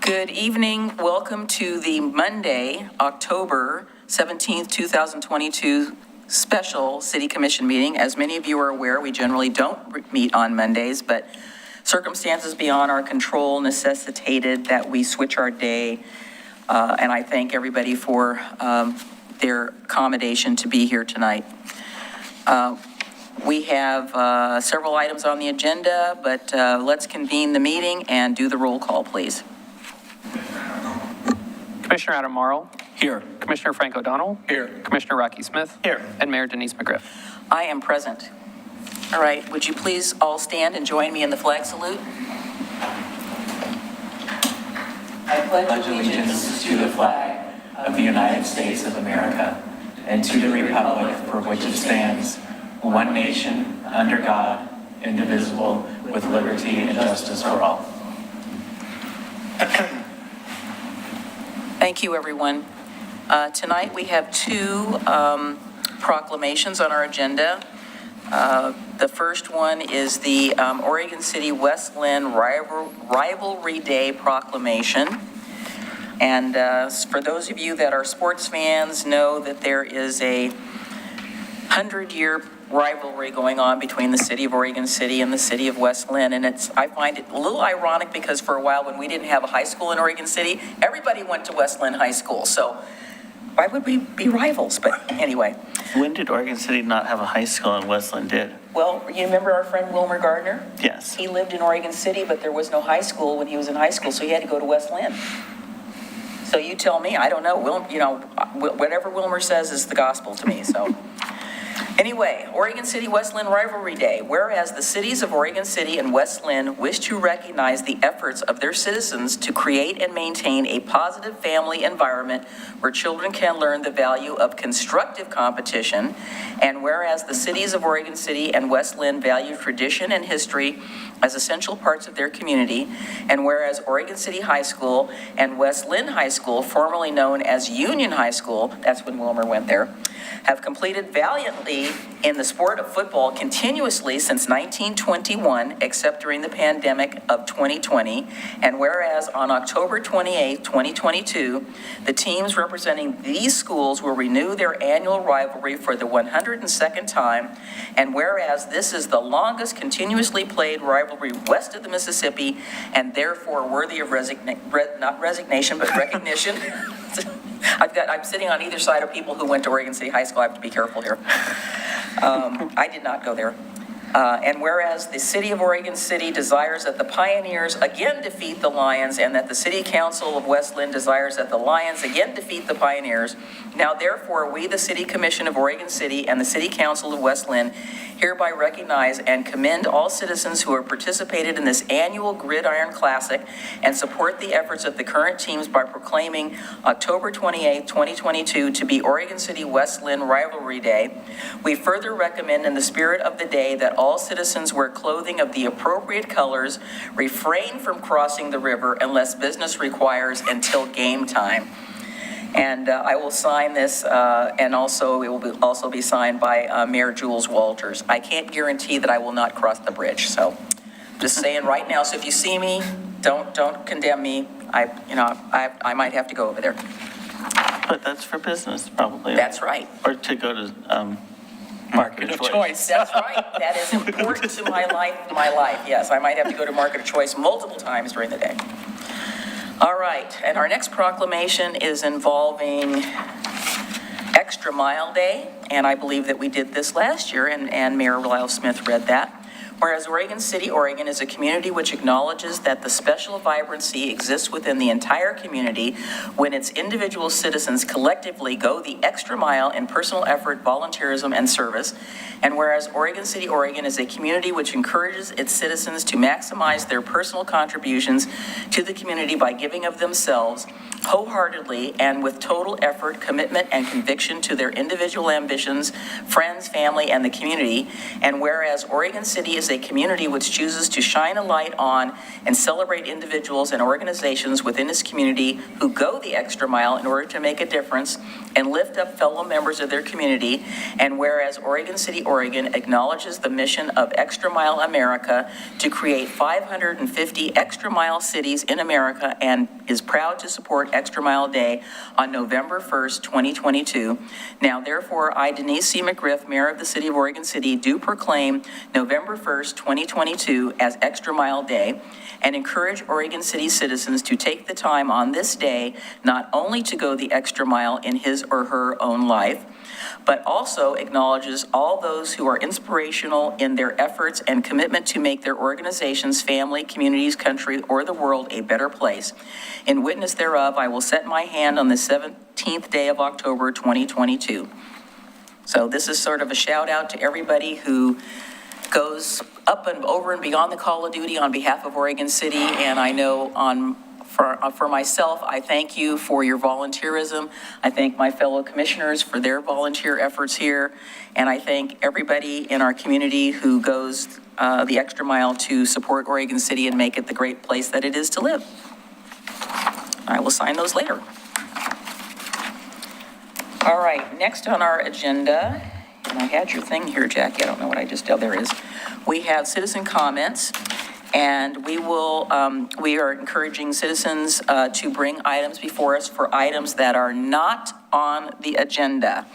Good evening. Welcome to the Monday, October 17th, 2022 special City Commission meeting. As many of you are aware, we generally don't meet on Mondays, but circumstances beyond our control necessitated that we switch our day. And I thank everybody for their accommodation to be here tonight. We have several items on the agenda, but let's convene the meeting and do the roll call, please. Commissioner Adam Morrow. Here. Commissioner Frank O'Donnell. Here. Commissioner Rocky Smith. Here. And Mayor Denise McGriff. I am present. All right, would you please all stand and join me in the flag salute? I pledge allegiance to the flag of the United States of America and to the republic for which it stands, one nation, under God, indivisible, with liberty and justice for all. Thank you, everyone. Tonight we have two proclamations on our agenda. The first one is the Oregon City West Linn Rivalry Day Proclamation. And for those of you that are sports fans, know that there is a 100-year rivalry going on between the city of Oregon City and the city of West Linn. And I find it a little ironic because for a while when we didn't have a high school in Oregon City, everybody went to West Linn High School. So why would we be rivals? But anyway. When did Oregon City not have a high school and West Linn did? Well, you remember our friend Wilmer Gardner? Yes. He lived in Oregon City, but there was no high school when he was in high school, so he had to go to West Linn. So you tell me, I don't know. Whatever Wilmer says is the gospel to me, so. Anyway, Oregon City West Linn Rivalry Day. Whereas the cities of Oregon City and West Linn wish to recognize the efforts of their citizens to create and maintain a positive family environment where children can learn the value of constructive competition, and whereas the cities of Oregon City and West Linn value tradition and history as essential parts of their community, and whereas Oregon City High School and West Linn High School, formerly known as Union High School, that's when Wilmer went there, have completed valiantly in the sport of football continuously since 1921, except during the pandemic of 2020. And whereas on October 28, 2022, the teams representing these schools will renew their annual rivalry for the 102nd time. And whereas this is the longest continuously played rivalry west of the Mississippi and therefore worthy of not resignation, but recognition. I'm sitting on either side of people who went to Oregon City High School. I have to be careful here. I did not go there. And whereas the city of Oregon City desires that the Pioneers again defeat the Lions, and that the City Council of West Linn desires that the Lions again defeat the Pioneers, now therefore we, the City Commission of Oregon City and the City Council of West Linn, hereby recognize and commend all citizens who have participated in this annual Gridiron Classic and support the efforts of the current teams by proclaiming October 28, 2022 to be Oregon City West Linn Rivalry Day. We further recommend in the spirit of the day that all citizens wear clothing of the appropriate colors, refrain from crossing the river unless business requires until game time. And I will sign this, and also it will also be signed by Mayor Jules Walters. I can't guarantee that I will not cross the bridge, so just saying right now. So if you see me, don't condemn me. I might have to go over there. But that's for business, probably. That's right. Or to go to Market of Choice. That's right. That is important to my life. Yes, I might have to go to Market of Choice multiple times during the day. All right, and our next proclamation is involving Extra Mile Day, and I believe that we did this last year, and Mayor Lyle Smith read that. Whereas Oregon City, Oregon is a community which acknowledges that the special vibrancy exists within the entire community when its individual citizens collectively go the extra mile in personal effort, volunteerism, and service. And whereas Oregon City, Oregon is a community which encourages its citizens to maximize their personal contributions to the community by giving of themselves, wholeheartedly and with total effort, commitment, and conviction to their individual ambitions, friends, family, and the community. And whereas Oregon City is a community which chooses to shine a light on and celebrate individuals and organizations within its community who go the extra mile in order to make a difference and lift up fellow members of their community. And whereas Oregon City, Oregon acknowledges the mission of Extra Mile America to create 550 extra mile cities in America and is proud to support Extra Mile Day on November 1st, 2022. Now, therefore, I, Denise C. McGriff, Mayor of the City of Oregon City, do proclaim November 1st, 2022 as Extra Mile Day and encourage Oregon City citizens to take the time on this day not only to go the extra mile in his or her own life, but also acknowledges all those who are inspirational in their efforts and commitment to make their organizations, family, communities, country, or the world a better place. In witness thereof, I will set my hand on the 17th day of October, 2022. So this is sort of a shout out to everybody who goes up and over and beyond the call of duty on behalf of Oregon City. And I know for myself, I thank you for your volunteerism. I thank my fellow commissioners for their volunteer efforts here. And I thank everybody in our community who goes the extra mile to support Oregon City and make it the great place that it is to live. I will sign those later. All right, next on our agenda, and I had your thing here, Jackie. I don't know what I just did. There it is. We have citizen comments. And we are encouraging citizens to bring items before us for items that are not on the agenda.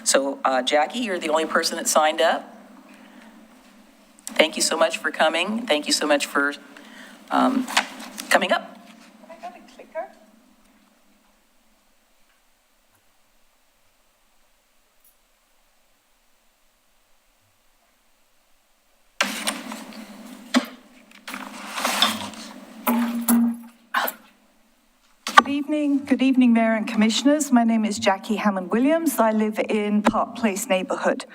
So Jackie, you're the only person that signed up. Thank you so much for coming. Thank you so much for coming up. I got a clicker. Good evening, Mayor and Commissioners. My name is Jackie Hammond-Williams. I live in Park Place neighborhood.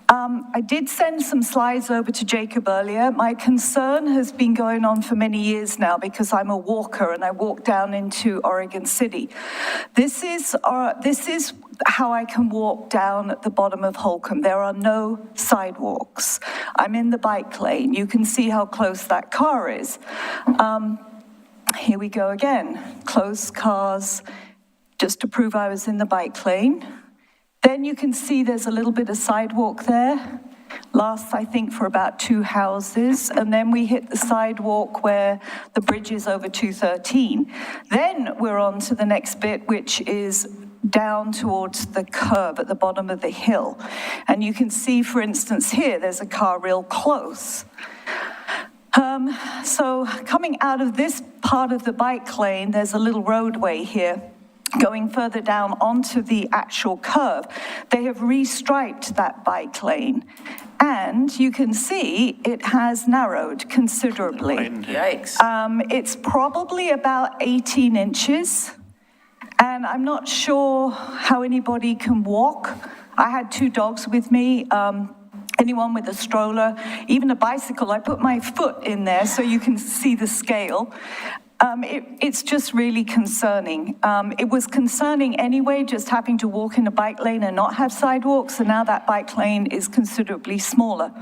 I did send some slides over to Jacob earlier. My concern has been going on for many years now because I'm a walker and I walk down into Oregon City. This is how I can walk down at the bottom of Holcomb. There are no sidewalks. I'm in the bike lane. You can see how close that car is. Here we go again, closed cars, just to prove I was in the bike lane. Then you can see there's a little bit of sidewalk there, lasts I think for about 2 houses, and then we hit the sidewalk where the bridge is over 213. Then we're on to the next bit, which is down towards the curb at the bottom of the hill. And you can see, for instance, here, there's a car real close. So coming out of this part of the bike lane, there's a little roadway here going further down onto the actual curve. They have restriped that bike lane. And you can see it has narrowed considerably. Yikes. It's probably about 18 inches. And I'm not sure how anybody can walk. I had 2 dogs with me. Anyone with a stroller, even a bicycle, I put my foot in there so you can see the scale. It's just really concerning. It was concerning anyway, just having to walk in a bike lane and not have sidewalks, and now that bike lane is considerably smaller.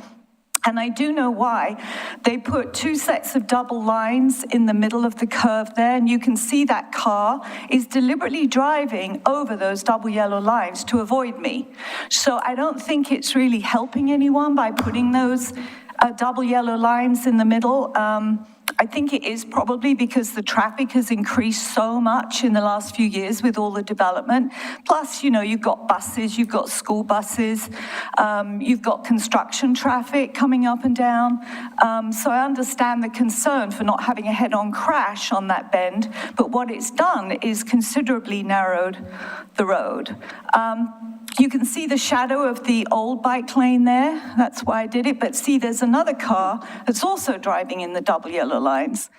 And I do know why. They put 2 sets of double lines in the middle of the curve there, and you can see that car is deliberately driving over those double yellow lines to avoid me. So I don't think it's really helping anyone by putting those double yellow lines in the middle. I think it is probably because the traffic has increased so much in the last few years with all the development. Plus, you know, you've got buses, you've got school buses, you've got construction traffic coming up and down. So I understand the concern for not having a head-on crash on that bend, but what it's done is considerably narrowed the road. You can see the shadow of the old bike lane there. That's why I did it. But see, there's another car that's also driving in the double yellow lines.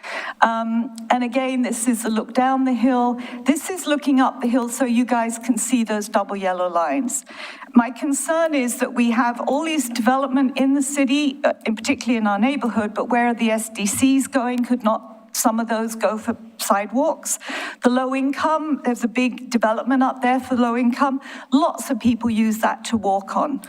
And again, this is a look down the hill. This is looking up the hill so you guys can see those double yellow lines. My concern is that we have all this development in the city, in particularly in our neighborhood, but where are the SDCs going could not some of those go for sidewalks. The low income, there's a big development up there for low income. Lots of people use that to walk on.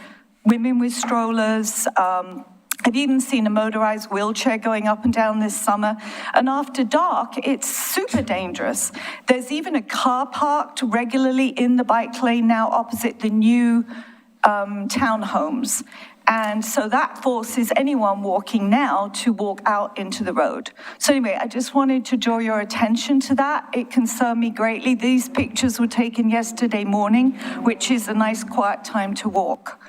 Women with strollers, I've even seen a motorized wheelchair going up and down this summer. And after dark, it's super dangerous. There's even a car parked regularly in the bike lane now opposite the new townhomes. And so that forces anyone walking now to walk out into the road. So anyway, I just wanted to draw your attention to that. It concerned me greatly. These pictures were taken yesterday morning, which is a nice quiet time to walk.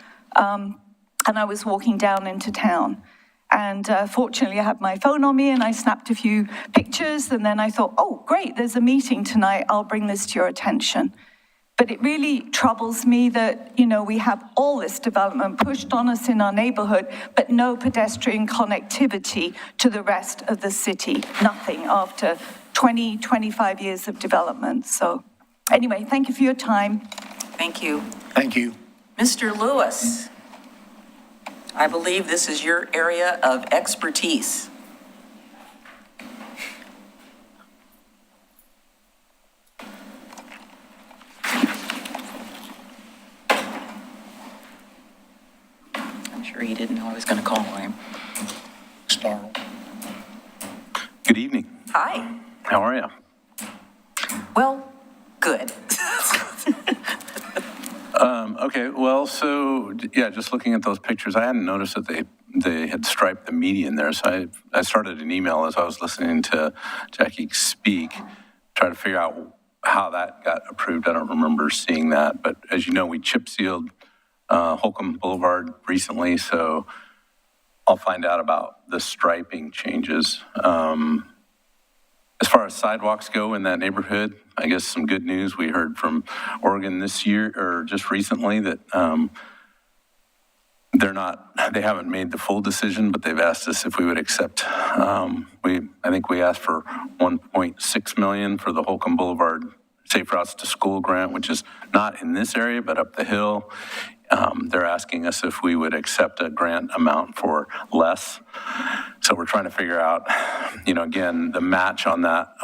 And I was walking down into town. And fortunately, I had my phone on me and I snapped a few pictures. And then I thought, oh, great, there's a meeting tonight. I'll bring this to your attention. But it really troubles me that, you know, we have all this development pushed on us in our neighborhood, but no pedestrian connectivity to the rest of the city. Nothing after 20, 25 years of development. So anyway, thank you for your time. Thank you. Thank you. Mr. Lewis, I believe this is your area of expertise. I'm sure he didn't know I was going to call him. Startled. Good evening. Hi. How are you? Well, good. Okay, well, so, yeah, just looking at those pictures, I hadn't noticed that they had striped the median there, so I started an email as I was listening to Jackie speak, trying to figure out how that got approved. I don't remember seeing that, but as you know, we chip sealed Holcomb Boulevard recently, so I'll find out about the striping changes. As far as sidewalks go in that neighborhood, I guess some good news. We heard from Oregon this year, or just recently, that they haven't made the full decision, but they've asked us if we would accept, I think we asked for 1.6 million for the Holcomb Boulevard Safe Routes to School grant, which is not in this area, but up the hill. They're asking us if we would accept a grant amount for less. So we're trying to figure out, you know, again, the match on that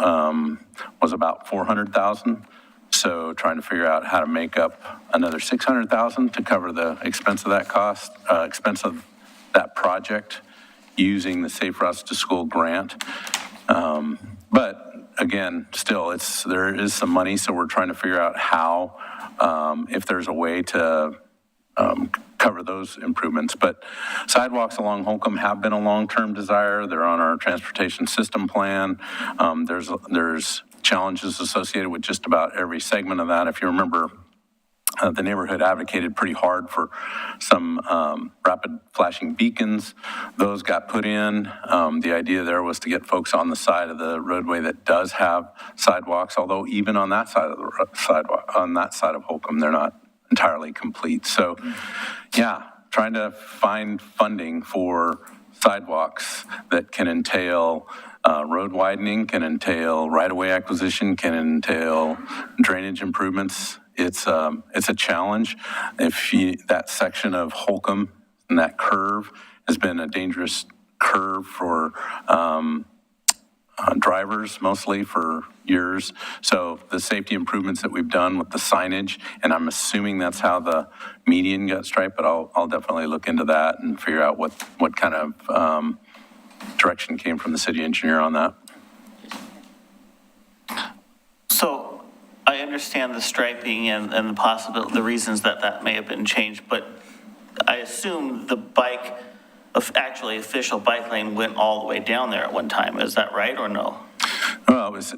was about 400,000. So trying to figure out how to make up another 600,000 to cover the expense of that cost, expense of that project using the Safe Routes to School grant. But again, still, there is some money, so we're trying to figure out how, if there's a way to cover those improvements. But sidewalks along Holcomb have been a long-term desire. They're on our transportation system plan. There's challenges associated with just about every segment of that. If you remember, the neighborhood advocated pretty hard for some rapid flashing beacons. Those got put in. The idea there was to get folks on the side of the roadway that does have sidewalks, although even on that side of the sidewalk, on that side of Holcomb, they're not entirely complete. So yeah, trying to find funding for sidewalks that can entail road widening, can entail right-of-way acquisition, can entail drainage improvements. It's a challenge. That section of Holcomb and that curve has been a dangerous curve for drivers, mostly for years. So the safety improvements that we've done with the signage, and I'm assuming that's how the median got striped, but I'll definitely look into that and figure out what kind of direction came from the city engineer on that. So I understand the striping and the the reasons that may have been changed, but I assume the actually official bike lane went all the way down there at one time. Is that right or no? Well, it was,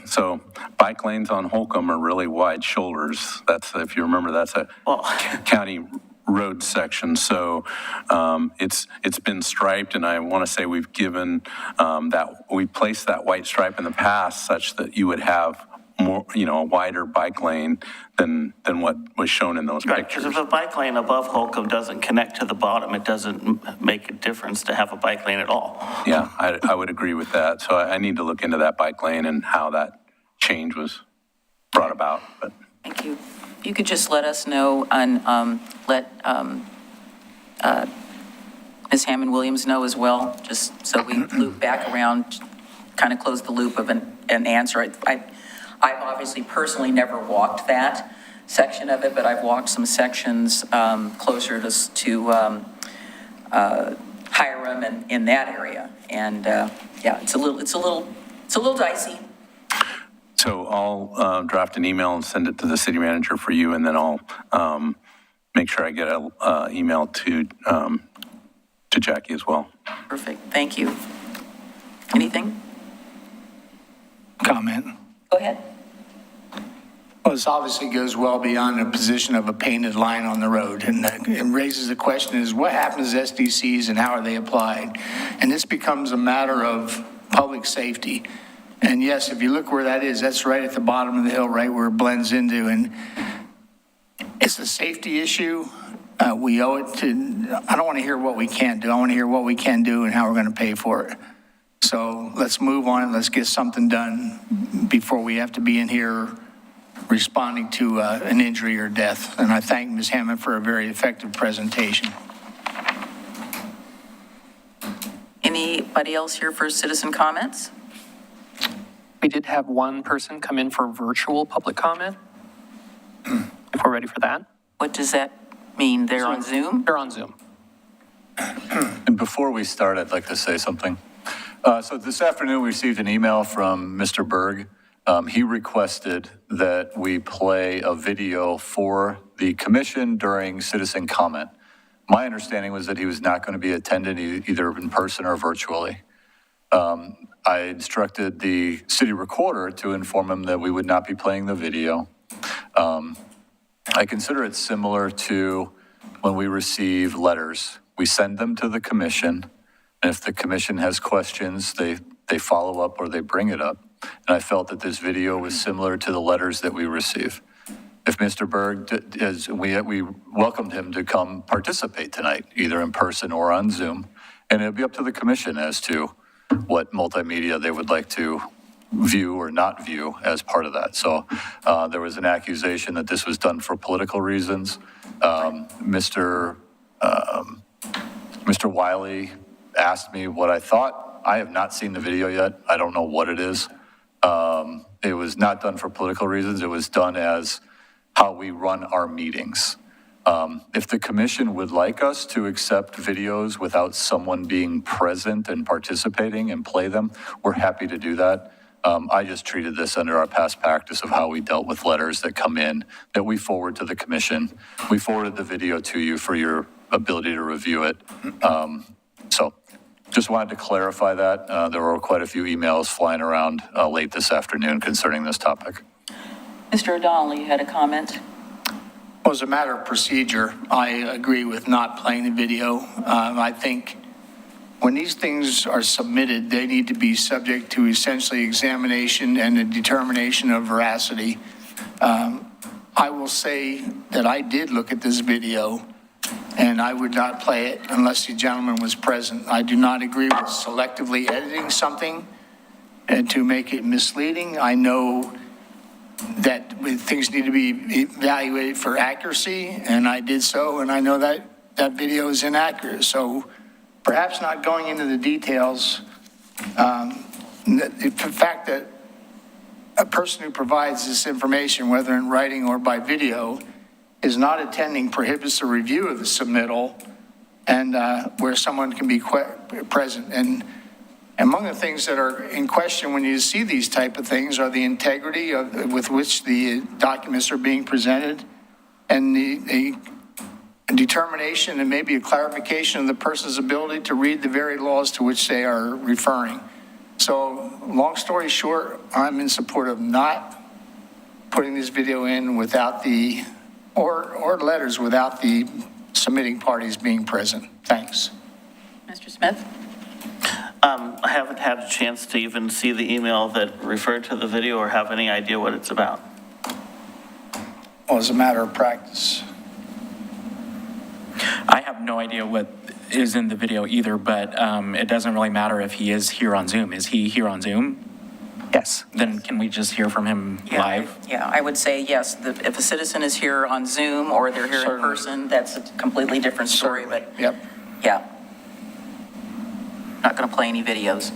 so bike lanes on Holcomb are really wide shoulders. That's, if you remember, that's a county road section. So it's been striped, and I want to say we've given we placed that white stripe in the past such that you would have more, a wider bike lane than what was shown in those Right, pictures. because if a bike lane above Holcomb doesn't connect to the bottom, it doesn't make a difference to have a bike lane at all. Yeah, I would agree with that. So I need to look into that bike lane and how that change was brought about. But Thank you. If you could just let us know and let Ms. Hammond-Williams know as well, just so we loop back around kind of close the loop of an answer. I've obviously personally never walked that section of it, but I've walked some sections closer to Hiram and in that area. And yeah, it's a little dicey. So I'll draft an email and send it to the city manager for you, and then I'll make sure I get an email to Jackie as well. Perfect, thank you. Anything? Comment. Go ahead. Well, this obviously goes well beyond the position of a painted line on the road, and it raises the question is what happens to SDCs and how are they applied? And this becomes a matter of public safety. And yes, if you look where that is, that's right at the bottom of the hill, right where it blends into, and it's a safety issue. We owe it to, I don't want to hear what we can't do. I want to hear what we can do and how we're going to pay for it. So let's move on and let's get something done before we have to be in here responding to an injury or death. And I thank Ms. Hammond for a very effective presentation. Anybody else here for citizen comments? We did have one person come in for virtual public comment. If we're ready for that. What does that mean? They're on Zoom? They're on Zoom. And before we start, I'd like to say something. So this afternoon, we received an email from Mr. Berg. He requested that we play a video for the commission during citizen comment. My understanding was that he was not going to be attended either in person or virtually. I instructed the city recorder to inform him that we would not be playing the video. I consider it similar to when we receive letters. We send them to the commission, and if the commission has questions, they follow up or they bring it up. And I felt that this video was similar to the letters that we receive. If Mr. Berg, we welcomed him to come participate tonight, either in person or on Zoom, and it'll be up to the commission as to what multimedia they would like to view or not view as part of that. So there was an accusation that this was done for political reasons. Mr. Wiley asked me what I thought. I have not seen the video yet. I don't know what it is. It was not done for political reasons. It was done as how we run our meetings. If the commission would like us to accept videos without someone being present and participating and play them, we're happy to do that. I just treated this under our past practice of how we dealt with letters that come in that we forward to the commission. We forwarded the video to you for your ability to review it. So just wanted to clarify that. There were quite a few emails flying around late this afternoon concerning this topic. Mr. O'Donnell, you had a comment? Well, as a matter of procedure, I agree with not playing the video. I think when these things are submitted, they need to be subject to essentially examination and a determination of veracity. I will say that I did look at this video, and I would not play it unless the gentleman was present. I do not agree with selectively editing something and to make it misleading. I know that things need to be evaluated for accuracy, and I did so, and I know that that video is inaccurate. So perhaps not going into the details, the fact that a person who provides this information, whether in writing or by video, is not attending prohibits the review of the submittal and where someone can be present. And among the things that are in question when you see these type of things are the integrity with which the documents are being presented and the determination and maybe a clarification of the person's ability to read the very laws to which they are referring. So long story short, I'm in support of not putting this video in without the, or letters without the submitting parties being present. Thanks. Mr. Smith? I haven't had a chance to even see the email that referred to the video or have any idea what it's about. Well, as a matter of practice. I have no idea what is in the video either, but it doesn't really matter if he is here on Zoom. Is he here on Zoom? Yes. Then can we just hear from him live? Yeah, I would say yes. If a citizen is here on Zoom or they're here in person, that's a completely different story, but Yep. yeah. Not going to play any videos.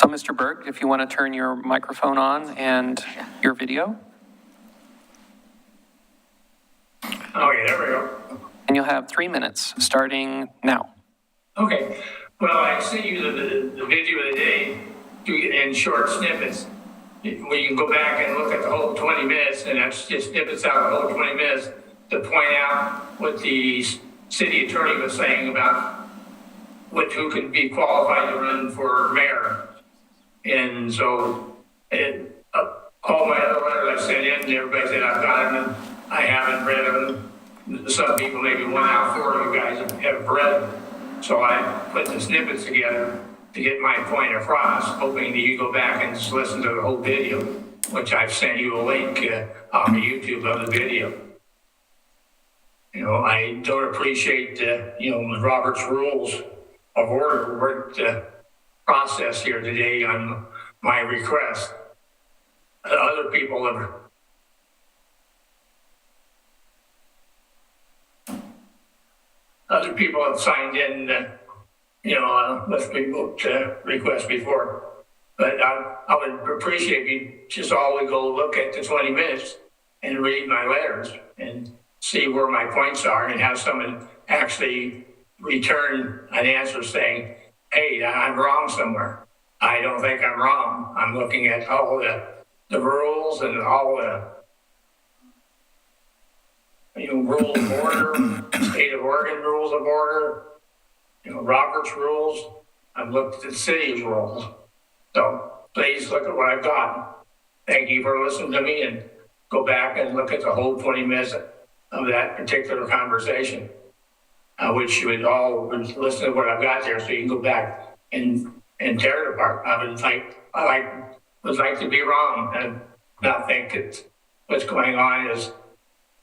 So, Mr. Berg, if you want to turn your microphone on and your video, Okay, there we go. and you'll have 3 minutes starting now. Okay, well, I sent you the video of the day in short snippets. Where you can go back and look at the whole 20 minutes, and that's just snippets out of the whole 20 minutes to point out what the city attorney was saying about who could be qualified to run for mayor. And so, all my other letters I sent in, everybody said I've got them, and I haven't read them. Some people, maybe 1 out of 4 of you guys have read them. So I put the snippets together to get my point across, hoping that you go back and just listen to the whole video, which I've sent you a link on the YouTube of the video. You know, I don't appreciate, Robert's Rules of Order weren't processed here today on my request. Other people have signed in, with me booked request before. But I would appreciate if you just all would go look at the 20 minutes and read my letters and see where my points are and have someone actually return an answer saying, hey, I'm wrong somewhere. I don't think I'm wrong. I'm looking at all the rules and all the rules of order, state of Oregon rules of order, Robert's rules. I've looked at the city's rules. So please look at what I've got. Thank you for listening to me, and go back and look at the whole 20 minutes of that particular conversation. I wish you would all listen to what I've got there so you can go back and tear it apart. I would like to be wrong and not think that what's going on is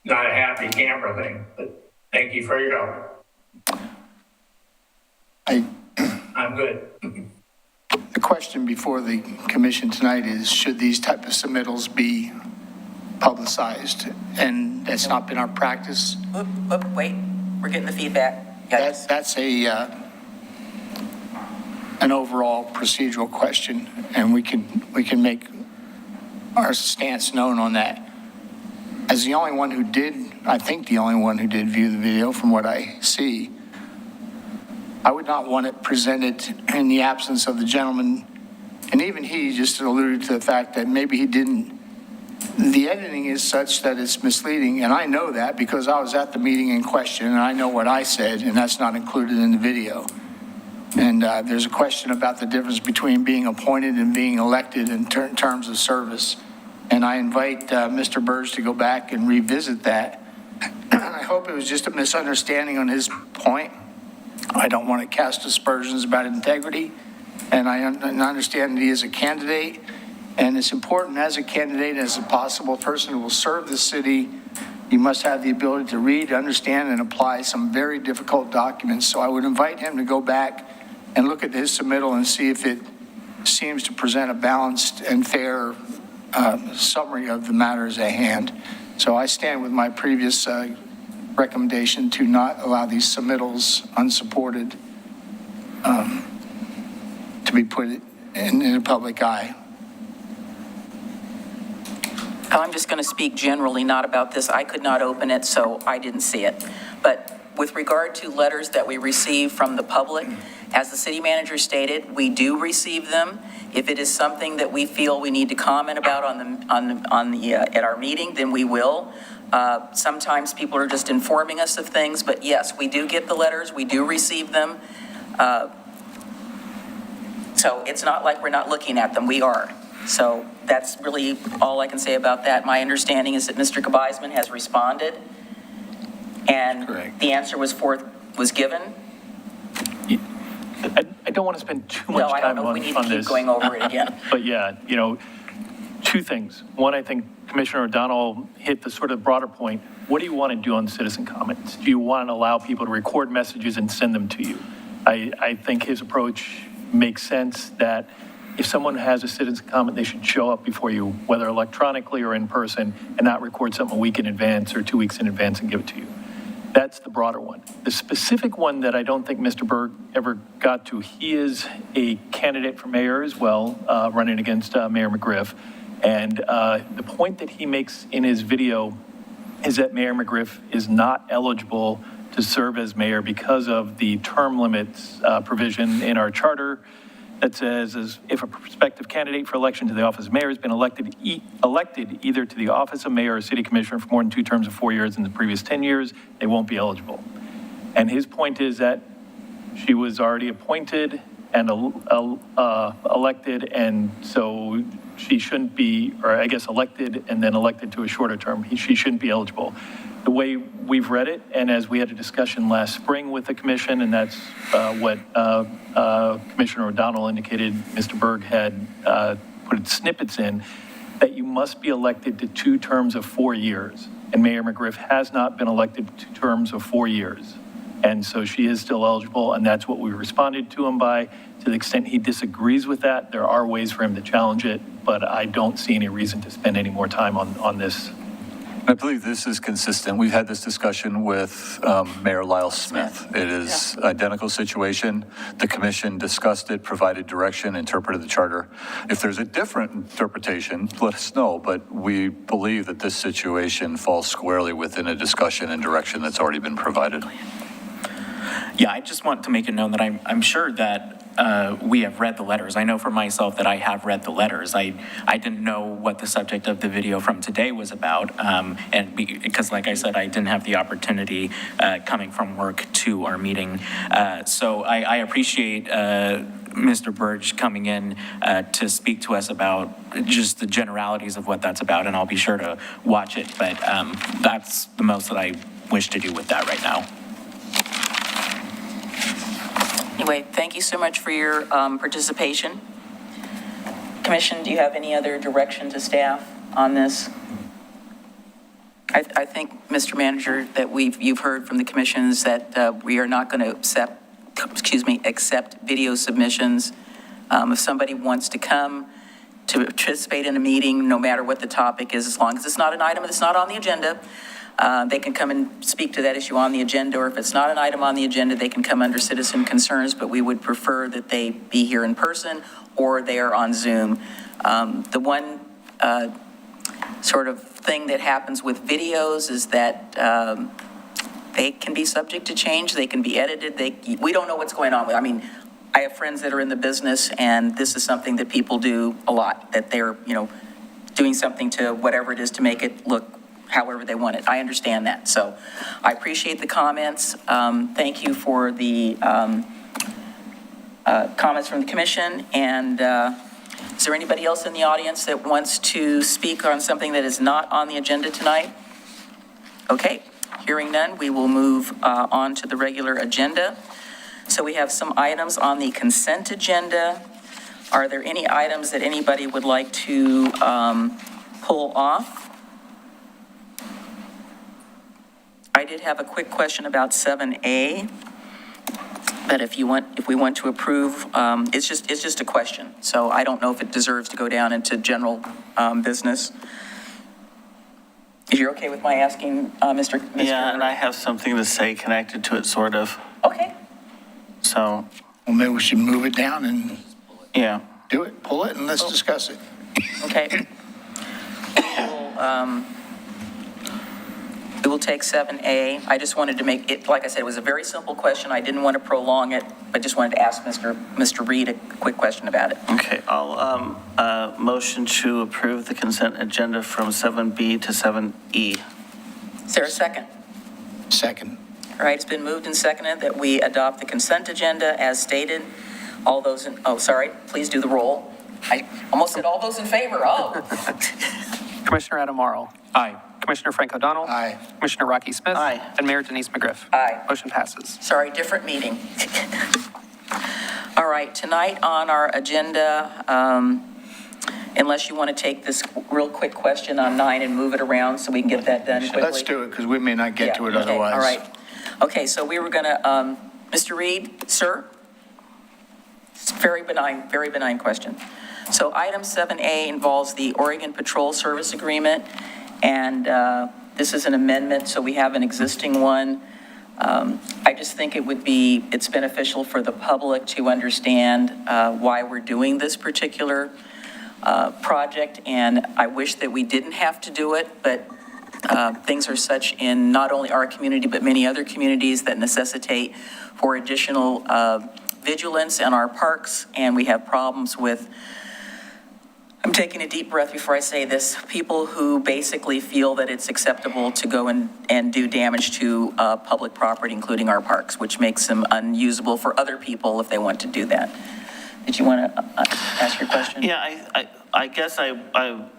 not a happy camper thing. But thank you for your help. I'm good. The question before the commission tonight is, should these type of submittals be publicized? And that's not been our practice. Wait, we're getting the feedback. Yes. That's an overall procedural question, and we can make our stance known on that. As the only one who did, I think the only one who did view the video from what I see, I would not want it presented in the absence of the gentleman, and even he just alluded to the fact that maybe he didn't. The editing is such that it's misleading, and I know that because I was at the meeting in question, and I know what I said, and that's not included in the video. And there's a question about the difference between being appointed and being elected in terms of service. And I invite Mr. Burge to go back and revisit that. I hope it was just a misunderstanding on his point. I don't want to cast aspersions about integrity, and I understand that he is a candidate, and it's important as a candidate, as a possible person who will serve the city, you must have the ability to read, understand, and apply some very difficult documents. So I would invite him to go back and look at his submittal and see if it seems to present a balanced and fair summary of the matters at hand. So I stand with my previous recommendation to not allow these submittals unsupported to be put in the public eye. I'm just going to speak generally, not about this. I could not open it, so I didn't see it. But with regard to letters that we receive from the public, as the city manager stated, we do receive them. If it is something that we feel we need to comment about at our meeting, then we will. Sometimes people are just informing us of things, but yes, we do get the letters, we do receive them. So it's not like we're not looking at them, we are. So that's really all I can say about that. My understanding is that Mr. Kabizman has responded, and the answer was given. I don't want to spend too much No, I don't time know, on we this. need to keep going over it again. But yeah, two things. One, I think Commissioner O'Donnell hit the sort of broader point. What do you want to do on citizen comments? Do you want to allow people to record messages and send them to you? I think his approach makes sense, that if someone has a citizen comment, they should show up before you, whether electronically or in person, and not record something a week in advance or 2 weeks in advance and give it to you. That's the broader one. The specific one that I don't think Mr. Berg ever got to, he is a candidate for mayor as well, running against Mayor McGriff. And the point that he makes in his video is that Mayor McGriff is not eligible to serve as mayor because of the term limits provision in our charter that says if a prospective candidate for election to the office of mayor has been elected either to the office of mayor or city commissioner for more than 2 terms of 4 years in the previous 10 years, they won't be eligible. And his point is that she was already appointed and elected, and so she shouldn't be, or I guess elected and then elected to a shorter term. She shouldn't be eligible. The way we've read it, and as we had a discussion last spring with the commission, and that's what Commissioner O'Donnell indicated Mr. Berg had put snippets in, that you must be elected to 2 terms of 4 years. And Mayor McGriff has not been elected to 2 terms of 4 years. And so she is still eligible, and that's what we responded to him by. To the extent he disagrees with that, there are ways for him to challenge it, but I don't see any reason to spend any more time on this. I believe this is consistent. We've had this discussion with Mayor Lyle Smith. It is identical situation. The commission discussed it, provided direction, interpreted the charter. If there's a different interpretation, let us know, but we believe that this situation falls squarely within a discussion and direction that's already been provided. Yeah, I just want to make it known that I'm sure that we have read the letters. I know for myself that I have read the letters. I didn't know what the subject of the video from today was about, and because, like I said, I didn't have the opportunity coming from work to our meeting. So I appreciate Mr. Burge coming in to speak to us about just the generalities of what that's about, and I'll be sure to watch it. But that's the most that I wish to do with that right now. Anyway, thank you so much for your participation. Commission, do you have any other direction to staff on this? I think, Mr. Manager, that you've heard from the commissions that we are not going to accept video submissions. If somebody wants to come to participate in a meeting, no matter what the topic is, as long as it's not an item that's not on the agenda, they can come and speak to that issue on the agenda, or if it's not an item on the agenda, they can come under citizen concerns, but we would prefer that they be here in person or they are on Zoom. The one sort of thing that happens with videos is that they can be subject to change, they can be edited, we don't know what's going on with. I mean, I have friends that are in the business, and this is something that people do a lot, that they're, doing something to whatever it is to make it look however they want it. I understand that. So I appreciate the comments. Thank you for the comments from the commission. And is there anybody else in the audience that wants to speak on something that is not on the agenda tonight? Okay, hearing none, we will move on to the regular agenda. So we have some items on the consent agenda. Are there any items that anybody would like to pull off? I did have a quick question about 7A, that if we want to approve, it's just a question. So I don't know if it deserves to go down into general business. Is you okay with my asking, Mr.? Yeah, and I have something to say connected to it, sort of. Okay. So. Well, maybe we should move it down and Yeah. do it, pull it, and let's discuss it. Okay. We will take 7A. I just wanted to make it, like I said, it was a very simple question. I didn't want to prolong it, but just wanted to ask Mr. Reed a quick question about it. Okay, I'll motion to approve the consent agenda from 7B to 7E. Is there a second? Second. All right, it's been moved and seconded that we adopt the consent agenda as stated. All those please do the roll. I almost said all those in favor. Oh. Commissioner Adam Morrow. Aye. Commissioner Frank O'Donnell. Aye. Commissioner Rocky Smith. Aye. And Mayor Denise McGriff. Aye. Motion passes. Sorry, different meeting. All right, tonight on our agenda, unless you want to take this real quick question on 9 and move it around so we can get that done quickly. Let's do it, because we may not get to it Okay, otherwise. all right. Okay, so we were going to, Mr. Reed, sir? It's very benign question. So item 7A involves the Oregon Patrol Service Agreement, and this is an amendment, so we have an existing one. I just think it's beneficial for the public to understand why we're doing this particular project, and I wish that we didn't have to do it, but things are such in not only our community, but many other communities that necessitate for additional vigilance in our parks, and we have problems with, I'm taking a deep breath before I say this, people who basically feel that it's acceptable to go and do damage to public property, including our parks, which makes them unusable for other people if they want to do that. Did you want to ask your question? Yeah, I guess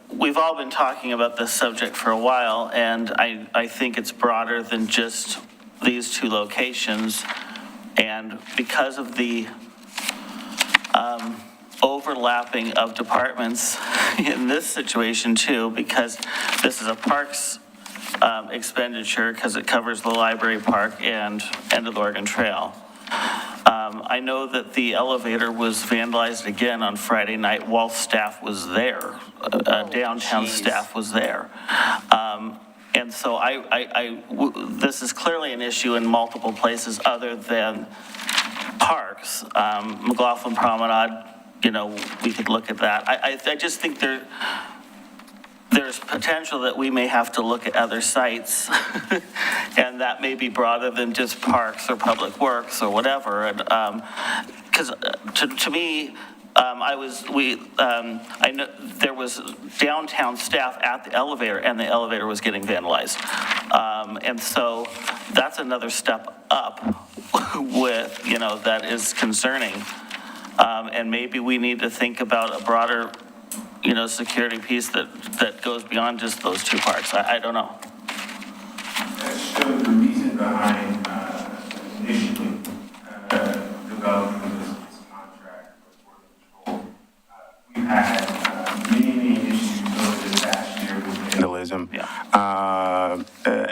we've all been talking about this subject for a while, and I think it's broader than just these two locations. And because of the overlapping of departments in this situation too, because this is a parks expenditure, because it covers the library park and End of the Oregon Trail. I know that the elevator was vandalized again on Friday night while staff was there. Downtown staff was there. And so this is clearly an issue in multiple places other than parks. McLaughlin Promenade, we could look at that. I just think there's potential that we may have to look at other sites, and that may be broader than just parks or public works or whatever. And because to me, I know there was downtown staff at the elevator, and the elevator was getting vandalized, and so that's another step up with that is concerning, and maybe we need to think about a broader security piece that goes beyond just those two parks. I don't know. That shows the reason behind initially developing this contract with Border Patrol. We've had many issues over this past year with vandalism,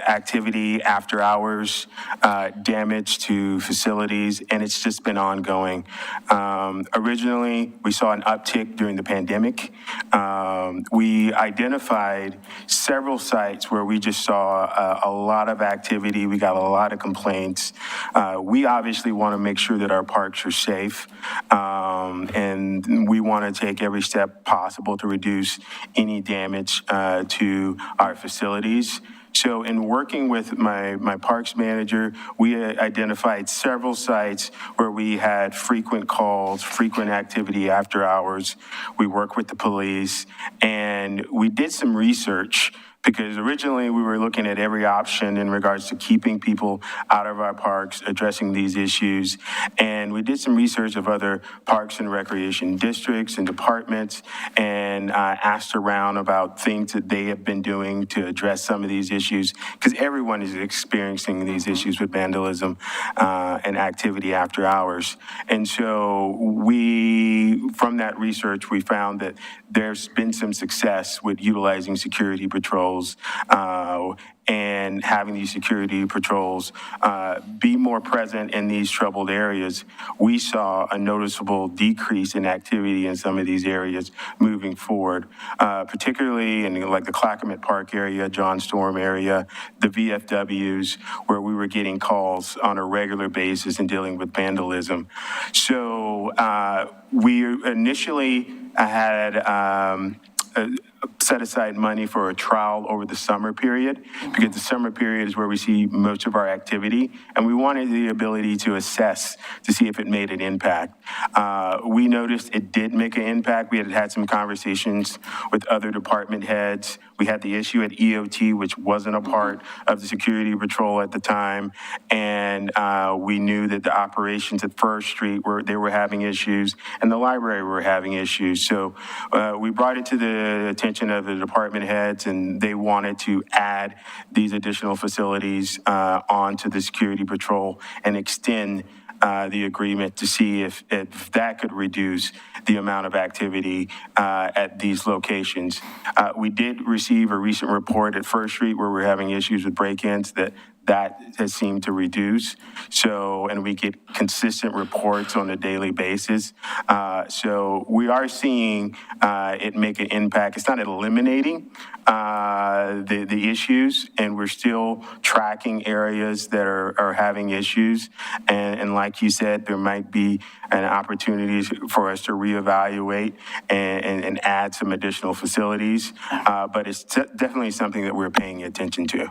activity after hours, damage to facilities, and it's just been ongoing. Originally, we saw an uptick during the pandemic. We identified several sites where we just saw a lot of activity. We got a lot of complaints. We obviously want to make sure that our parks are safe, and we want to take every step possible to reduce any damage to our facilities. So in working with my parks manager, we identified several sites where we had frequent calls, frequent activity after hours. We worked with the police, and we did some research, because originally we were looking at every option in regards to keeping people out of our parks, addressing these issues. And we did some research of other parks and recreation districts and departments, and asked around about things that they have been doing to address some of these issues, because everyone is experiencing these issues with vandalism and activity after hours. And so from that research, we found that there's been some success with utilizing security patrols and having these security patrols be more present in these troubled areas. We saw a noticeable decrease in activity in some of these areas moving forward, particularly in like the Clackamas Park area, John Storm area, the VFWs, where we were getting calls on a regular basis and dealing with vandalism. So we initially had set aside money for a trial over the summer period, because the summer period is where we see most of our activity, and we wanted the ability to assess to see if it made an impact. We noticed it did make an impact. We had some conversations with other department heads. We had the issue at EOT, which wasn't a part of the security patrol at the time, and we knew that the operations at First Street they were having issues, and the library were having issues. So we brought it to the attention of the department heads, and they wanted to add these additional facilities onto the security patrol and extend the agreement to see if that could reduce the amount of activity at these locations. We did receive a recent report at First Street where we're having issues with break-ins that has seemed to reduce. So, and we get consistent reports on a daily basis. So we are seeing it make an impact. It's not eliminating the issues, and we're still tracking areas that are having issues. And like you said, there might be an opportunity for us to reevaluate and add some additional facilities. But it's definitely something that we're paying attention to.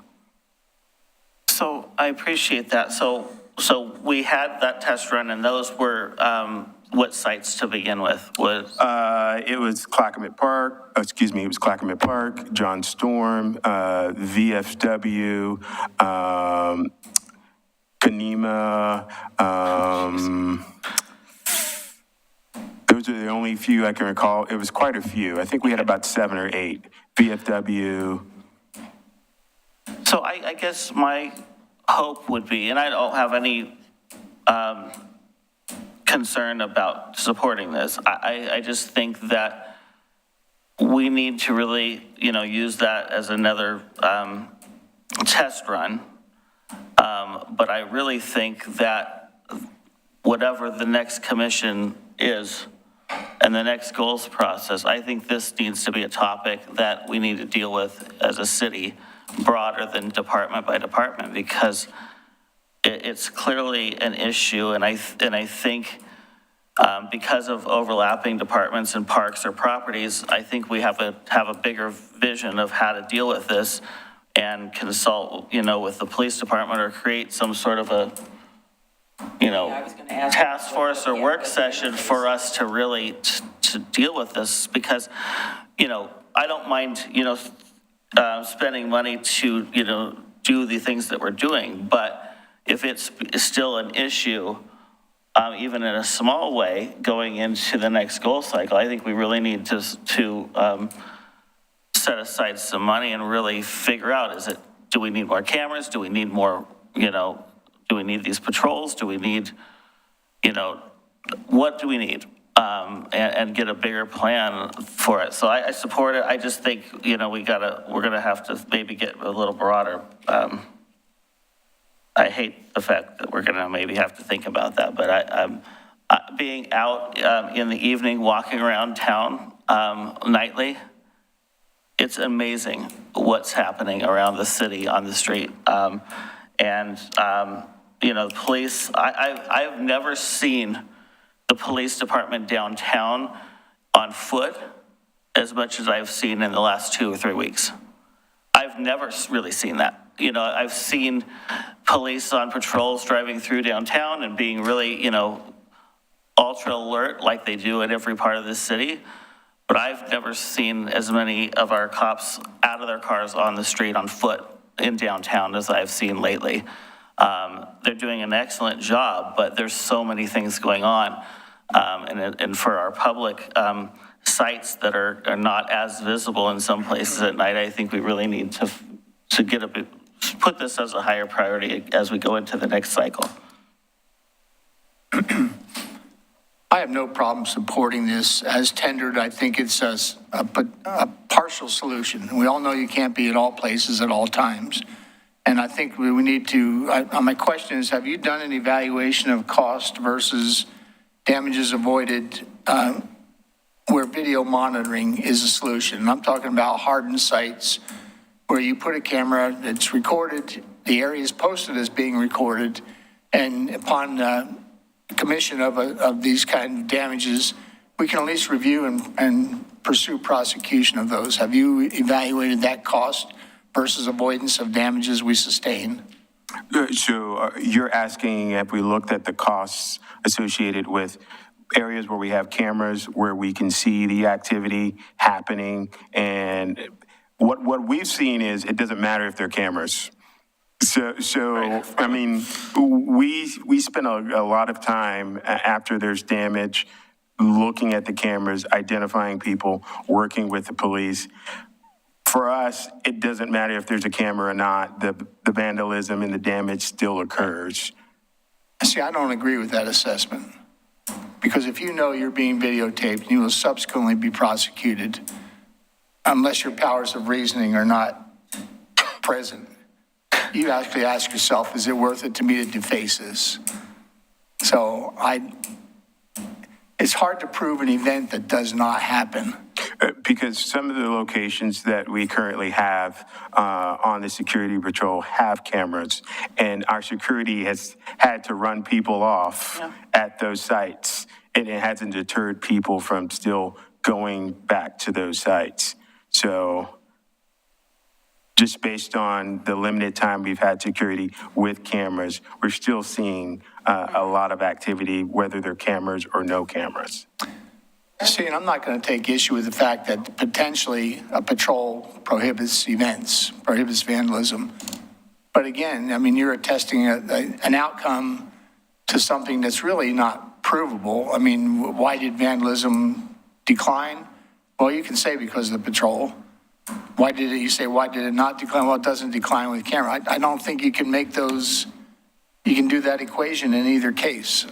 So I appreciate that. So we had that test run, and those were what sites to begin with? It was Clackamas Park, John Storm, VFW, Kanema. Those are the only few I can recall. It was quite a few. I think we had about 7 or 8. VFW. So I guess my hope would be, and I don't have any concern about supporting this. I just think that we need to really, use that as another test run. But I really think that whatever the next commission is and the next goals process, I think this needs to be a topic that we need to deal with as a city, broader than department by department, because it's clearly an issue. And I think because of overlapping departments and parks or properties, I think we have a bigger vision of how to deal with this and consult, with the police department, or create some sort of a, I was gonna ask task force or work session for us to really to deal with this, because, I don't mind, spending money to, do the things that we're doing, but if it's still an issue, even in a small way, going into the next goal cycle, I think we really need to set aside some money and really figure out, do we need more cameras? Do we need more, do we need these patrols? Do we need, what do we need? And get a bigger plan for it. So I support it. I just think, we're gonna have to maybe get a little broader. I hate the fact that we're gonna maybe have to think about that, but being out in the evening, walking around town nightly, it's amazing what's happening around the city on the street. The police, I've never seen the police department downtown on foot as much as I've seen in the last 2 or 3 weeks. I've never really seen that. I've seen police on patrols driving through downtown and being really, ultra alert like they do in every part of the city. But I've never seen as many of our cops out of their cars on the street on foot in downtown as I've seen lately. They're doing an excellent job, but there's so many things going on. And for our public sites that are not as visible in some places at night, I think we really need to put this as a higher priority as we go into the next cycle. I have no problem supporting this as tendered. I think it's a partial solution. We all know you can't be at all places at all times. And I think we need to, my question is, have you done an evaluation of cost versus damages avoided where video monitoring is a solution? And I'm talking about hardened sites where you put a camera that's recorded, the area is posted as being recorded, and upon commission of these kind of damages, we can at least review and pursue prosecution of those. Have you evaluated that cost versus avoidance of damages we sustain? So you're asking if we looked at the costs associated with areas where we have cameras, where we can see the activity happening, and what we've seen is it doesn't matter if they're cameras. So I mean, we spend a lot of time after there's damage looking at the cameras, identifying people, working with the police. For us, it doesn't matter if there's a camera or not. The vandalism and the damage still occurs. See, I don't agree with that assessment. Because if you know you're being videotaped, you will subsequently be prosecuted unless your powers of reasoning are not present. you actually ask yourself, is it worth it to me to deface this? So it's hard to prove an event that does not happen. Because some of the locations that we currently have on the security patrol have cameras, and our security has had to run people off at those sites, and it hasn't deterred people from still going back to those sites. So just based on the limited time we've had security with cameras, we're still seeing a lot of activity, whether they're cameras or no cameras. See, and I'm not going to take issue with the fact that potentially a patrol prohibits events, prohibits vandalism. But again, I mean, you're attesting an outcome to something that's really not provable. I mean, why did vandalism decline? Well, you can say because of the patrol. Why did it not decline? Well, it doesn't decline with camera. I don't think you can make those, you can do that equation in either case.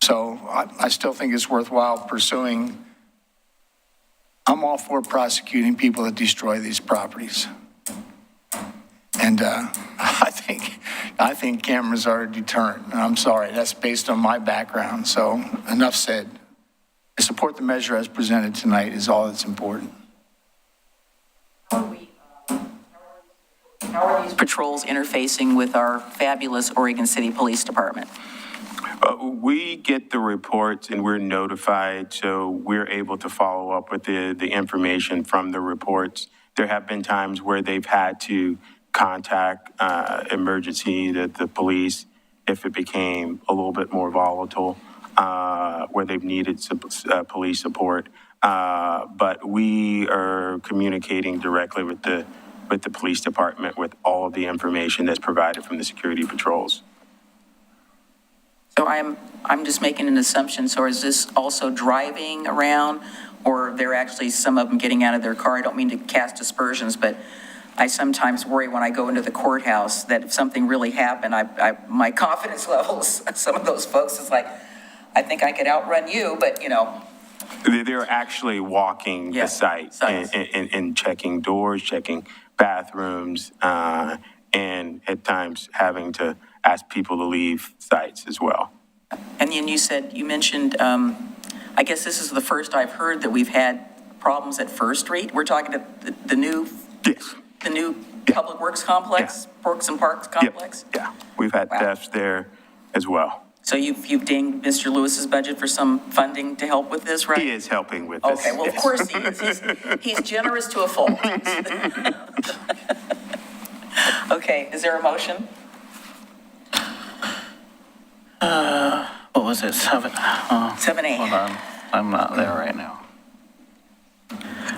So I still think it's worthwhile pursuing. I'm all for prosecuting people that destroy these properties. And I think cameras are a deterrent. I'm sorry, that's based on my background. So enough said. I support the measure as presented tonight is all that's important. How are these patrols interfacing with our fabulous Oregon City Police Department? We get the reports and we're notified, so we're able to follow up with the information from the reports. There have been times where they've had to contact the police if it became a little bit more volatile, where they've needed police support. But we are communicating directly with the police department with all of the information that's provided from the security patrols. So I'm just making an assumption. So is this also driving around, or they're actually, some of them getting out of their car? I don't mean to cast aspersions, but I sometimes worry when I go into the courthouse that if something really happened, my confidence levels, some of those folks is like, I think I could outrun you, but you know. They're actually walking the site and checking doors, checking bathrooms, and at times having to ask people to leave sites as well. And then you mentioned, I guess this is the first I've heard that we've had problems at First Street. We're talking to the new, Yes. the new Public Works complex, Works and Parks complex? Yep. Yeah, we've had thefts there as well. So you've dinged Mr. Lewis's budget for some funding to help with this, right? He is helping with this. Okay, well, of course he is. He's generous to a fault. Okay, is there a motion? What was it, 7A. Hold on, I'm not there right now.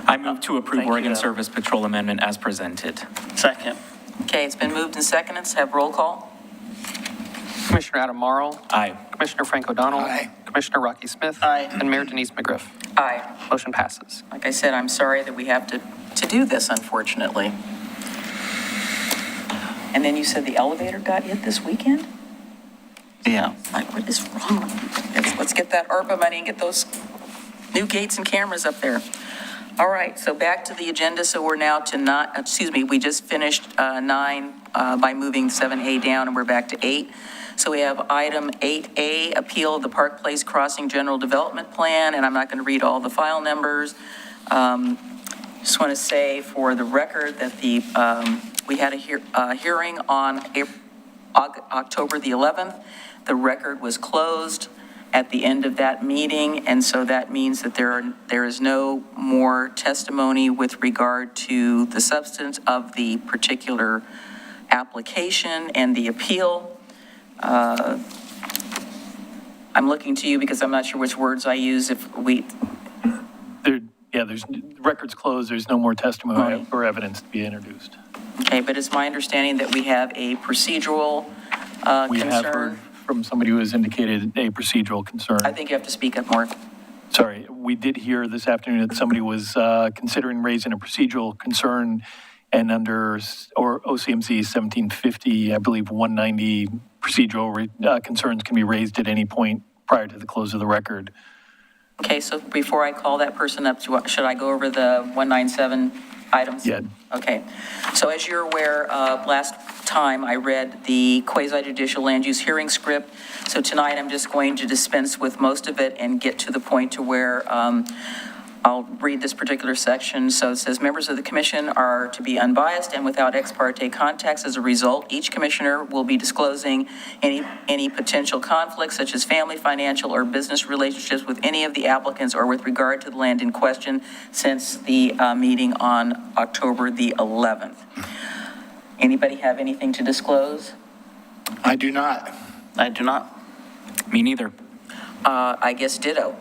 I move to approve Thank you. Oregon Service Patrol Amendment as presented. Second. Okay, it's been moved and seconded. Let's have roll call. Commissioner Adam Morrow. Aye. Commissioner Frank O'Donnell. Aye. Commissioner Rocky Smith. Aye. And Mayor Denise McGriff. Aye. Motion passes. Like I said, I'm sorry that we have to do this, unfortunately. And then you said the elevator got hit this weekend? Yeah. Like, what is wrong with you? Let's get that ARPA money and get those new gates and cameras up there. All right, so back to the agenda. So we're now to we just finished 9 by moving 7A down, and we're back to 8. So we have item 8A, appeal of the Park Place Crossing General Development Plan, and I'm not going to read all the file numbers. Just want to say for the record that we had a hearing on October the 11th. The record was closed at the end of that meeting, and so that means that there is no more testimony with regard to the substance of the particular application and the appeal. I'm looking to you because I'm not sure which words I use. There's records closed, there's no more testimony or evidence to be introduced. Okay, but it's my understanding that we have a procedural We have heard concern. from somebody who has indicated a procedural concern. I think you have to speak up more. Sorry, we did hear this afternoon that somebody was considering raising a procedural concern, and under OCMC 1750, I believe 190 procedural concerns can be raised at any point prior to the close of the record. Okay, so before I call that person up, should I go over the 197 items? Yeah. Okay. So as you're aware, last time I read the quasi-judicial land use hearing script. So tonight I'm just going to dispense with most of it and get to the point to where I'll read this particular section. So it says, members of the commission are to be unbiased and without ex parte contacts. As a result, each commissioner will be disclosing any potential conflicts such as family, financial, or business relationships with any of the applicants or with regard to the land in question since the meeting on October the 11th. Anybody have anything to disclose? I do not. I do not. Me neither. I guess ditto.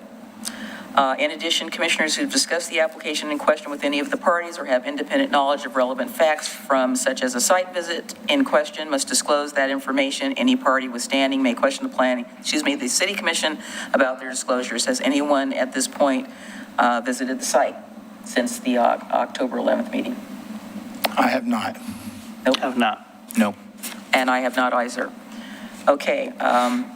In addition, commissioners who've discussed the application in question with any of the parties or have independent knowledge of relevant facts from such as a site visit in question must disclose that information. Any party withstanding may question the city commission about their disclosures. Has anyone at this point visited the site since the October 11th meeting? I have not. Nope. Have not. No. And I have not either. Okay,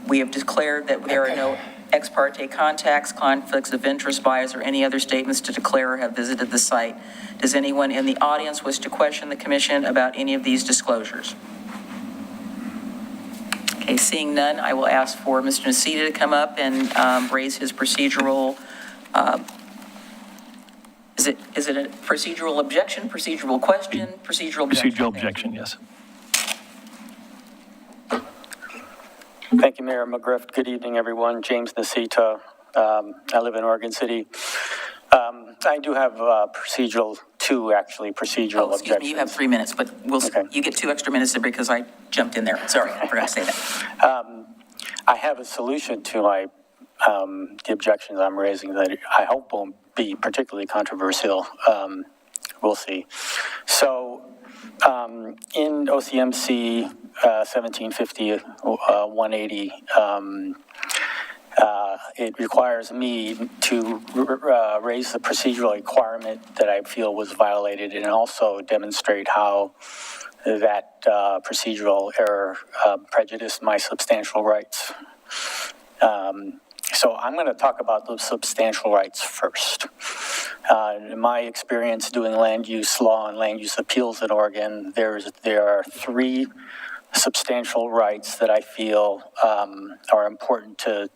we have declared that there are no ex parte contacts, conflicts of interest, bias, or any other statements to declare or have visited the site. Does anyone in the audience wish to question the commission about any of these disclosures? Okay, seeing none, I will ask for Mr. Nacita to come up and raise his procedural, is it a procedural objection, procedural question, procedural objection? Procedural objection, yes. Thank you, Mayor McGriff. Good evening, everyone. James Nacita. I live in Oregon City. I do have procedural objections. Excuse me, you have 3 minutes, but Okay. you get 2 extra minutes because I jumped in there. Sorry, I forgot to say that. I have a solution to my the objections I'm raising that I hope won't be particularly controversial. We'll see. So in OCMC 1750-180, it requires me to raise the procedural requirement that I feel was violated and also demonstrate how that procedural error prejudiced my substantial rights. So I'm going to talk about those substantial rights first. In my experience doing land use law and land use appeals in Oregon, there are 3 substantial rights that I feel are important to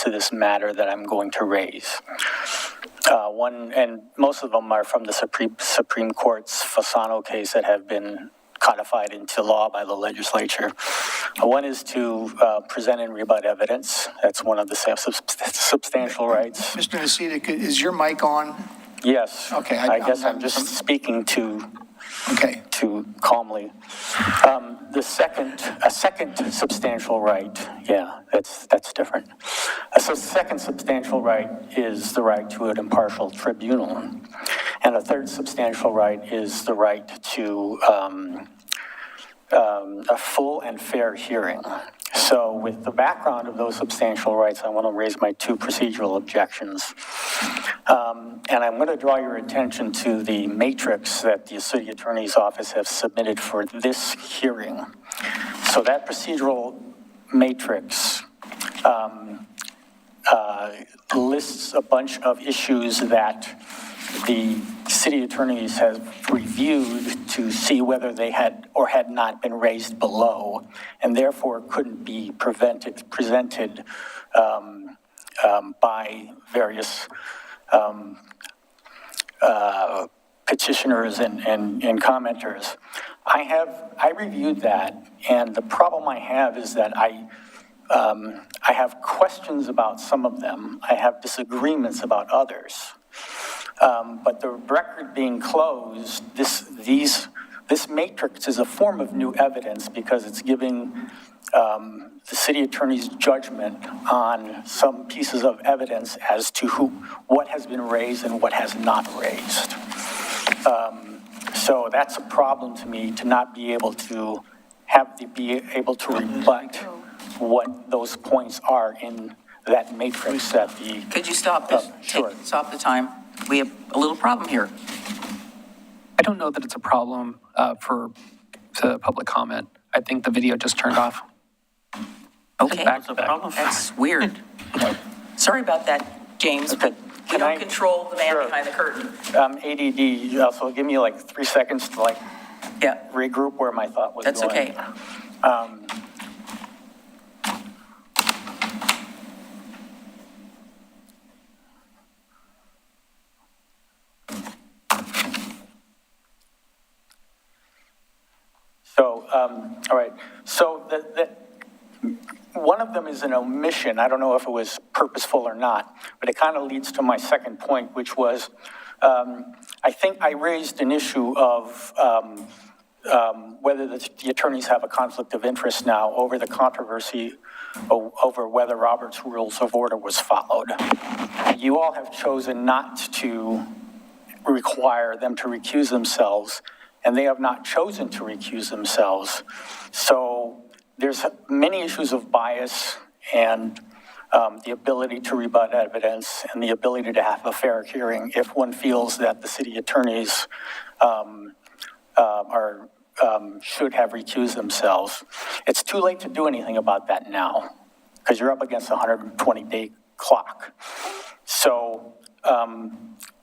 this matter that I'm going to raise. One, and most of them are from the Supreme Court's Fasano case that have been codified into law by the legislature. One is to present and rebut evidence. That's one of the substantial rights. Mr. Nacita, is your mic on? Yes. Okay, I guess I'm just speaking too calmly. A second substantial right, yeah, that's different. So second substantial right is the right to an impartial tribunal. And a third substantial right is the right to a full and fair hearing. So with the background of those substantial rights, I want to raise my 2 procedural objections. And I'm going to draw your attention to the matrix that the city attorney's office has submitted for this hearing. So that procedural matrix lists a bunch of issues that the city attorneys have reviewed to see whether they had or had not been raised below, and therefore couldn't be presented by various petitioners and commenters. I reviewed that, and the problem I have is that I have questions about some of them. I have disagreements about others. But the record being closed, this matrix is a form of new evidence because it's giving the city attorney's judgment on some pieces of evidence as to what has been raised and what has not raised. So that's a problem to me, to not be able to rebut what those points are in that matrix that the... Could you stop this? Sure. Stop the time. We have a little problem here. I don't know that it's a problem for the public comment. I think the video just turned off. Okay. That's a problem. That's weird. Sorry about that, James, but We don't control the man Sure. behind the curtain. ADD, so give me like 3 seconds to Yeah, regroup where my thought was that's going. okay. So, all right, so one of them is an omission. I don't know if it was purposeful or not, but it kind of leads to my second point, which was, I think I raised an issue of whether the attorneys have a conflict of interest now over the controversy over whether Robert's Rules of Order was followed. You all have chosen not to require them to recuse themselves, and they have not chosen to recuse themselves. So there's many issues of bias and the ability to rebut evidence and the ability to have a fair hearing if one feels that the city attorneys should have recused themselves. It's too late to do anything about that now because you're up against a 120-day clock. So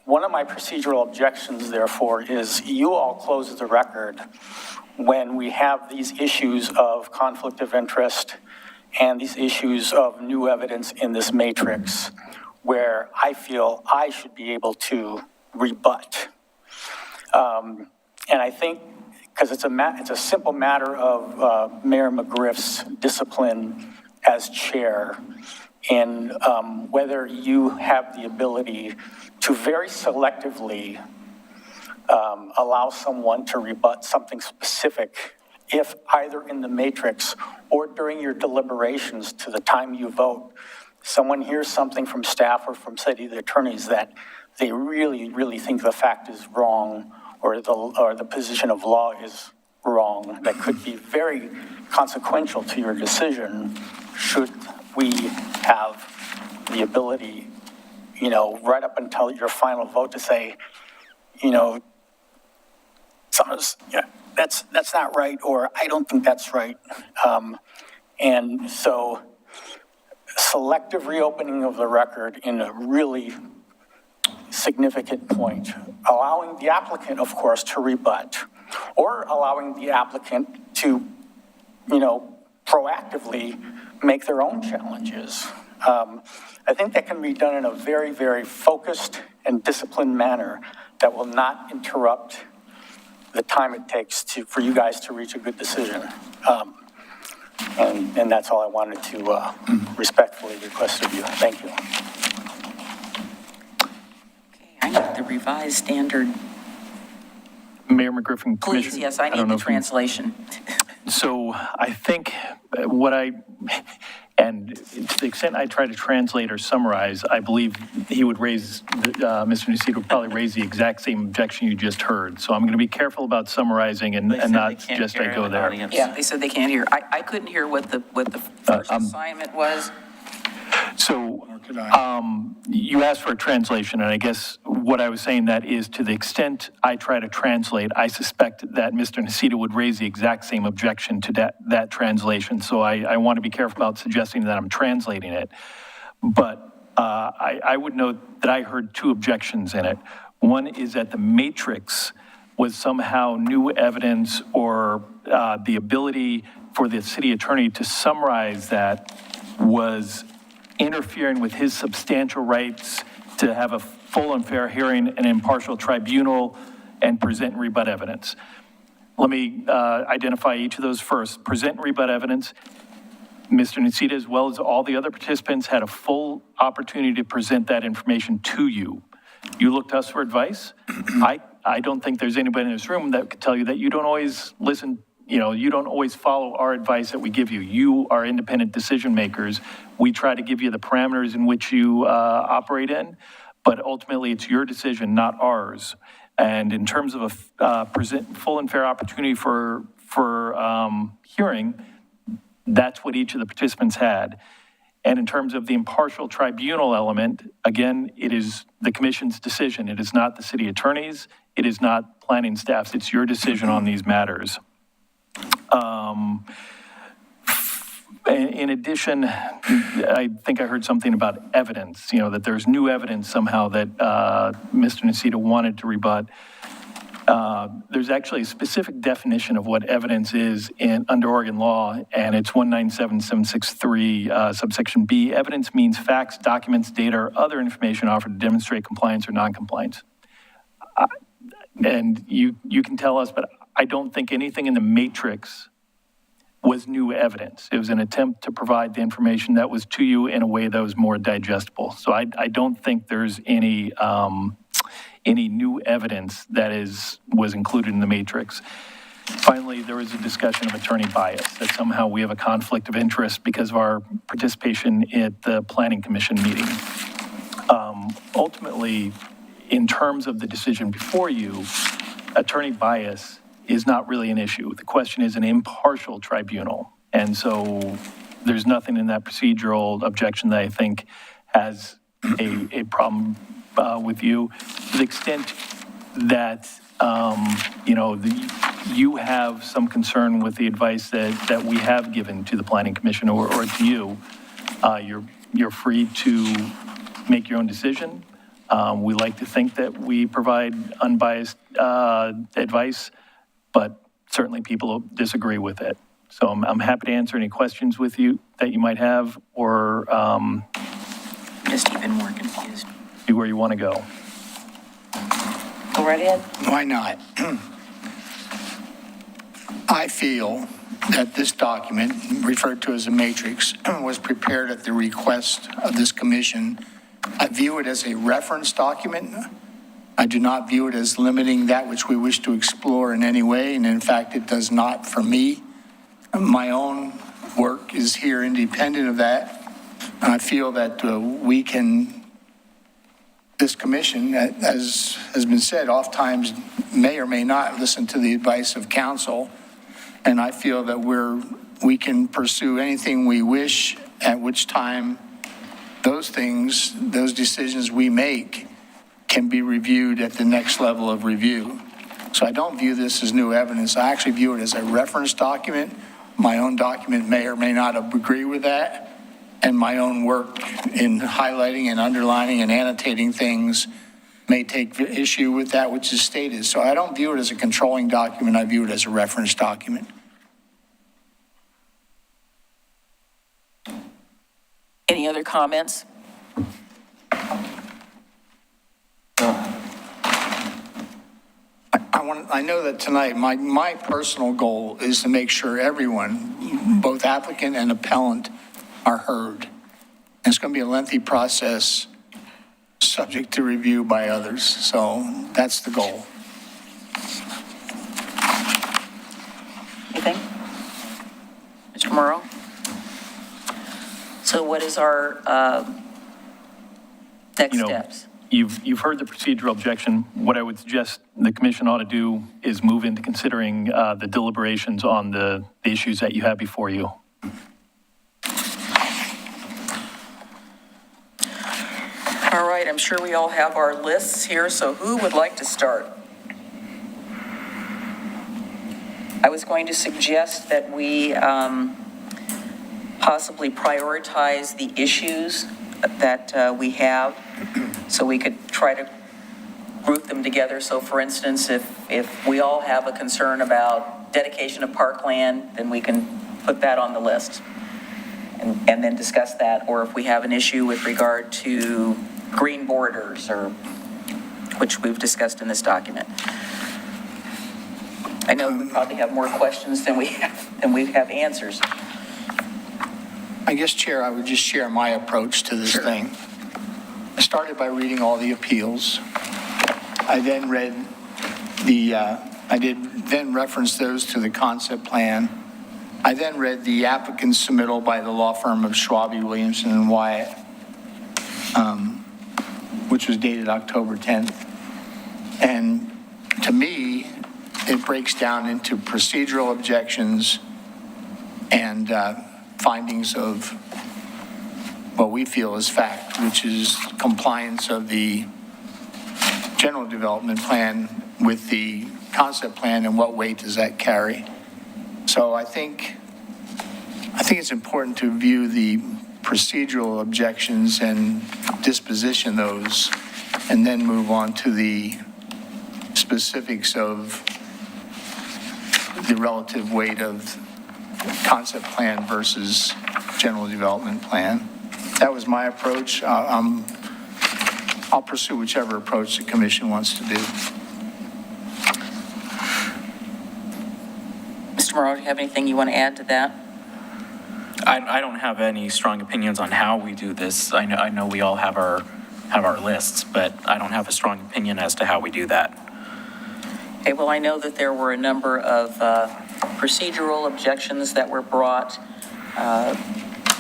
one of my procedural objections, therefore, is you all close the record when we have these issues of conflict of interest and these issues of new evidence in this matrix where I feel I should be able to rebut. And I think, because it's a simple matter of Mayor McGriff's discipline as chair in whether you have the ability to very selectively allow someone to rebut something specific if either in the matrix or during your deliberations to the time you vote, someone hears something from staff or from city attorneys that they really, really think the fact is wrong or the position of law is wrong, that could be very consequential to your decision should we have the ability, right up until your final vote to say, that's not right, or I don't think that's right. And so selective reopening of the record in a really significant point, allowing the applicant, of course, to rebut, or allowing the applicant to, proactively make their own challenges. I think that can be done in a very, very focused and disciplined manner that will not interrupt the time it takes for you guys to reach a good decision. And that's all I wanted to respectfully request of you. Thank you. Okay, I need the revised standard. Mayor McGriffin, Please, Commissioner. yes, I don't need know the if you- translation. So I think and to the extent I try to translate or summarize, I believe he would Mr. Nacito would probably raise the exact same objection you just heard. So I'm going to be careful about summarizing and not suggest I go there. Yeah, they said they can't hear. I couldn't hear what the first assignment was. So you asked for a translation, and I guess what I was saying that is to the extent I try to translate, I suspect that Mr. Nacito would raise the exact same objection to that translation. So I want to be careful about suggesting that I'm translating it. But I would note that I heard two objections in it. One is that the matrix was somehow new evidence or the ability for the city attorney to summarize that was interfering with his substantial rights to have a full and fair hearing, an impartial tribunal, and present and rebut evidence. Let me identify each of those first. Present and rebut evidence. Mr. Nacito, as well as all the other participants, had a full opportunity to present that information to you. You looked to us for advice. I don't think there's anybody in this room that could tell you that you don't always listen. You don't always follow our advice that we give you. You are independent decision makers. We try to give you the parameters in which you operate in, but ultimately it's your decision, not ours. And in terms of a full and fair opportunity for hearing, that's what each of the participants had. And in terms of the impartial tribunal element, again, it is the commission's decision. It is not the city attorney's. It is not planning staff's. It's your decision on these matters. In addition, I think I heard something about evidence, that there's new evidence somehow that Mr. Nocita wanted to rebut. There's actually a specific definition of what evidence is under Oregon law, and it's 197763, subsection B. Evidence means facts, documents, data, or other information offered to demonstrate compliance or noncompliance. And you can tell us, but I don't think anything in the matrix was new evidence. It was an attempt to provide the information that was to you in a way that was more digestible. So I don't think there's any new evidence that was included in the matrix. Finally, there was a discussion of attorney bias, that somehow we have a conflict of interest because of our participation at the Planning Commission meeting. Ultimately, in terms of the decision before you, attorney bias is not really an issue. The question is an impartial tribunal. And so there's nothing in that procedural objection that I think has a problem with you. To the extent that, you have some concern with the advice that we have given to the Planning Commission or to you, you're free to make your own decision. We like to think that we provide unbiased advice, but certainly people disagree with it. So I'm happy to answer any questions with you that you might have, or Just even more confused. see where you want to go. Go right ahead. Why not? I feel that this document, referred to as a matrix, was prepared at the request of this commission. I view it as a reference document. I do not view it as limiting that which we wish to explore in any way, and in fact, it does not for me. My own work is here independent of that. I feel that this commission, as has been said, oftentimes may or may not listen to the advice of counsel, and I feel that we can pursue anything we wish, at which time those decisions we make can be reviewed at the next level of review. So I don't view this as new evidence. I actually view it as a reference document. My own document may or may not agree with that, and my own work in highlighting and underlining and annotating things may take issue with that which is stated. So I don't view it as a controlling document. I view it as a reference document. Any other comments? I know that tonight, my personal goal is to make sure everyone, both applicant and appellant, are heard. And it's going to be a lengthy process, subject to review by others. So that's the goal. Anything? Mr. Morrow? So what is our next steps? You've heard the procedural objection. What I would suggest the commission ought to do is move into considering the deliberations on the issues that you have before you. All right, I'm sure we all have our lists here, so who would like to start? I was going to suggest that we possibly prioritize the issues that we have, so we could try to group them together. So for instance, if we all have a concern about dedication of parkland, then we can put that on the list and then discuss that. Or if we have an issue with regard to green borders, or which we've discussed in this document. I know we probably have more questions than we have answers. I guess, Chair, I would just share my approach to this thing. I started by reading all the appeals. I then then reference those to the concept plan. I then read the applicant's submittal by the law firm of Schwabe, Williamson, and Wyatt, which was dated October 10th. And to me, it breaks down into procedural objections and findings of what we feel is fact, which is compliance of the general development plan with the concept plan, and what weight does that carry. So I think I think it's important to view the procedural objections and disposition those, and then move on to the specifics of the relative weight of concept plan versus general development plan. That was my approach. I'll pursue whichever approach the commission wants to do. Mr. Morrow, do you have anything you want to add to that? I don't have any strong opinions on how we do this. I know we all have our lists, but I don't have a strong opinion as to how we do that. Okay, well, I know that there were a number of procedural objections that were brought.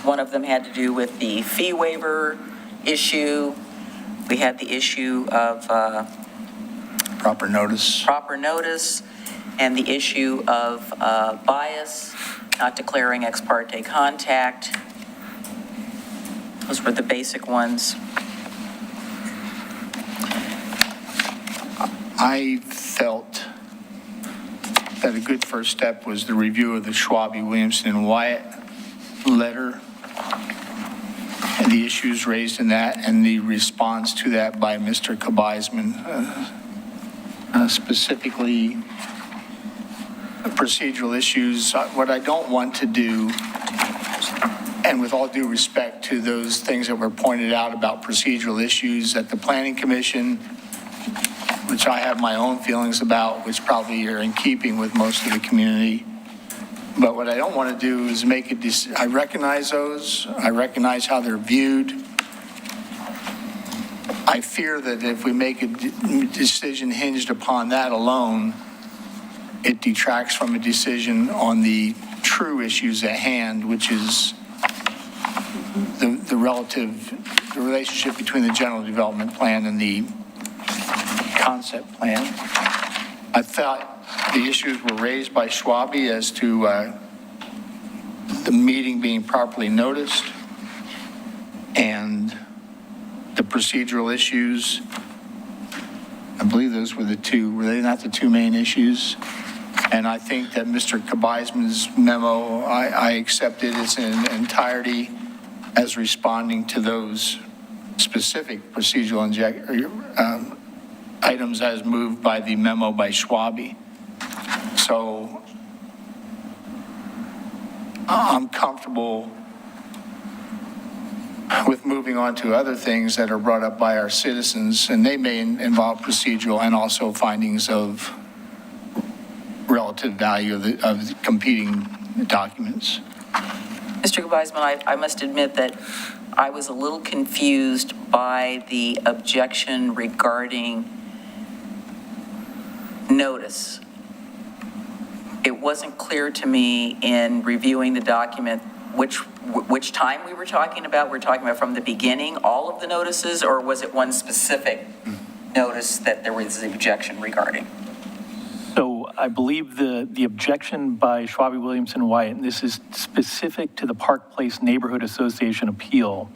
One of them had to do with the fee waiver issue. We had the issue of Proper notice. And the issue of bias, not declaring ex parte contact. Those were the basic ones. I felt that a good first step was the review of the Schwabe, Williamson, and Wyatt letter, and the issues raised in that, and the response to that by Mr. Kabizman, specifically procedural issues. What I don't want to do, and with all due respect to those things that were pointed out about procedural issues at the Planning Commission, which I have my own feelings about, which probably are in keeping with most of the community. But what I don't want to do is make a decision. I recognize those. I recognize how they're viewed. I fear that if we make a decision hinged upon that alone, it detracts from a decision on the true issues at hand, which is the relationship between the general development plan and the concept plan. I thought the issues were raised by Schwabe as to the meeting being properly noticed and the procedural issues. I believe those were the two. Were they not the two main issues? And I think that Mr. Kabizman's memo, I accepted its entirety as responding to those specific procedural items as moved by the memo by Schwabe. So I'm comfortable with moving on to other things that are brought up by our citizens, and they may involve procedural and also findings of relative value of the competing documents. Mr. Kabizman, I must admit that I was a little confused by the objection regarding notice. It wasn't clear to me in reviewing the document which time we were talking about. We're talking about from the beginning, all of the notices, or was it one specific notice that there was the objection regarding? So I believe the objection by Schwabe, Williamson, and Wyatt, and this is specific to the Park Place Neighborhood Association appeal.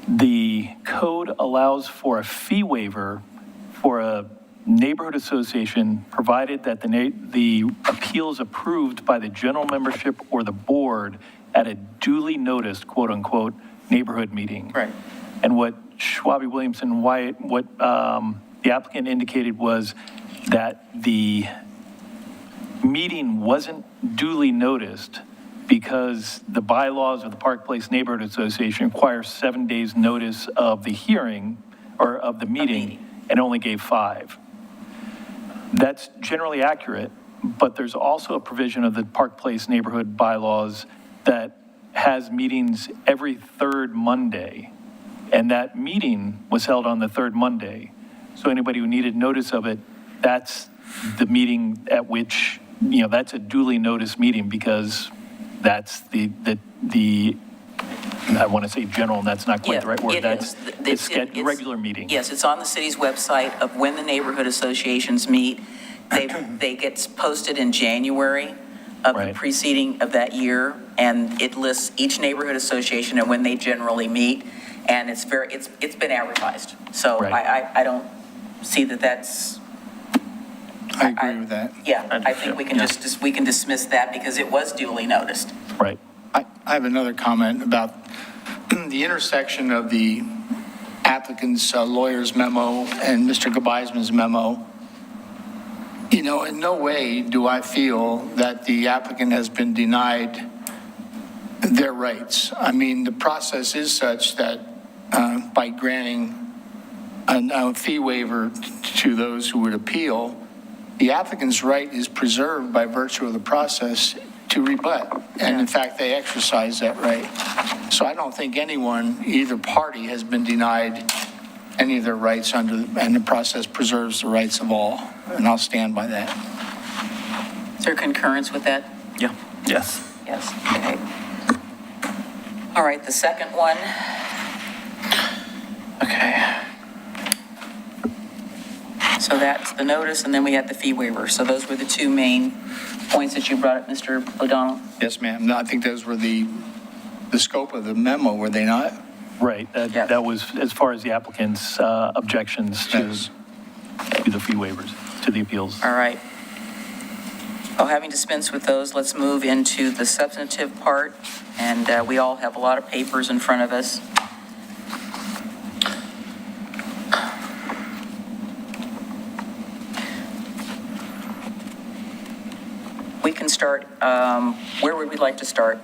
The code allows for a fee waiver for a neighborhood association, provided that the appeal is approved by the general membership or the board at a duly noticed, quote unquote, neighborhood meeting. Right. And what Schwabe, Williamson, and Wyatt, what the applicant indicated was that the meeting wasn't duly noticed because the bylaws of the Park Place Neighborhood Association require 7 days notice of the hearing or of the meeting and only gave 5. That's generally accurate, but there's also a provision of the Park Place neighborhood bylaws that has meetings every third Monday. And that meeting was held on the third Monday. So anybody who needed notice of it, that's the meeting at which, that's a duly noticed meeting because that's the I want to say general, and that's not quite the right word. That's the regular meeting. Yes, it's on the city's website of when the neighborhood associations meet. They get posted in January of the preceding of that year, and it lists each neighborhood association and when they generally meet, and it's been advertised. So I don't see that that's. I agree with that. Yeah, I think we can we can dismiss that because it was duly noticed. Right. I have another comment about the intersection of the applicant's lawyer's memo and Mr. Gebeisman's memo. You know, in no way do I feel that the applicant has been denied their rights. I mean, the process is such that by granting a fee waiver to those who would appeal, the applicant's right is preserved by virtue of the process to rebut. And in fact, they exercise that right. So I don't think anyone, either party, has been denied any of their rights and the process preserves the rights of all. And I'll stand by that. Is there concurrence with that? Yeah. Yes. Yes, okay. All right, the second one. Okay. So that's the notice, and then we had the fee waiver. So those were the two main points that you brought up, Mr. O'Donnell? Yes, ma'am. No, I think those were the scope of the memo, were they not? Right, that was as far as the applicant's objections to the fee waivers, to the appeals. All right. Well, having dispensed with those, let's move into the substantive part. And we all have a lot of papers in front of us. We can start, where would we like to start?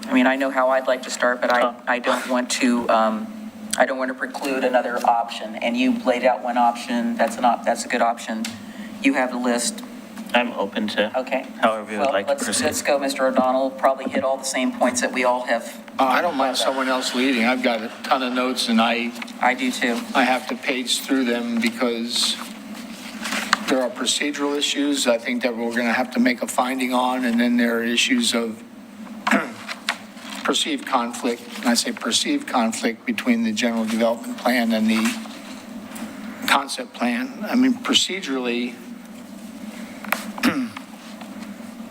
I mean, I know how I'd like to start, but I don't want to preclude another option. And you laid out one option. That's a good option. You have a list. I'm open to Okay. however you would like to Well, proceed. let's go, Mr. O'Donnell. Probably hit all the same points that we all have. I don't mind someone else leading. I've got a ton of notes and I do too. have to page through them because there are procedural issues I think that we're going to have to make a finding on, and then there are issues of perceived conflict, and I say perceived conflict between the general development plan and the concept plan. I mean, procedurally,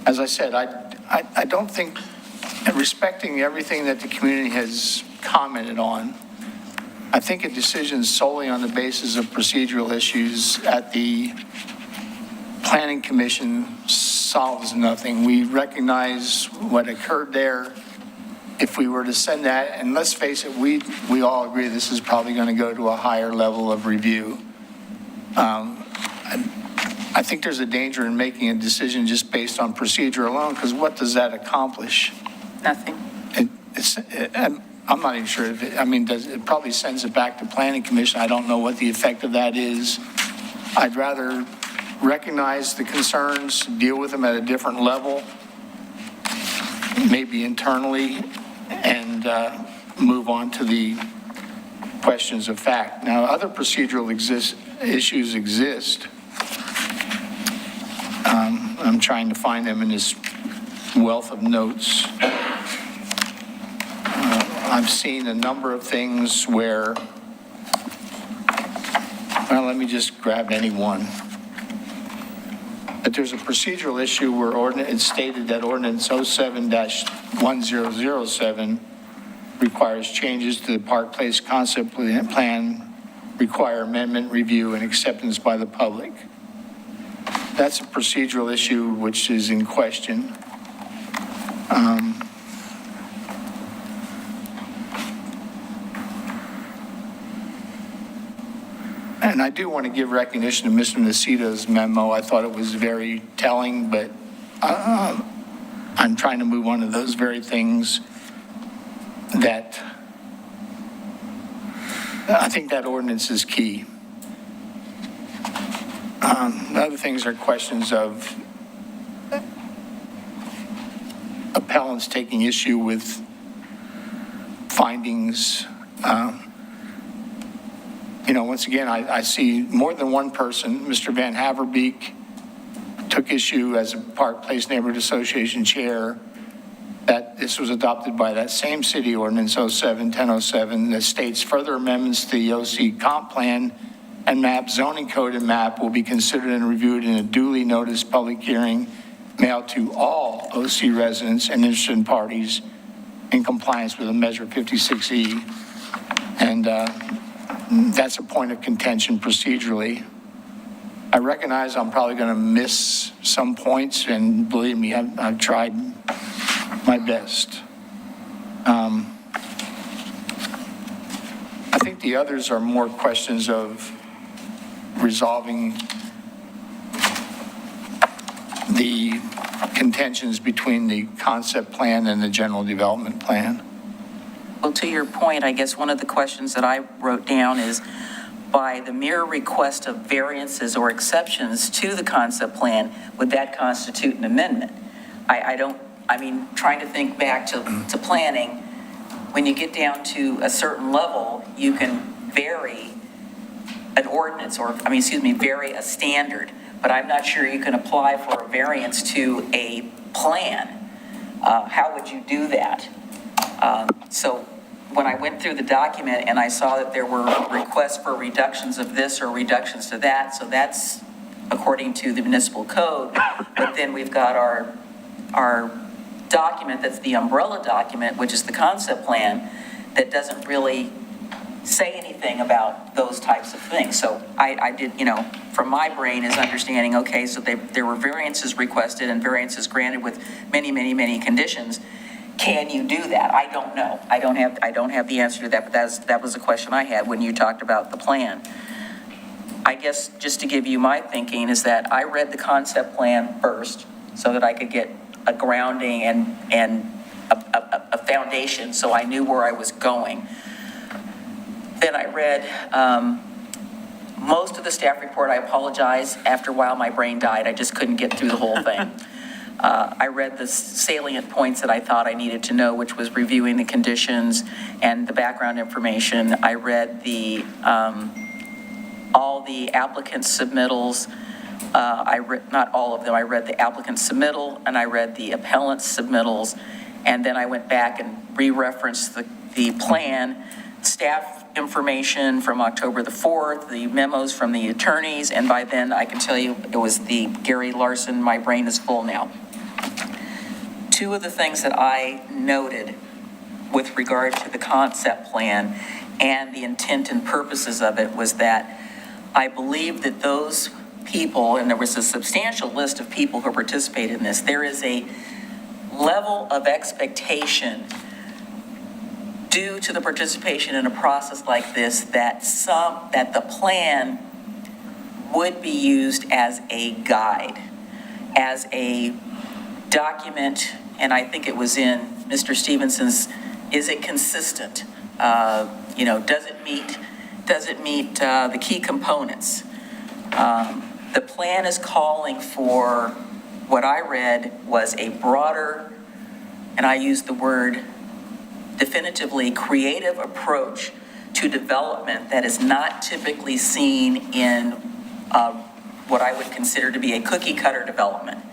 as I said, I don't think, and respecting everything that the community has commented on, I think a decision solely on the basis of procedural issues at the Planning Commission solves nothing. We recognize what occurred there. If we were to send that, and let's face it, we all agree this is probably going to go to a higher level of review. I think there's a danger in making a decision just based on procedure alone, because what does that accomplish? Nothing. I'm not even sure if it probably sends it back to Planning Commission. I don't know what the effect of that is. I'd rather recognize the concerns, deal with them at a different level, maybe internally, and move on to the questions of fact. Now, other procedural issues exist. I'm trying to find them in this wealth of notes. I've seen a number of things where, well, let me just grab any one. But there's a procedural issue where it's stated that Ordinance 07-1007 requires changes to the Park Place Concept Plan, require amendment, review, and acceptance by the public. That's a procedural issue which is in question. And I do want to give recognition to Mr. Nacito's memo. I thought it was very telling, but I'm trying to move on to those very things that I think that ordinance is key. The other things are questions of appellants taking issue with findings. Once again, I see more than one person. Mr. Van Haverbeek took issue as a Park Place Neighborhood Association chair that this was adopted by that same city ordinance 07-1007 that states further amendments to the OC comp plan and map, zoning code and map will be considered and reviewed in a duly noticed public hearing mailed to all OC residents and interested parties in compliance with a Measure 56E. And that's a point of contention procedurally. I recognize I'm probably going to miss some points, and believe me, I've tried my best. think the others are more questions of resolving the contentions between the concept plan and the general development plan. Well, to your point, I guess one of the questions that I wrote down is, by the mere request of variances or exceptions to the concept plan, would that constitute an amendment? Trying to think back to planning, when you get down to a certain level, you can vary an ordinance vary a standard, but I'm not sure you can apply for a variance to a plan. How would you do that? So when I went through the document and I saw that there were requests for reductions of this or reductions to that, so that's according to the municipal code, but then we've got our document that's the umbrella document, which is the concept plan, that doesn't really say anything about those types of things. So I did, from my brain is understanding, okay, so there were variances requested and variances granted with many, many, many conditions. Can you do that? I don't know. I don't have the answer to that, but that was a question I had when you talked about the plan. I guess just to give you my thinking is that I read the concept plan first so that I could get a grounding and a foundation so I knew where I was going. Then I read most of the staff report. I apologize. After a while, my brain died. I just couldn't get through the whole thing. I read the salient points that I thought I needed to know, which was reviewing the conditions and the background information. I read all the applicants' submittals. Not all of them. I read the applicant's submittal and I read the appellant's submittals. And then I went back and re-referenced the plan, staff information from October the 4th, the memos from the attorneys, and by then I can tell you it was the Gary Larson, my brain is full now. Two of the things that I noted with regard to the concept plan and the intent and purposes of it was that I believe that those people, and there was a substantial list of people who participated in this, there is a level of expectation due to the participation in a process like this that the plan would be used as a guide, as a document, and I think it was in Mr. Stevenson's, is it consistent? Does it meet the key components? The plan is calling for what I read was a broader, and I use the word definitively, creative approach to development that is not typically seen in what I would consider to be a cookie cutter development.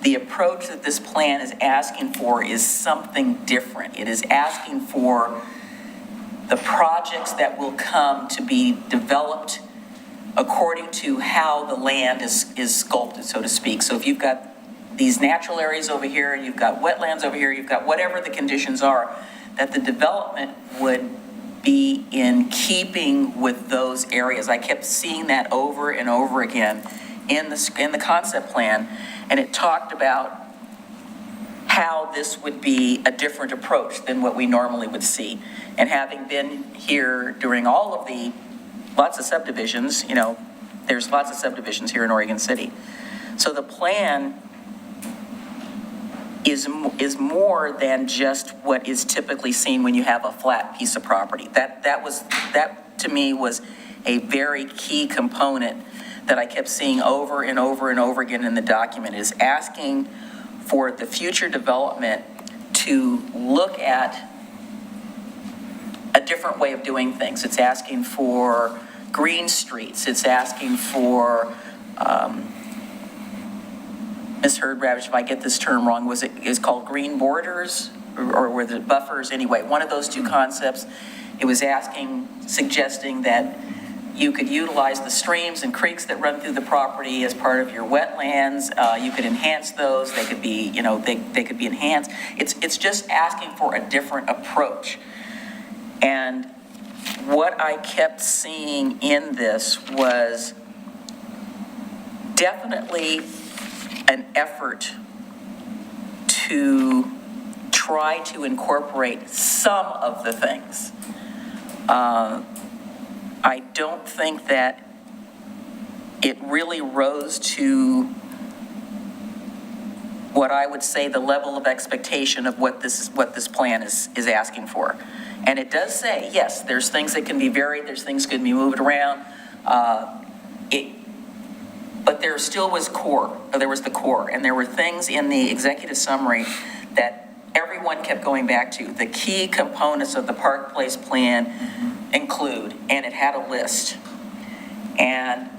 The approach that this plan is asking for is something different. It is asking for the projects that will come to be developed according to how the land is sculpted, so to speak. So if you've got these natural areas over here, and you've got wetlands over here, you've got whatever the conditions are, that the development would be in keeping with those areas. I kept seeing that over and over again in the concept plan, and it talked about how this would be a different approach than what we normally would see. And having been here during all of the lots of subdivisions, there's lots of subdivisions here in Oregon City. So the plan is more than just what is typically seen when you have a flat piece of property. That to me was a very key component that I kept seeing over and over and over again in the document, is asking for the future development to look at a different way of doing things. It's asking for green streets. It's asking for, misheard Ravish, if I get this term wrong, is called green borders or were the buffers? Anyway, one of those two concepts. It was suggesting that you could utilize the streams and creeks that run through the property as part of your wetlands. You could enhance those. They could be, they could be enhanced. It's just asking for a different approach. And what I kept seeing in this was definitely an effort to try to incorporate some of the things, I don't think that it really rose to what I would say the level of expectation of what this plan is asking for. And it does say, yes, there's things that can be varied, there's things that can be moved around. But there still was there was the core, and there were things in the executive summary that everyone kept going back to. The key components of the Park Place plan include, and it had a list. And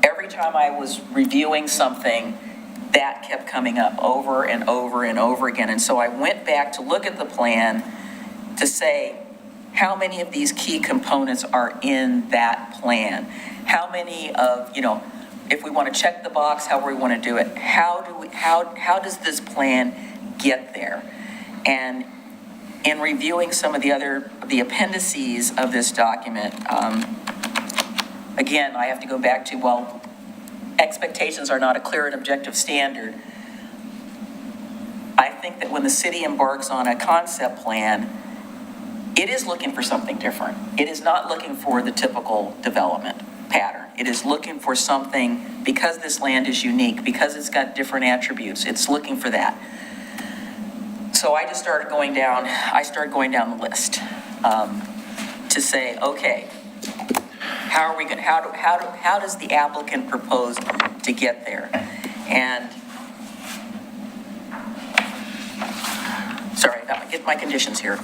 every time I was reviewing something, that kept coming up over and over and over again. And so I went back to look at the plan to say, how many of these key components are in that plan? How many of, if we want to check the box, how we want to do it, how does this plan get there? And in reviewing some of the appendices of this document, again, I have to go back to, well, expectations are not a clear and objective standard. I think that when the city embarks on a concept plan, it is looking for something different. It is not looking for the typical development pattern. It is looking for something, because this land is unique, because it's got different attributes, it's looking for that. So I just started going down the list to say, okay, how does the applicant propose to get there? And sorry, I gotta get my conditions here.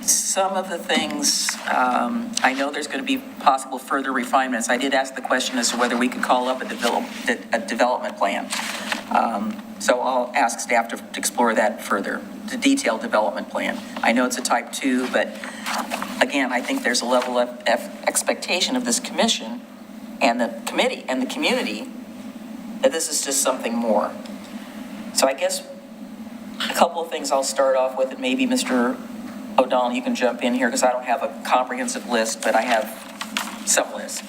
Some of the things, I know there's going to be possible further refinements. I did ask the question as to whether we could call up a development plan. So I'll ask staff to explore that further, the detailed development plan. I know it's a type 2, but again, I think there's a level of expectation of this commission and the committee and the community that this is just something more. So I guess a couple of things I'll start off with, and maybe Mr. O'Donnell, you can jump in here because I don't have a comprehensive list, but I have some lists.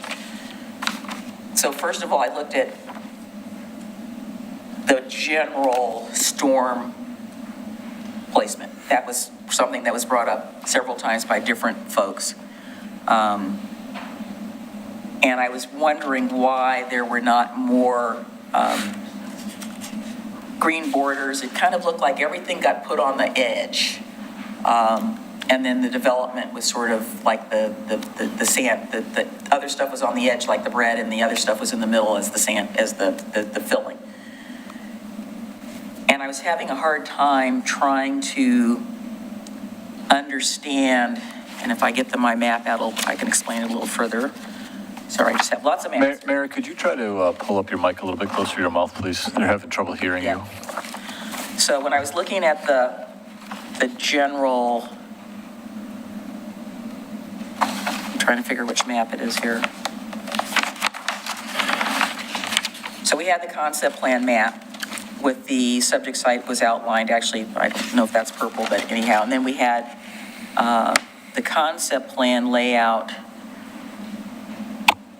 So first of all, I looked at the general storm placement. That was something that was brought up several times by different folks. And I was wondering why there were not more green borders. It kind of looked like everything got put on the edge. And then the development was sort of like the sand, the other stuff was on the edge like the bread, and the other stuff was in the middle as the sand, as the filling. And I was having a hard time trying to understand, and if I get my map out, I can explain it a little further. Sorry, I just have lots of maps. Mary, could you try to pull up your mic a little bit closer to your mouth, please? They're having trouble hearing you. So when I was looking at the general, I'm trying to figure which map it is here. So we had the concept plan map with the subject site was outlined. Actually, I don't know if that's purple, but anyhow. And then we had the concept plan layout.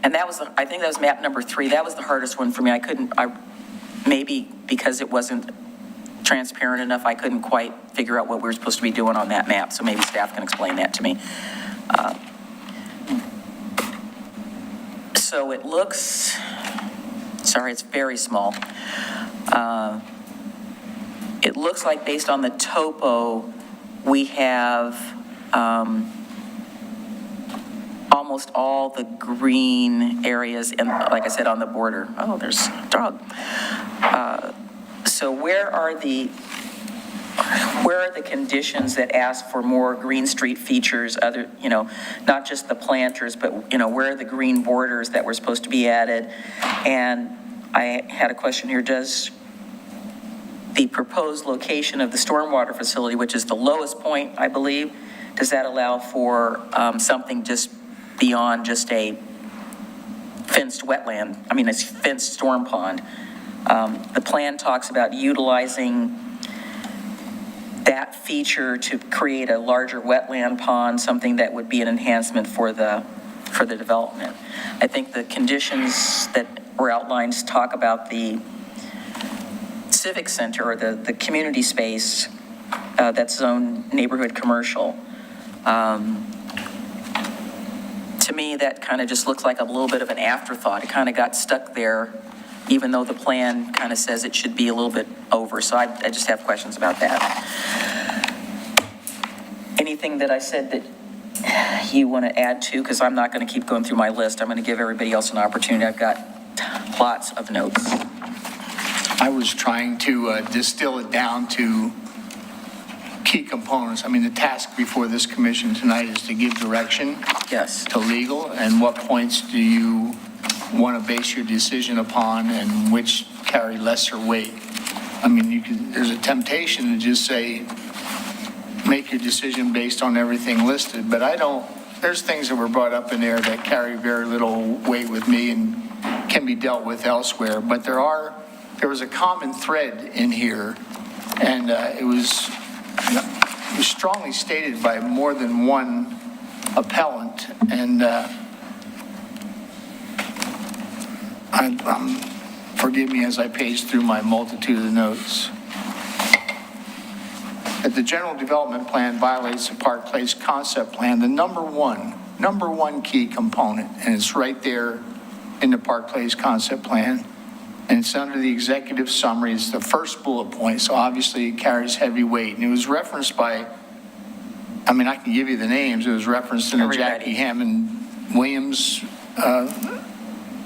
And that was, I think that was map number 3. That was the hardest one for me. Maybe because it wasn't transparent enough, I couldn't quite figure out what we were supposed to be doing on that map. So maybe staff can explain that to me. So it looks, sorry, it's very small. It looks like based on the topo, we have almost all the green areas, and like I said, on the border. Oh, there's a dog. So where are the conditions that ask for more green street features, other, not just the planters, but, where are the green borders that were supposed to be added? And I had a question here. Does the proposed location of the stormwater facility, which is the lowest point, I believe, does that allow for something just beyond just a fenced wetland? I mean, a fenced storm pond. The plan talks about utilizing that feature to create a larger wetland pond, something that would be an enhancement for the development. I think the conditions that were outlined talk about the civic center or the community space that's zoned neighborhood commercial. To me, that kind of just looks like a little bit of an afterthought. It kind of got stuck there, even though the plan kind of says it should be a little bit over. So I just have questions about that. Anything that I said that you want to add to? Because I'm not going to keep going through my list. I'm going to give everybody else an opportunity. I've got lots of notes. I was trying to distill it down to key components. I mean, the task before this commission tonight is to give direction Yes. to legal, and what points do you want to base your decision upon and which carry lesser weight. I mean, there's a temptation to just say, make your decision based on everything listed, but there's things that were brought up in there that carry very little weight with me and can be dealt with elsewhere. But there was a common thread in here, and it was strongly stated by more than one appellant, and forgive me as I page through my multitude of notes. That the general development plan violates the Park Place concept plan, the number one key component, and it's right there in the Park Place concept plan, and it's under the executive summary. It's the first bullet point, so obviously it carries heavy weight. And it was referenced by, I mean, I can give you the names. It was referenced in the Jackie Hammond Williams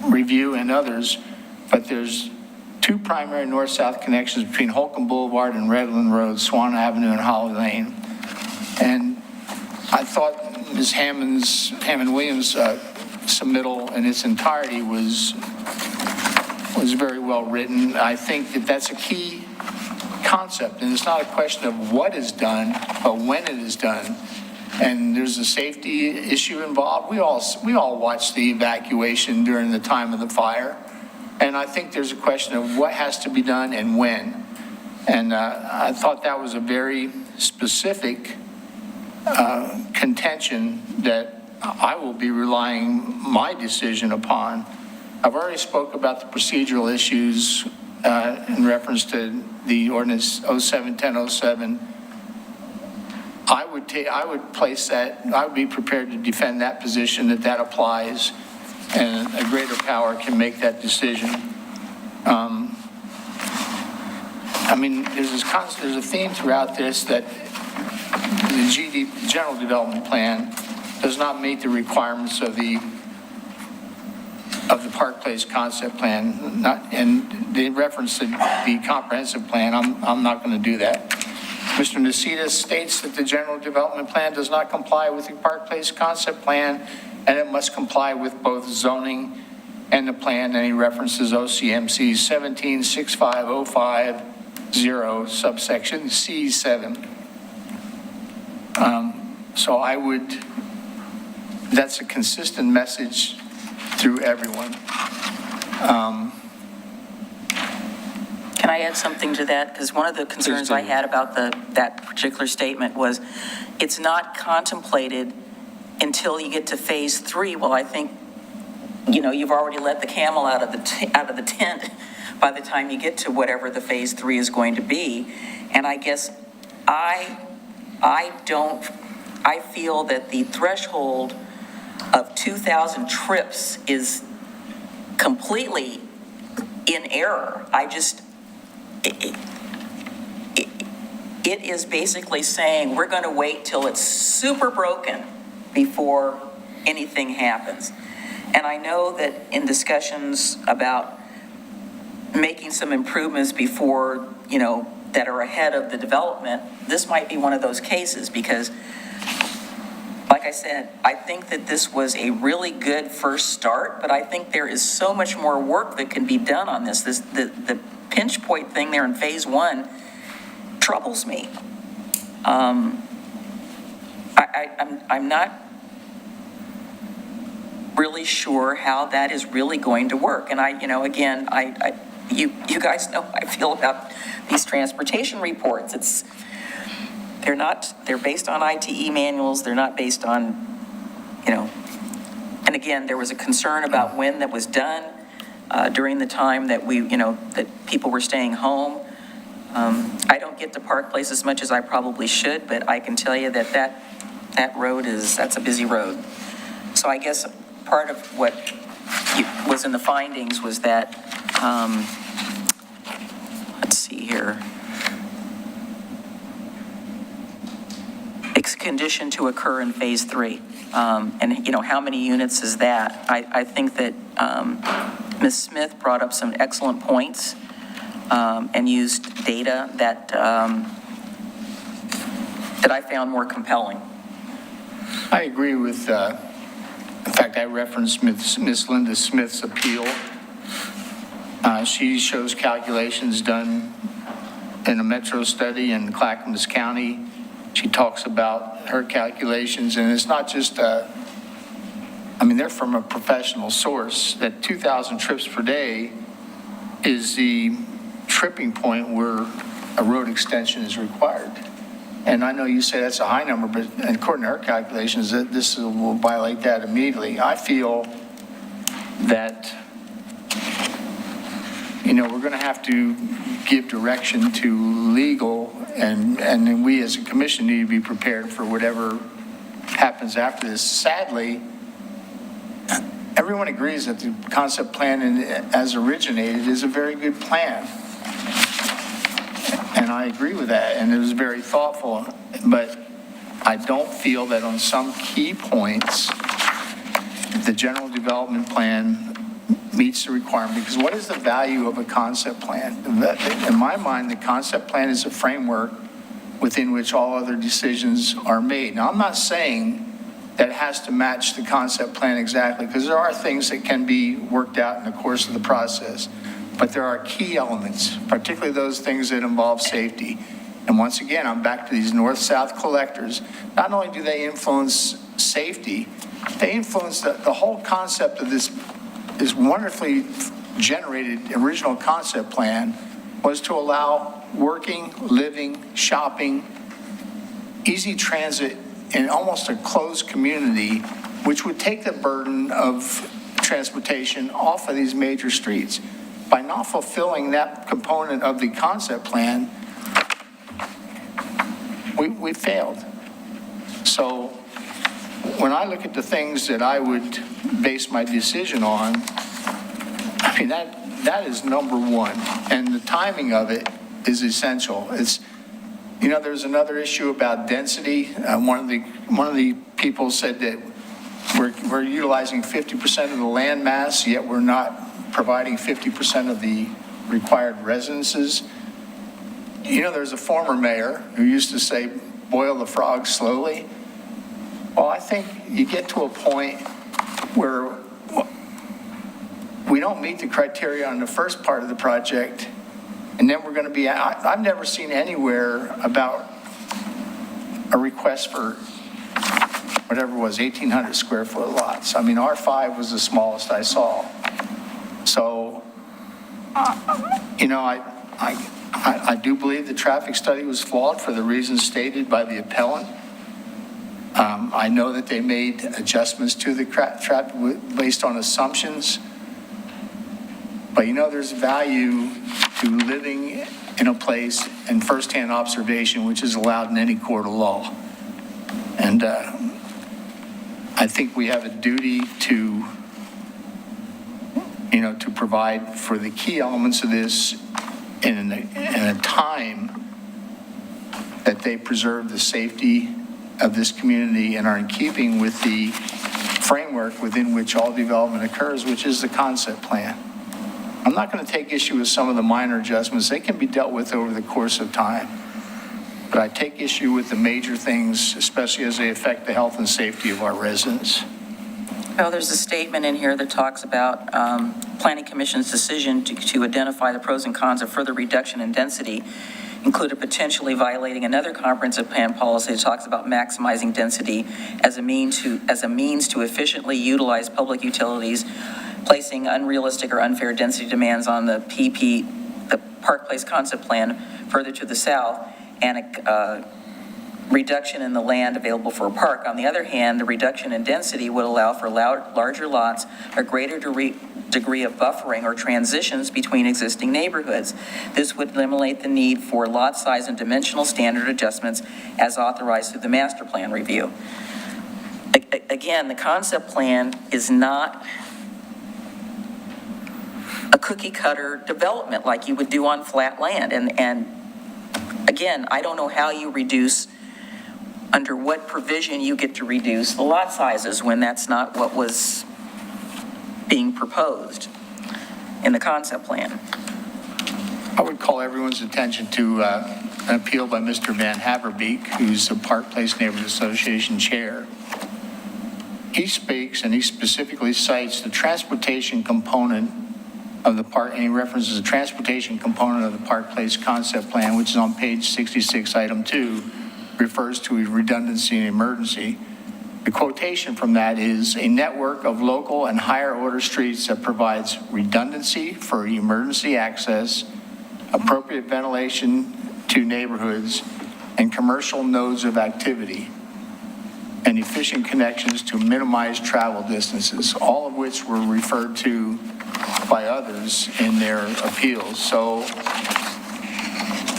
review and others, but there's two primary north-south connections between Holcomb Boulevard and Redland Road, Swan Avenue, and Holly Lane. And I thought Ms. Hammond-Williams' submittal in its entirety was very well written. I think that that's a key concept, and it's not a question of what is done, but when it is done. And there's a safety issue involved. We all watched the evacuation during the time of the fire. And I think there's a question of what has to be done and when. And I thought that was a very specific contention that I will be relying my decision upon. I've already spoke about the procedural issues in reference to the ordinance 07-1007. I would place that, I would be prepared to defend that position that applies, and a greater power can make that decision. I mean, there's a theme throughout this that the General Development Plan does not meet the requirements of the Park Place Concept Plan, and they reference the Comprehensive Plan. I'm not going to do that. Mr. Nacita states that the General Development Plan does not comply with the Park Place Concept Plan, and it must comply with both zoning and the plan, and he references OCMC 1765050 subsection C7. So that's a consistent message through everyone. Can I add something to that? Because one of the concerns I had about that particular statement was it's not contemplated until you get to phase 3. Well, I think, you've already let the camel out of the tent by the time you get to whatever the phase 3 is going to be. And I guess I feel that the threshold of 2,000 trips is completely in error. It is basically saying we're going to wait till it's super broken before anything happens. And I know that in discussions about making some improvements before, that are ahead of the development, this might be one of those cases because, like I said, I think that this was a really good first start, but I think there is so much more work that can be done on this. The pinch point thing there in phase 1 troubles me. I'm not really sure how that is really going to work. And you guys know how I feel about these transportation reports. They're based on ITE manuals. They're not based on, and again, there was a concern about when that was done during the time that that people were staying home. I don't get to Park Place as much as I probably should, but I can tell you that road that's a busy road. So I guess part of what was in the findings was that, let's see here. It's conditioned to occur in phase 3. And, how many units is that? I think that Ms. Smith brought up some excellent points and used data that I found more compelling. I agree with, in fact, I referenced Ms. Linda Smith's appeal. She shows calculations done in a metro study in Clackamas County. She talks about her calculations, and it's not just, they're from a professional source, that 2,000 trips per day is the tripping point where a road extension is required. And I know you say that's a high number, but according to her calculations, that this will violate that immediately. I feel that, we're going to have to give direction to legal, and then we as a commission need to be prepared for whatever happens after this. Sadly, everyone agrees that the concept plan as originated is a very good plan. And I agree with that, and it was very thoughtful, but I don't feel that on some key points, the general development plan meets the requirement, because what is the value of a concept plan? In my mind, the concept plan is a framework within which all other decisions are made. Now, I'm not saying that it has to match the concept plan exactly, because there are things that can be worked out in the course of the process. But there are key elements, particularly those things that involve safety. And once again, I'm back to these north-south collectors. Not only do they influence safety, they influence the whole concept of this wonderfully generated original concept plan was to allow working, living, shopping, easy transit in almost a closed community, which would take the burden of transportation off of these major streets. By not fulfilling that component of the concept plan, we failed. So when I look at the things that I would base my decision on, that is number one. And the timing of it is essential. There's another issue about density. One of the people said that we're utilizing 50% of the land mass, yet we're not providing 50% of the required residences. There's a former mayor who used to say, boil the frog slowly. Well, I think you get to a point where we don't meet the criteria on the first part of the project, and then we're going to be, I've never seen anywhere about a request for whatever it was, 1,800 square foot lots. R5 was the smallest I saw. So, I do believe the traffic study was flawed for the reasons stated by the appellant. I know that they made adjustments to the traffic based on assumptions. But there's value to living in a place and firsthand observation, which is allowed in any court of law. And I think we have a duty to provide for the key elements of this in a time that they preserve the safety of this community and are in keeping with the framework within which all development occurs, which is the concept plan. I'm not going to take issue with some of the minor adjustments. They can be dealt with over the course of time. But I take issue with the major things, especially as they affect the health and safety of our residents. Well, there's a statement in here that talks about Planning Commission's decision to identify the pros and cons of further reduction in density, included potentially violating another comprehensive plan policy that talks about maximizing density as a means to efficiently utilize public utilities, placing unrealistic or unfair density demands on the Park Place concept plan further to the south, and a reduction in the land available for a park. On the other hand, the reduction in density would allow for larger lots, a greater degree of buffering or transitions between existing neighborhoods. This would eliminate the need for lot size and dimensional standard adjustments as authorized through the master plan review. Again, the concept plan is not a cookie cutter development like you would do on flat land. And again, I don't know how you reduce, under what provision you get to reduce the lot sizes when that's not what was being proposed in the concept plan. I would call everyone's attention to an appeal by Mr. Van Haverbeek, who's the Park Place Neighborhood Association Chair. He speaks and he specifically cites the transportation component of the park, and he references the transportation component of the Park Place concept plan, which is on page 66, item 2, refers to redundancy and emergency. The quotation from that is a network of local and higher order streets that provides redundancy for emergency access, appropriate ventilation to neighborhoods, and commercial nodes of activity, and efficient connections to minimize travel distances, all of which were referred to by others in their appeals. So,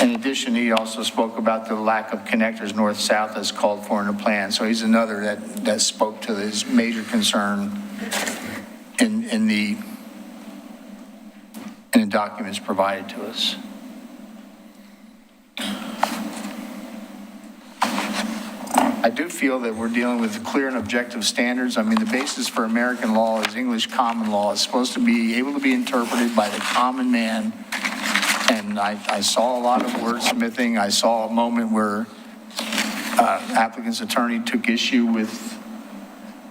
in addition, he also spoke about the lack of connectors north-south as called for in the plan. So he's another that spoke to this major concern in the documents provided to us. I do feel that we're dealing with clear and objective standards. I mean, the basis for American law is English common law. It's supposed to be able to be interpreted by the common man. And I saw a lot of wordsmithing. I saw a moment where applicant's attorney took issue with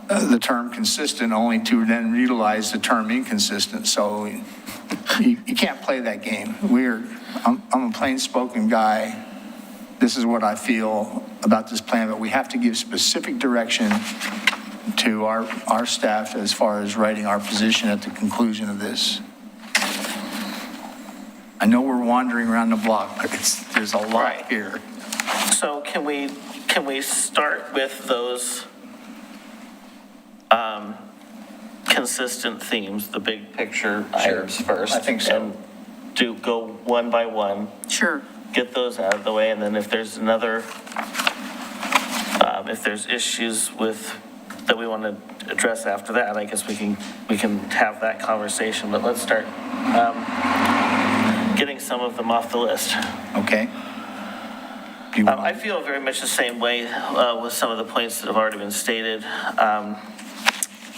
the term consistent only to then utilize the term inconsistent. So you can't play that game. I'm a plain-spoken guy. This is what I feel about this plan, but we have to give specific direction to our staff as far as writing our position at the conclusion of this. I know we're wandering around the block, but there's a lot here. So can we start with those consistent themes, the big picture items first? I think so. And go one by one. Sure. Get those out of the way, and then if there's if there's issues that we want to address after that, I guess we can have that conversation. But let's start getting some of them off the list. Okay. I feel very much the same way with some of the points that have already been stated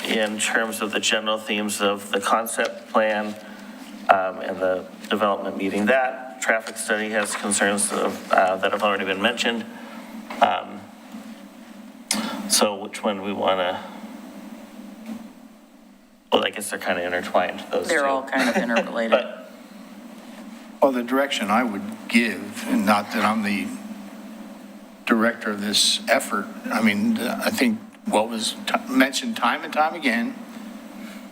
in terms of the general themes of the concept plan and the development meeting. That traffic study has concerns that have already been mentioned. So which one we want to, well, I guess they're kind of intertwined, those two. They're all kind of interrelated. Well, the direction I would give, and not that I'm the director of this effort, I mean, I think what was mentioned time and time again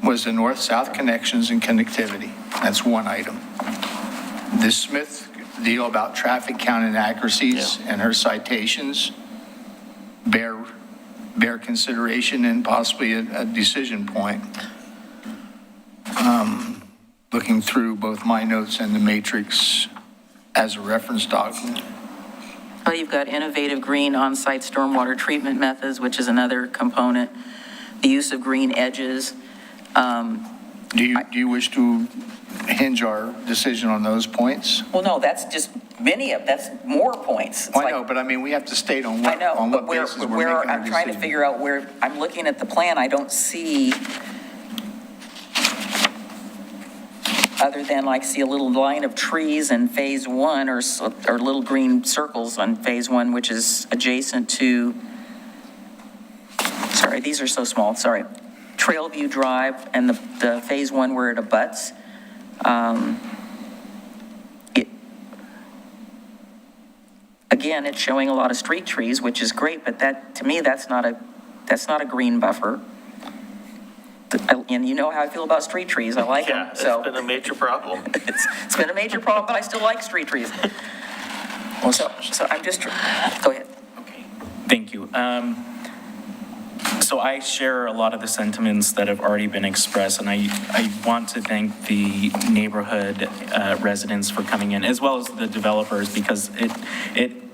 was the north-south connections and connectivity. That's one item. This Smith deal about traffic count inaccuracies and her citations bear consideration and possibly a decision point. Looking through both my notes and the matrix as a reference document. Well, you've got innovative green on-site stormwater treatment methods, which is another component. The use of green edges. Do you wish to hinge our decision on those points? Well, no, that's just that's more points. It's I know, but I mean, we have to state on what, I know, on but what basis we're making our I'm trying to decision. figure out where, I'm looking at the plan, I don't see, other than see a little line of trees in phase one or little green circles on phase one, which is adjacent to, sorry, these are so small, sorry. Trailview Drive and the phase one where it abuts. Again, it's showing a lot of street trees, which is great, but that, to me, that's not a green buffer. And you know how I feel about street trees, I like them, Yeah, it's so. been a major problem. It's been a major problem, but I still like street trees. So I'm just, go ahead. Okay, thank you. So I share a lot of the sentiments that have already been expressed, and I want to thank the neighborhood residents for coming in, as well as the developers, because it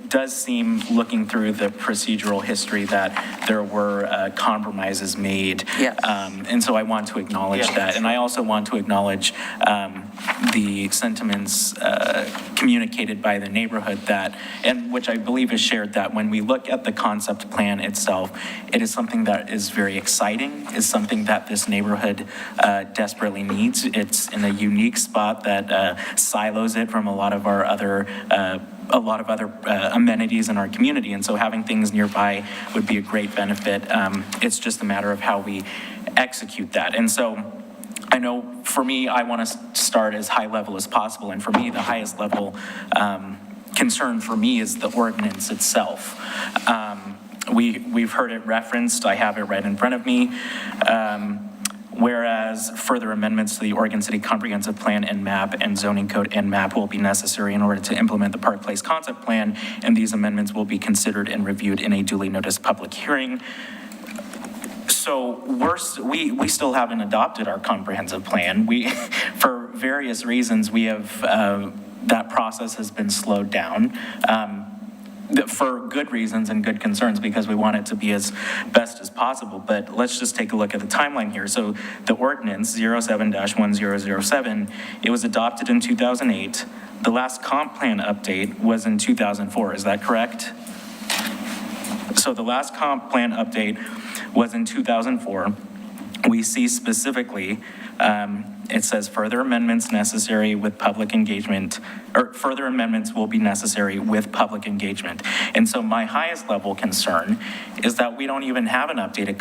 does seem, looking through the procedural history, that there were compromises made. Yes. And so I want to acknowledge that. And I also want to acknowledge the sentiments communicated by the neighborhood and which I believe is shared, that when we look at the concept plan itself, it is something that is very exciting, is something that this neighborhood desperately needs. It's in a unique spot that silos it from a lot of other amenities in our community, and so having things nearby would be a great benefit. It's just a matter of how we execute that. And so I know for me, I want to start as high level as possible, and for me, the highest level concern for me is the ordinance itself. We've heard it referenced, I have it right in front of me. Whereas further amendments to the Oregon City Comprehensive Plan and Map and Zoning Code and Map will be necessary in order to implement the Park Place Concept Plan, and these amendments will be considered and reviewed in a duly noticed public hearing. So we still haven't adopted our comprehensive plan. For various reasons, we have, that process has been slowed down. For good reasons and good concerns, because we want it to be as best as possible. But let's just take a look at the timeline here. So the ordinance 07-1007, it was adopted in 2008. The last comp plan update was in 2004. Is that correct? So the last comp plan update was in 2004. We see specifically, it says further amendments necessary with public engagement, or further amendments will be necessary with public engagement. And so my highest level concern is that we don't even have an updated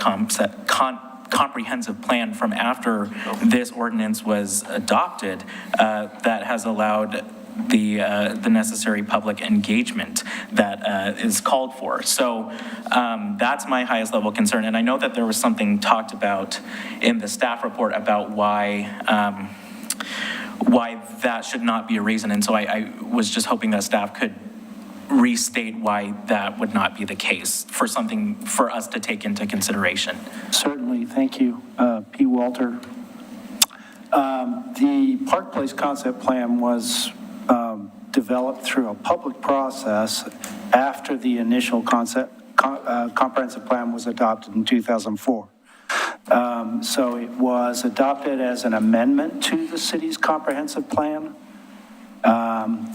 comprehensive plan from after this ordinance was adopted that has allowed the necessary public engagement that is called for. So that's my highest level concern. And I know that there was something talked about in the staff report about why that should not be a reason. And so I was just hoping that staff could restate why that would not be the case, for something for us to take into consideration. Certainly, thank you, P. Walter. The Park Place Concept Plan was developed through a public process after the initial comprehensive plan was adopted in 2004. So it was adopted as an amendment to the city's comprehensive plan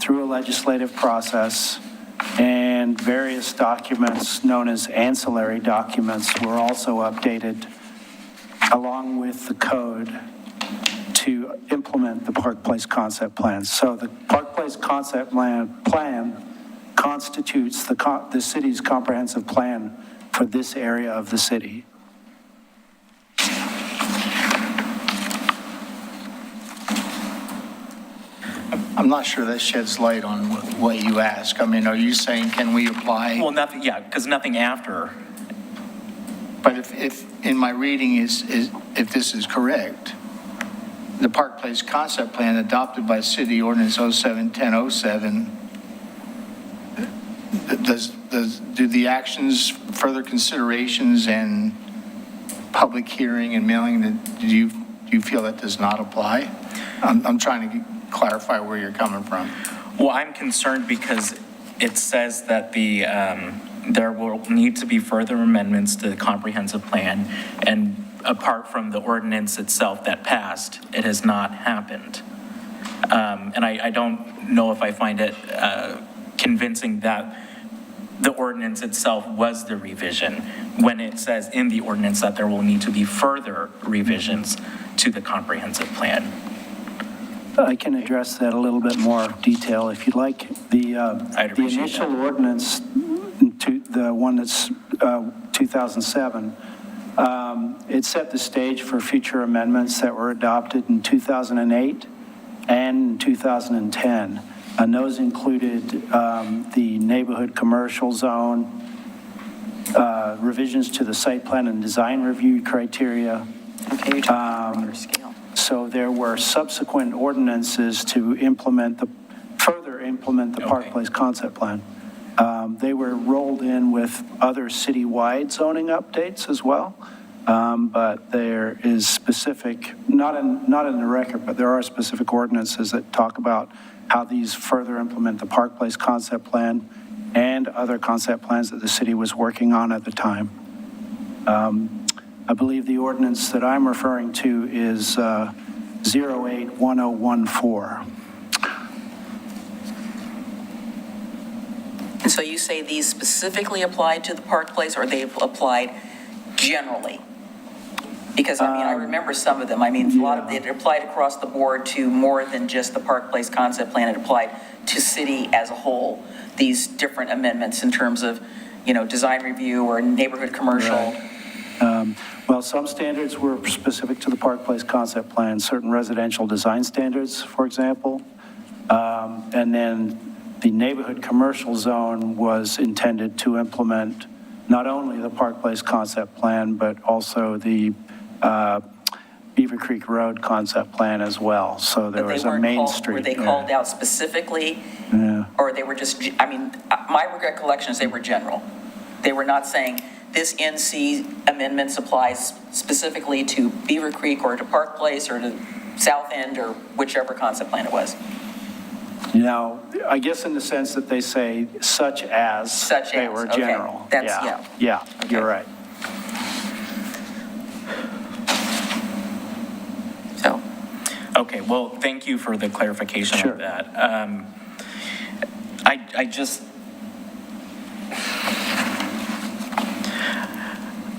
through a legislative process, and various documents known as ancillary documents were also updated along with the code to implement the Park Place Concept Plan. So the Park Place Concept Plan constitutes the city's comprehensive plan for this area of the city. I'm not sure that sheds light on what you ask. I mean, are you saying, can we apply? Well, nothing, yeah, because nothing after. But if in my reading if this is correct, the Park Place Concept Plan adopted by City Ordinance 07-1007, do the actions, further considerations, and public hearing and mailing, do you feel that does not apply? I'm trying to clarify where you're coming from. Well, I'm concerned because it says that there will need to be further amendments to the comprehensive plan, and apart from the ordinance itself that passed, it has not happened. And I don't know if I find it convincing that the ordinance itself was the revision, when it says in the ordinance that there will need to be further revisions to the comprehensive plan. I can address that a little bit more detail if you'd like. The initial ordinance, the one that's 2007, it set the stage for future amendments that were adopted in 2008 and 2010. And those included the neighborhood commercial zone, revisions to the site plan and design review criteria. Okay, you're talking broader scale. So there were subsequent ordinances to further implement the Park Place Concept Plan. They were rolled in with other citywide zoning updates as well. But there is specific, not in the record, but there are specific ordinances that talk about how these further implement the Park Place concept plan and other concept plans that the city was working on at the time. I believe the ordinance that I'm referring to is 081014. And so you say these specifically applied to the Park Place, or they applied generally? Because, I mean, I remember some of them. I mean, a lot of it applied across the board to more than just the Park Place concept plan. It applied to city as a whole, these different amendments in terms of, you know, design review or neighborhood commercial. Right. Well, some standards were specific to the Park Place concept plan, certain residential design standards, for example. And then the neighborhood commercial zone was intended to implement not only the Park Place concept plan, but also the Beaver Creek Road concept plan as well. So there was a main street. Were they called out specifically? Yeah. Or they were just, I mean, my recollection is they were general. They were not saying this NC amendments applies specifically to Beaver Creek or to Park Place or to South End or whichever concept plan it was. Now, I guess in the sense that they say such as they were okay. general. That's, Yeah, you're right. So, Okay, well, thank you for the clarification Sure. of that.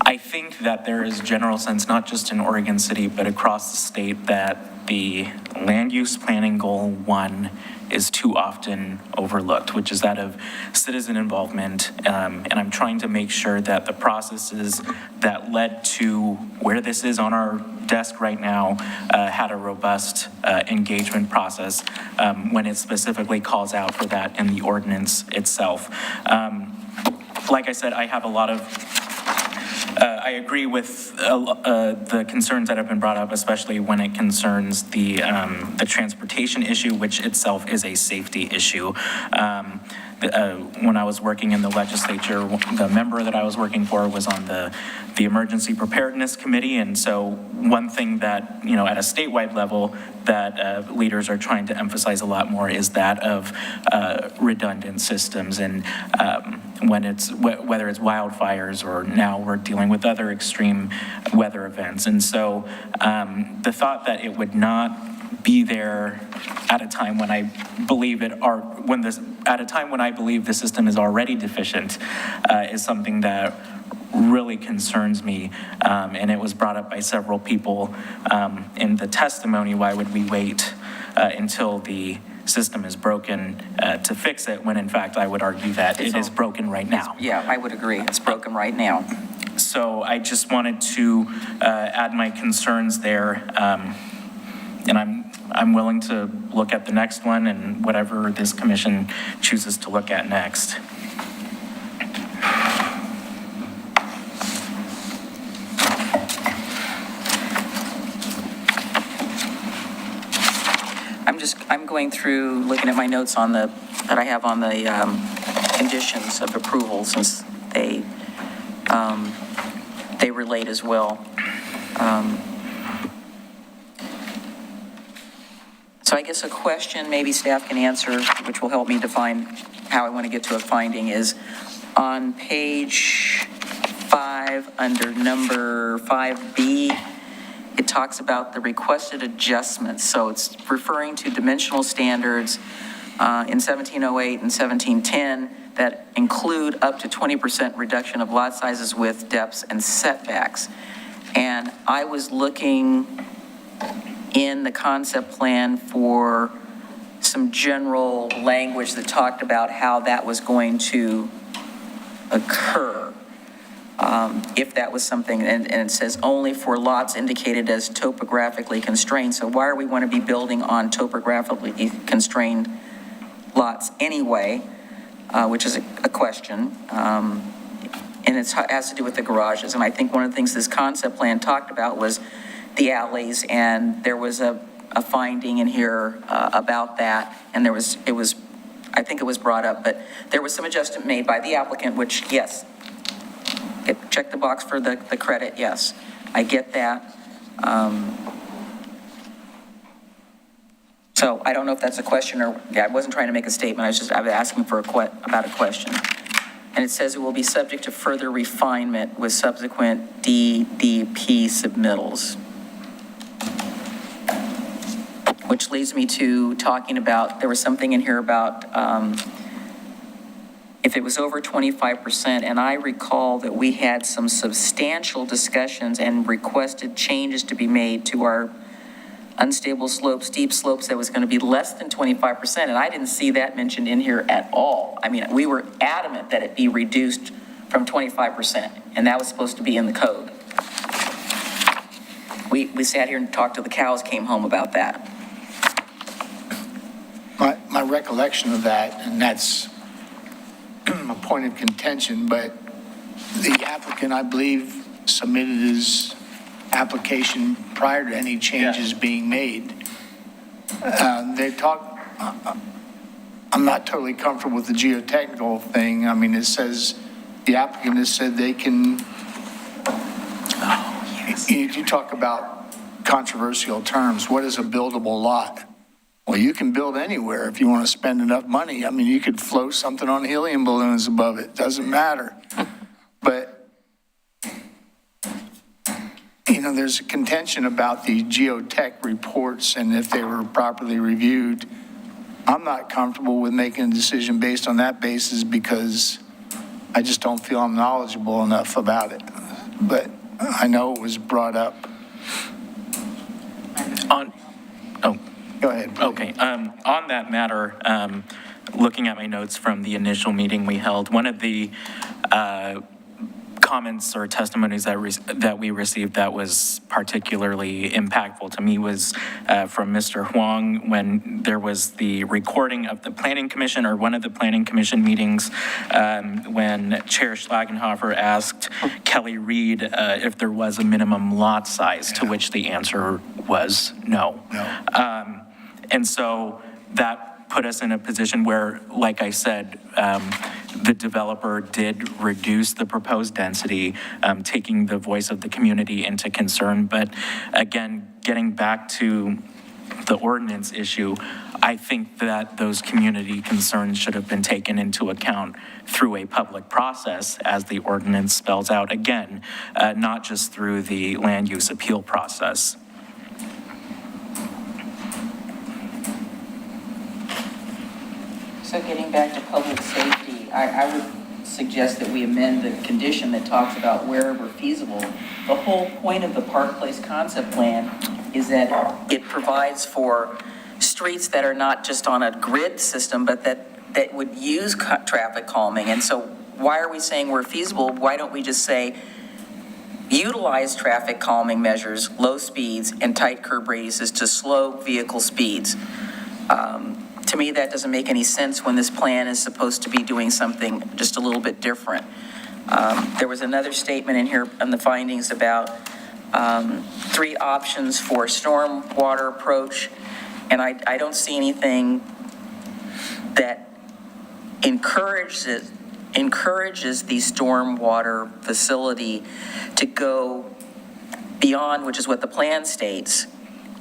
I think that there is general sense, not just in Oregon City, but across the state, that the land use planning goal 1 is too often overlooked, which is that of citizen involvement. And I'm trying to make sure that the processes that led to where this is on our desk right now had a robust engagement process when it specifically calls out for that in the ordinance itself. Like I said, I have a lot of I agree with the concerns that have been brought up, especially when it concerns the transportation issue, which itself is a safety issue. When I was working in the legislature, the member that I was working for was on the Emergency Preparedness Committee. And so one thing that, you know, at a statewide level that leaders are trying to emphasize a lot more is that of redundant systems. And when it's, whether it's wildfires or now we're dealing with other extreme weather events. And so the thought that it would not be there at a time when I believe at a time when I believe the system is already deficient is something that really concerns me. And it was brought up by several people in the testimony. Why would we wait until the system is broken to fix it, when in fact I would argue that it is broken right now? yeah, I would agree. It's broken right now. So I just wanted to add my concerns there. And I'm willing to look at the next one and whatever this commission chooses to look at next. I'm going through, looking at my notes on that I have on the conditions of approval, since they relate as well. So I guess a question maybe staff can answer, which will help me define how I want to get to a finding, is on page 5, under number 5B, it talks about the requested adjustments. So it's referring to dimensional standards in 1708 and 1710 that include up to 20% reduction of lot sizes, width, depths, and setbacks. And I was looking in the concept plan for some general language that talked about how that was going to occur. If that was something, and it says only for lots indicated as topographically constrained. So why are we want to be building on topographically constrained lots anyway, which is a question. And it has to do with the garages. And I think one of the things this concept plan talked about was the alleys, and there was a finding in here about that, and it was I think it was brought up, but there was some adjustment made by the applicant, which, yes, check the box for the credit, yes, I get that. So I don't know if that's a question or, I wasn't trying to make a statement, I was asking for about a question. And it says it will be subject to further refinement with subsequent DDP submittals. Which leads me to talking about, there was something in here about if it was over 25%, and I recall that we had some substantial discussions and requested changes to be made to our unstable slopes, steep slopes, that was going to be less than 25%, and I didn't see that mentioned in here at all. I mean, we were adamant that it be reduced from 25%, and that was supposed to be in the code. We sat here and talked till the cows came home about that. My recollection of that, and that's a point of contention, but the applicant, I believe, submitted his application prior to any changes being made. They talk, I'm not totally comfortable with the geotechnical thing. I mean, it says, the applicant has said they can, you talk about controversial terms. What is a buildable lot? Well, you can build anywhere if you want to spend enough money. I mean, you could float something on helium balloons above it. Doesn't matter. But, you know, there's a contention about the geotech reports and if they were properly reviewed. I'm not comfortable with making a decision based on that basis because I just don't feel I'm knowledgeable enough about it. But I know it was brought up. Go ahead. Okay, on that matter, looking at my notes from the initial meeting we held, one of the comments or testimonies that we received that was particularly impactful to me was from Mr. Huang when there was the recording of the Planning Commission or one of the Planning Commission meetings when Chair Schlagenhofer asked Kelly Reed if there was a minimum lot size, to which the answer was no. And so that put us in a position where, like I said, the developer did reduce the proposed density, taking the voice of the community into concern. But again, getting back to the ordinance issue, I think that those community concerns should have been taken into account through a public process, as the ordinance spells out, again, not just through the land use appeal process. So getting back to public safety, I would suggest that we amend the condition that talks about wherever feasible. The whole point of the Park Place concept plan is that it provides for streets that are not just on a grid system, but that would use traffic calming. And so why are we saying where feasible? Why don't we just say utilize traffic calming measures, low speeds, and tight curb radiuses to slow vehicle speeds? To me, that doesn't make any sense when this plan is supposed to be doing something just a little bit different. There was another statement in here on the findings about 3 options for stormwater approach, and I don't see anything that encourages the stormwater facility to go beyond, which is what the plan states.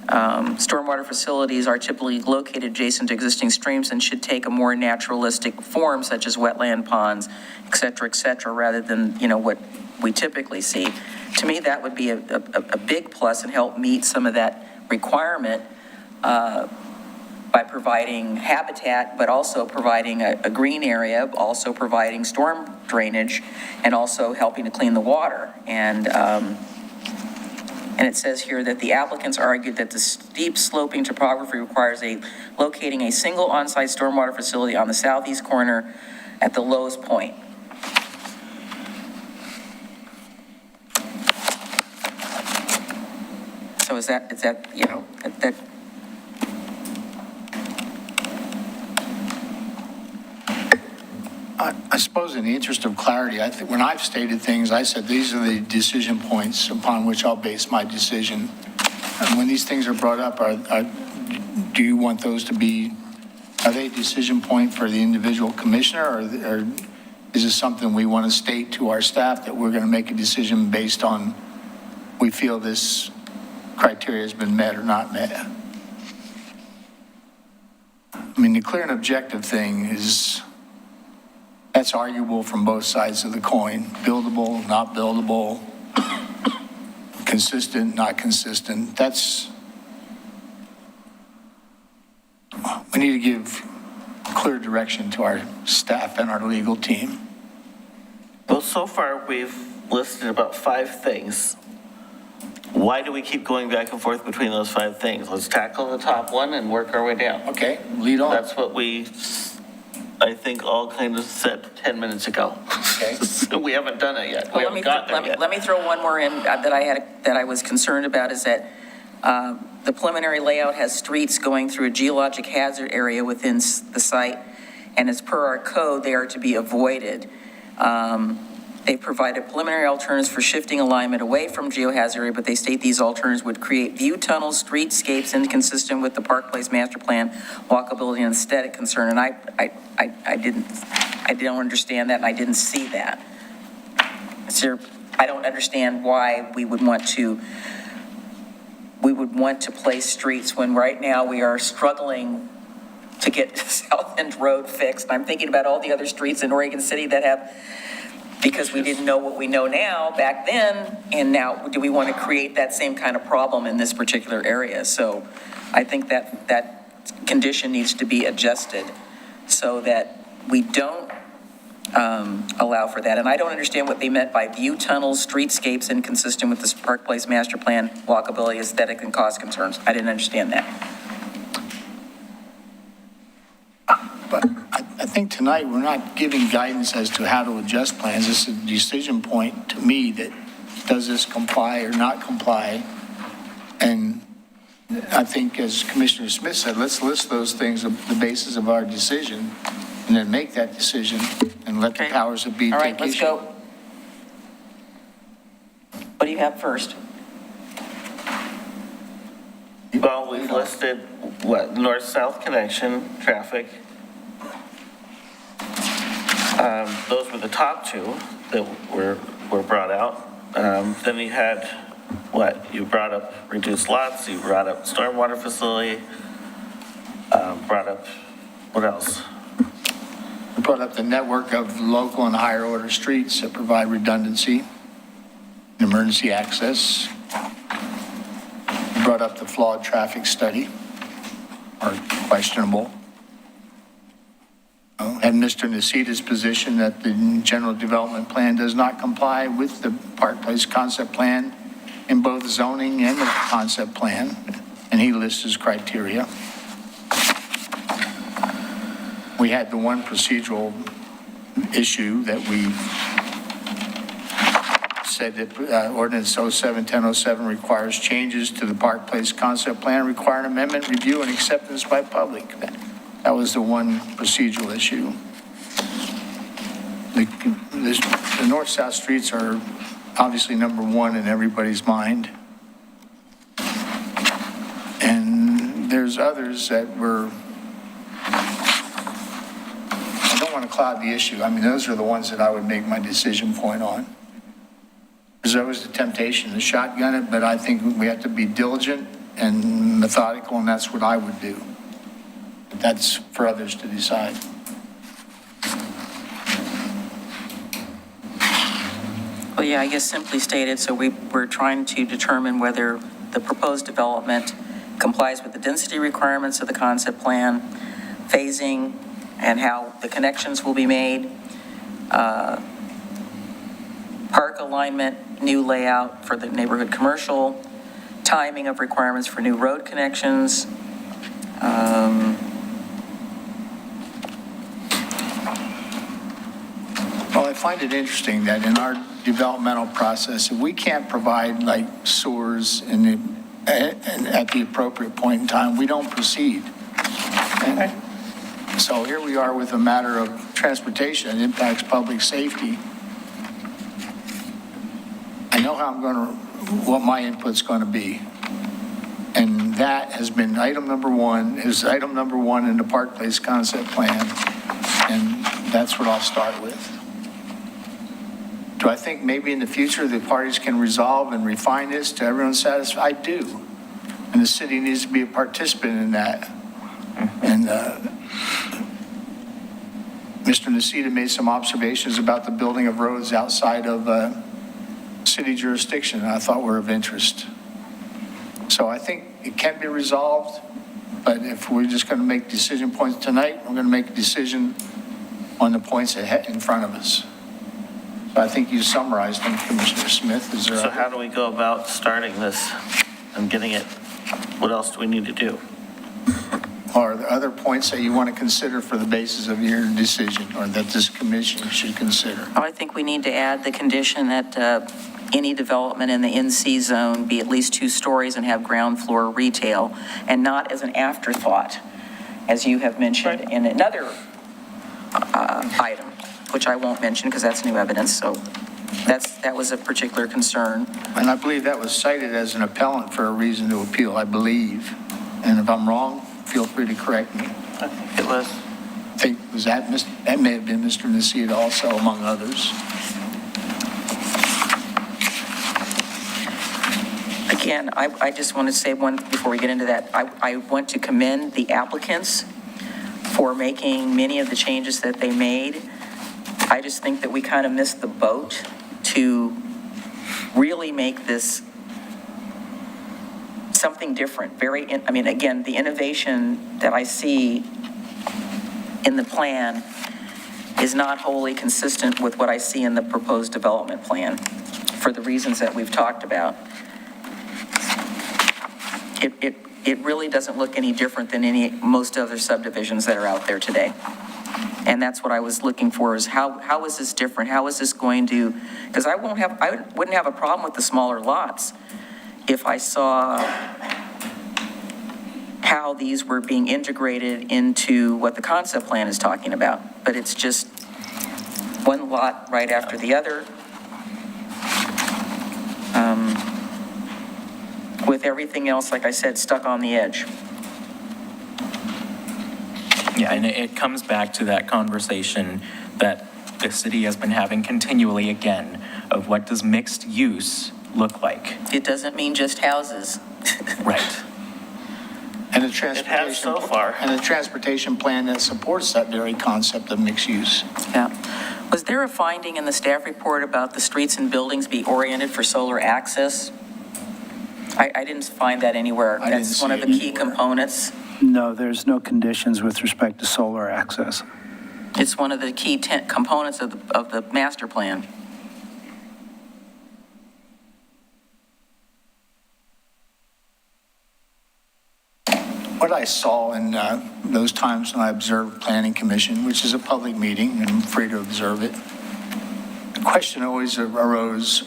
Stormwater facilities are typically located adjacent to existing streams and should take a more naturalistic form, such as wetland ponds, et cetera, rather than, you know, what we typically see. To me, that would be a big plus and help meet some of that requirement by providing habitat, but also providing a green area, also providing storm drainage, and also helping to clean the water. And it says here that the applicants argued that the steep sloping topography requires locating a single on-site stormwater facility on the southeast corner at the lowest point. So is that, you know, that I suppose in the interest of clarity, I think when I've stated things, I said these are the decision points upon which I'll base my decision. And when these things are brought up, do you want those to be Are they a decision point for the individual commissioner, or is this something we want to state to our staff that we're going to make a decision based on we feel this criteria has been met or not met? I mean, the clear and objective thing is, that's arguable from both sides of the coin. Buildable, not buildable, consistent, not consistent. We need to give clear direction to our staff and our legal team. Well, so far, we've listed about 5 things. Why do we keep going back and forth between those 5 things? Let's tackle the top one and work our way down. Okay, lead on. That's what we, I think, all kind of said 10 minutes ago. Okay. So we haven't done it yet. We Well, haven't got there yet. let me throw one more in that I was concerned about, is that the preliminary layout has streets going through a geologic hazard area within the site, and as per our code, they are to be avoided. They provided preliminary alternatives for shifting alignment away from geohazard area, but they state these alternatives would create view tunnels, streetscapes inconsistent with the Park Place master plan, walkability and aesthetic concern. And I don't understand that, and I didn't see that. I don't understand why we would want to place streets when right now we are struggling to get South End Road fixed. I'm thinking about all the other streets in Oregon City that have, because we didn't know what we know now back then, and now do we want to create that same kind of problem in this particular area? So I think that condition needs to be adjusted so that we don't allow for that. And I don't understand what they meant by view tunnels, streetscapes inconsistent with the Park Place master plan, walkability, aesthetic, and cost concerns. I didn't understand that. But I think tonight, we're not giving guidance as to how to adjust plans. This is a decision point to me that, does this comply or not comply? And I think, as Commissioner Smith said, let's list those things, the basis of our decision, and then make that decision and let the powers that be take issue. All right, let's go. What do you have first? Well, we've listed, north-south connection, traffic. Those were the top 2 that were brought out. Then you had, you brought up reduced lots, you brought up stormwater facility, brought up, what else? We brought up the network of local and higher order streets that provide redundancy, emergency access. We brought up the flawed traffic study, or questionable. And Mr. Nacita's position that the general development plan does not comply with the Park Place concept plan in both zoning and the concept plan, and he lists his criteria. We had the one procedural issue that we said that ordinance 07-1007 requires changes to the Park Place concept plan, requiring amendment, review, and acceptance by public. That was the one procedural issue. The north-south streets are obviously number 1 in everybody's mind. And there's others that were, I don't want to cloud the issue. I mean, those are the ones that I would make my decision point on. There's always the temptation to shotgun it, but I think we have to be diligent and methodical, and that's what I would do. But that's for others to decide. Well, yeah, I guess simply stated, so we're trying to determine whether the proposed development complies with the density requirements of the concept plan, phasing, and how the connections will be made, park alignment, new layout for the neighborhood commercial, timing of requirements for new road connections, Well, I find it interesting that in our developmental process, if we can't provide like sewers and at the appropriate point in time, we don't proceed. And so here we are with a matter of transportation that impacts public safety. I know how what my input's going to be. And that has been item number one, is item number one in the Park Place concept plan, and that's what I'll start with. Do I think maybe in the future the parties can resolve and refine this to everyone's satisfaction? I do. And the city needs to be a participant in that. And Mr. Nacita made some observations about the building of roads outside of city jurisdiction, and I thought were of interest. So I think it can be resolved, but if we're just going to make decision points tonight, we're going to make a decision on the points ahead in front of us. So I think you summarized them, Commissioner Smith. Is there So how do we go about starting this and getting it? What else do we need to do? Are there other points that you want to consider for the basis of your decision, or that this commission should consider? I think we need to add the condition that any development in the NC zone be at least 2 stories and have ground floor retail, and not as an afterthought, as you have mentioned in another item, which I won't mention because that's new evidence, so that was a particular concern. And I believe that was cited as an appellant for a reason to appeal, I believe. And if I'm wrong, feel free to correct me. I think it was. That may have been Mr. Nacita also, among others. Again, I just want to say one, before we get into that, I want to commend the applicants for making many of the changes that they made. I just think that we kind of missed the boat to really make this something different. Again, the innovation that I see in the plan is not wholly consistent with what I see in the proposed development plan for the reasons that we've talked about. It really doesn't look any different than most other subdivisions that are out there today. And that's what I was looking for, is how is this different? How is this going to, because I wouldn't have a problem with the smaller lots if I saw how these were being integrated into what the concept plan is talking about. But it's just one lot right after the other. With everything else, like I said, stuck on the edge. Yeah, and it comes back to that conversation that the city has been having continually again of what does mixed use look like? It doesn't mean just houses. Right. And the It has so far. And the transportation plan that supports that very concept of mixed use. Yeah. Was there a finding in the staff report about the streets and buildings be oriented for solar access? I didn't find that anywhere. I didn't That's one see of the it key anywhere. components. No, there's no conditions with respect to solar access. It's one of the key components of the master plan. What I saw in those times when I observed Planning Commission, which is a public meeting, and I'm free to observe it, the question always arose,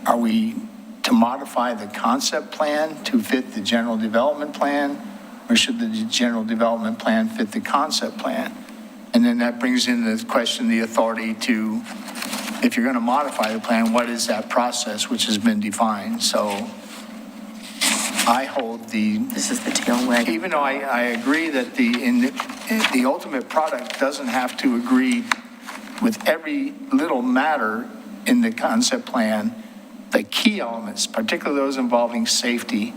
are we to modify the concept plan to fit the general development plan, or should the general development plan fit the concept plan? And then that brings in the question, the authority to, if you're going to modify the plan, what is that process which has been defined? So I hold This is the tail wagging. even though I agree that the ultimate product doesn't have to agree with every little matter in the concept plan, the key elements, particularly those involving safety,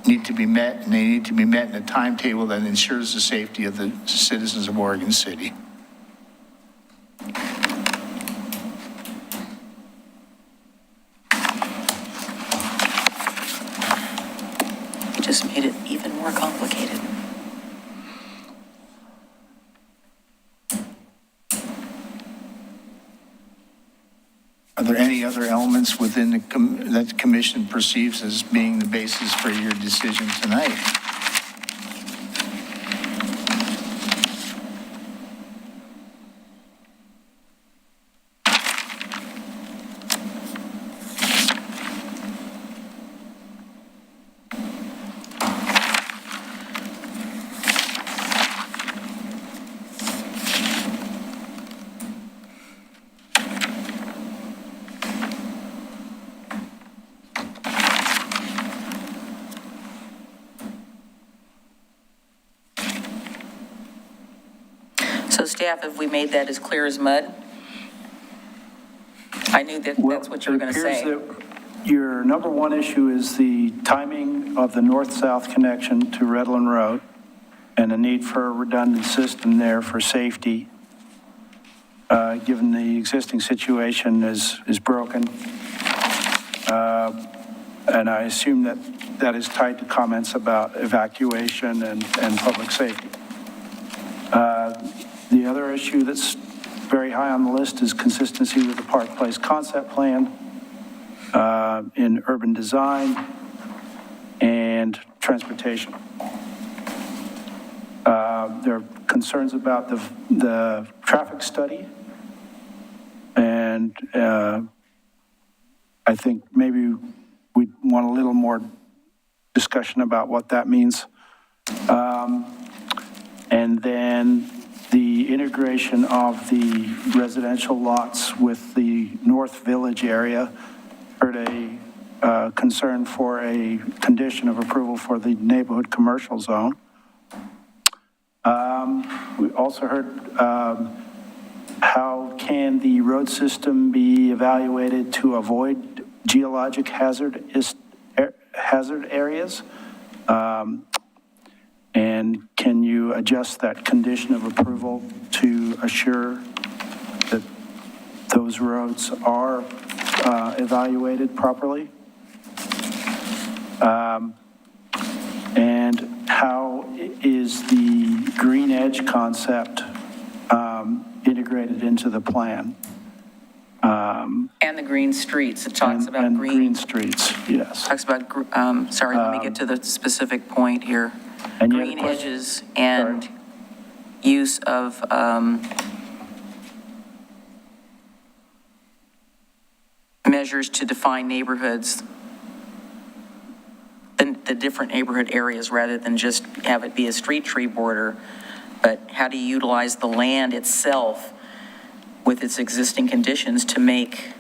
need to be met, and they need to be met in a timetable that ensures the safety of the citizens of Oregon City. It just made it even more complicated. Are there any other elements within that the commission perceives as being the basis for your decision tonight? So staff, have we made that as clear as mud? I knew that that's what you were going to say. It appears that your number one issue is the timing of the north-south connection to Redland Road and the need for a redundant system there for safety, given the existing situation is broken. And I assume that that is tied to comments about evacuation and public safety. The other issue that's very high on the list is consistency with the Park Place concept plan in urban design and transportation. There are concerns about the traffic study, and I think maybe we want a little more discussion about what that means. And then the integration of the residential lots with the North Village area. Heard a concern for a condition of approval for the neighborhood commercial zone. We also heard how can the road system be evaluated to avoid geologic hazard areas? And can you adjust that condition of approval to assure that those roads are evaluated properly? And how is the green edge concept integrated into the plan? And the green streets, it talks about and green. Green streets, yes. Talks about, sorry, let me get to the specific point here. And you had a Green question? edges and use of, measures to define neighborhoods, the different neighborhood areas, rather than just have it be a street tree border, but how do you utilize the land itself with its existing conditions to make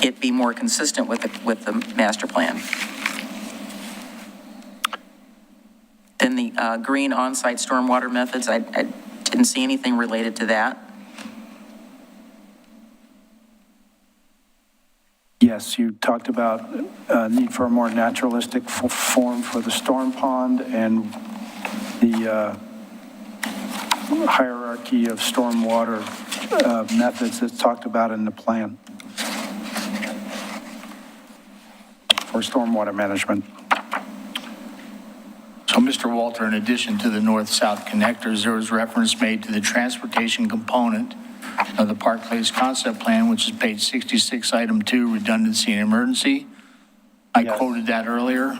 it be more consistent with the master plan? Then the green on-site stormwater methods, I didn't see anything related to that. Yes, you talked about need for a more naturalistic form for the storm pond and the hierarchy of stormwater methods that's talked about in the plan for stormwater management. So, Mr. Walter, in addition to the north-south connectors, there was reference made to the transportation component of the Park Place concept plan, which is page 66, item 2, redundancy and emergency. I Yes. quoted that earlier,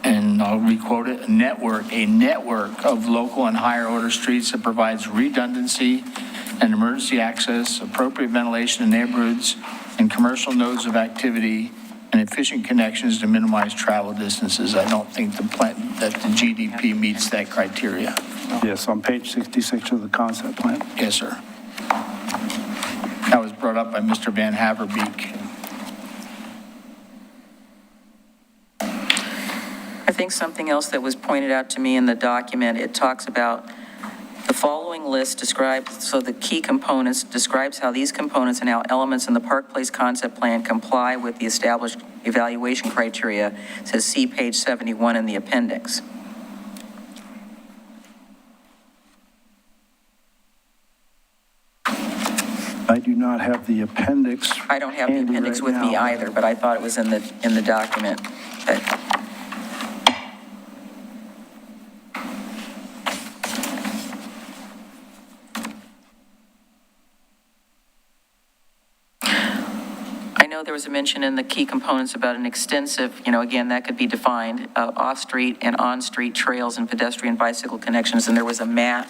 and I'll re-quote it. A network of local and higher order streets that provides redundancy and emergency access, appropriate ventilation in neighborhoods and commercial nodes of activity, and efficient connections to minimize travel distances. I don't think that the GDP meets that criteria. Yes, on page 66 of the concept plan. Yes, sir. That was brought up by Mr. Van Haverbeek. I think something else that was pointed out to me in the document, it talks about the following list describes, so the key components describes how these components and how elements in the Park Place concept plan comply with the established evaluation criteria. It says see page 71 in the appendix. I do not have the appendix. I don't have the handy appendix right with me now. either, but I thought it was in the document. But I know there was a mention in the key components about an extensive, again, that could be defined, off-street and on-street trails and pedestrian bicycle connections, and there was a map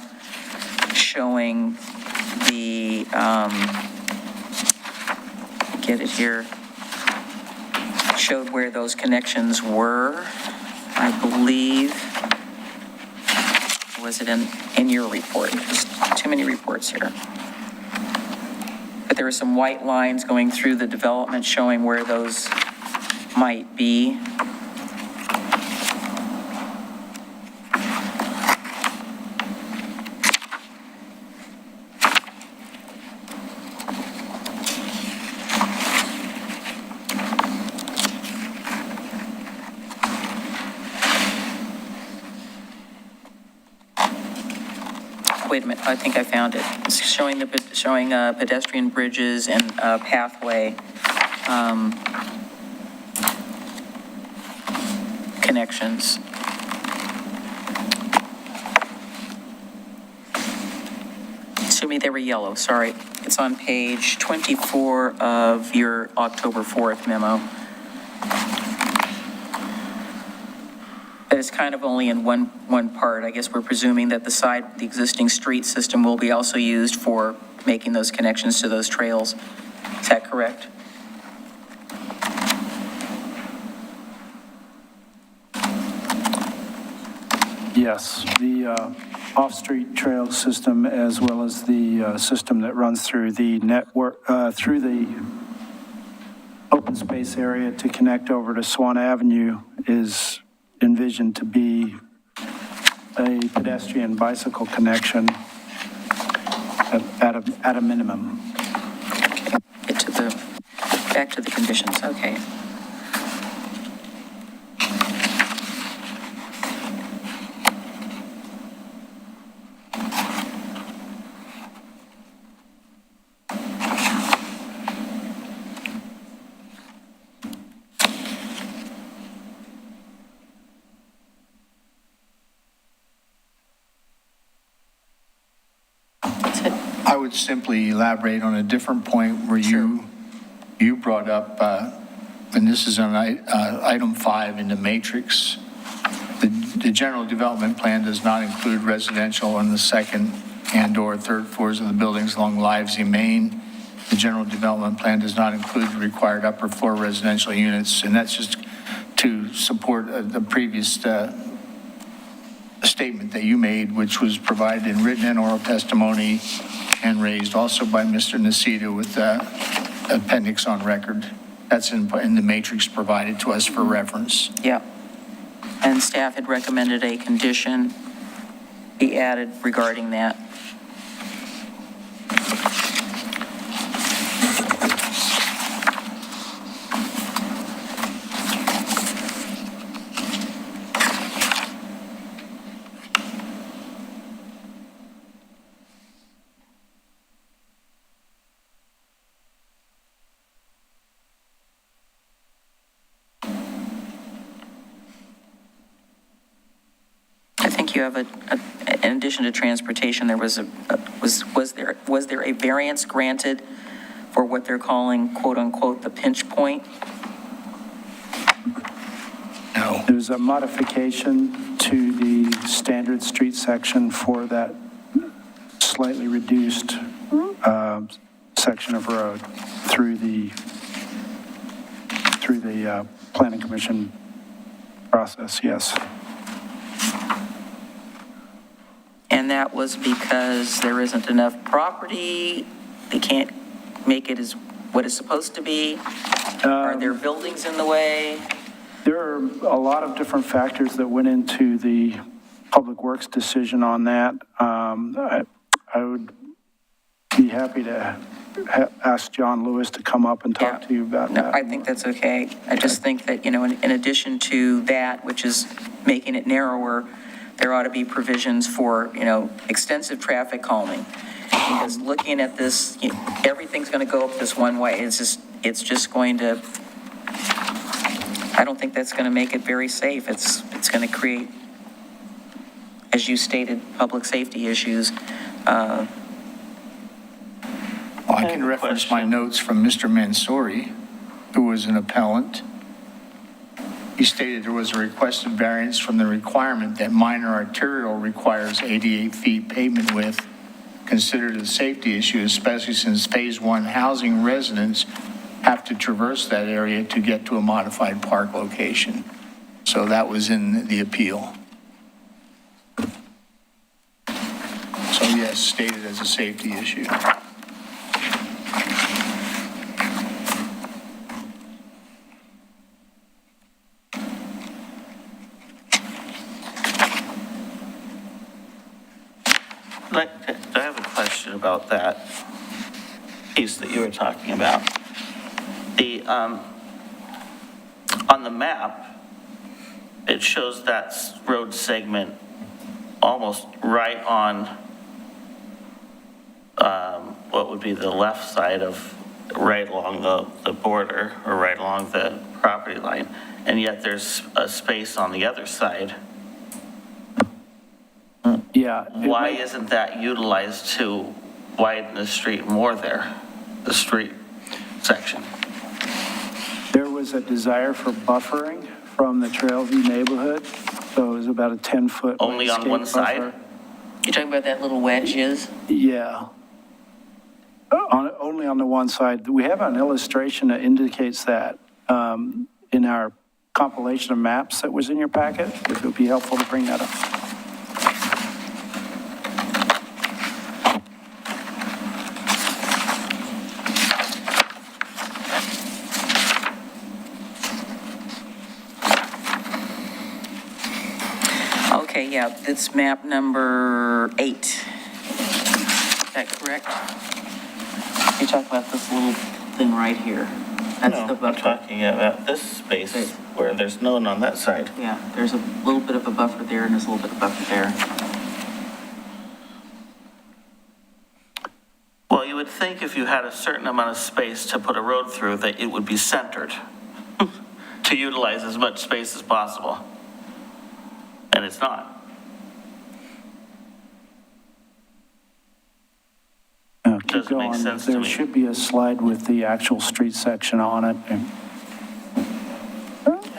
showing the, get it here, showed where those connections were, I believe. Was it in your report? There's too many reports here. But there were some white lines going through the development showing where those might be. wait a minute, I think I found it. It's showing pedestrian bridges and pathway connections. To me, they were yellow, sorry. It's on page 24 of your October 4th memo. But it's kind of only in one part. I guess we're presuming that the existing street system will be also used for making those connections to those trails. Is that correct? Yes, the off-street trail system, as well as the system that runs through the network, through the open space area to connect over to Swan Avenue, is envisioned to be a pedestrian bicycle connection at a minimum. Okay. Back to the conditions, okay. I would simply elaborate on a different point where you brought up, and this is on item 5 in the matrix. The general development plan does not include residential on the second and/or third floors of the buildings along Livesey, Maine. The general development plan does not include the required upper floor residential units, and that's just to support the previous statement that you made, which was provided in written and oral testimony and raised also by Mr. Nacita with appendix on record. That's in the matrix provided to us for reference. Yeah. And staff had recommended a condition be added regarding that. You have in addition to transportation, there was there a variance granted for what they're calling quote unquote the pinch point? No. There's a modification to the standard street section for that slightly reduced section of road through the planning commission process, yes. And that was because there isn't enough property, they can't make it as what it's supposed to be? Are there buildings in the way? There are a lot of different factors that went into the Public Works decision on that. I would be happy to ask John Lewis to come up and talk to you about that. I think that's okay. I just think that, in addition to that, which is making it narrower, there ought to be provisions for, extensive traffic calming. Because looking at this, everything's going to go up this one way. It's just going to, I don't think that's going to make it very safe. It's going to create, as you stated, public safety issues. Well, I can reference my notes from Mr. Mansouri, who was an appellant. He stated there was a requested variance from the requirement that minor arterial requires 88 feet pavement width, considered a safety issue, especially since phase 1 housing residents have to traverse that area to get to a modified park location. So that was in the appeal. So yes, stated as a safety issue. I have a question about that piece that you were talking about. On the map, it shows that road segment almost right on what would be the left side of, right along the border, or right along the property line, and yet there's a space on the other side. Yeah. Why isn't that utilized to widen the street more there, the street section? There was a desire for buffering from the Trailview neighborhood, so it was about a 10-foot. Only on one side? You're talking about that little wedge is? Yeah. Only on the one side. We have an illustration that indicates that in our compilation of maps that was in your packet, if it would be helpful to bring that up. Okay, yeah, that's map number 8. Is that correct? You're talking about this little thing right here. That's No, the I'm buffer. talking about this space where there's no one on that side. Yeah, there's a little bit of a buffer there and there's a little bit of buffer there. Well, you would think if you had a certain amount of space to put a road through, that it would be centered to utilize as much space as possible. And it's not. Keep Doesn't make going. sense to There me. should be a slide with the actual street section on it. I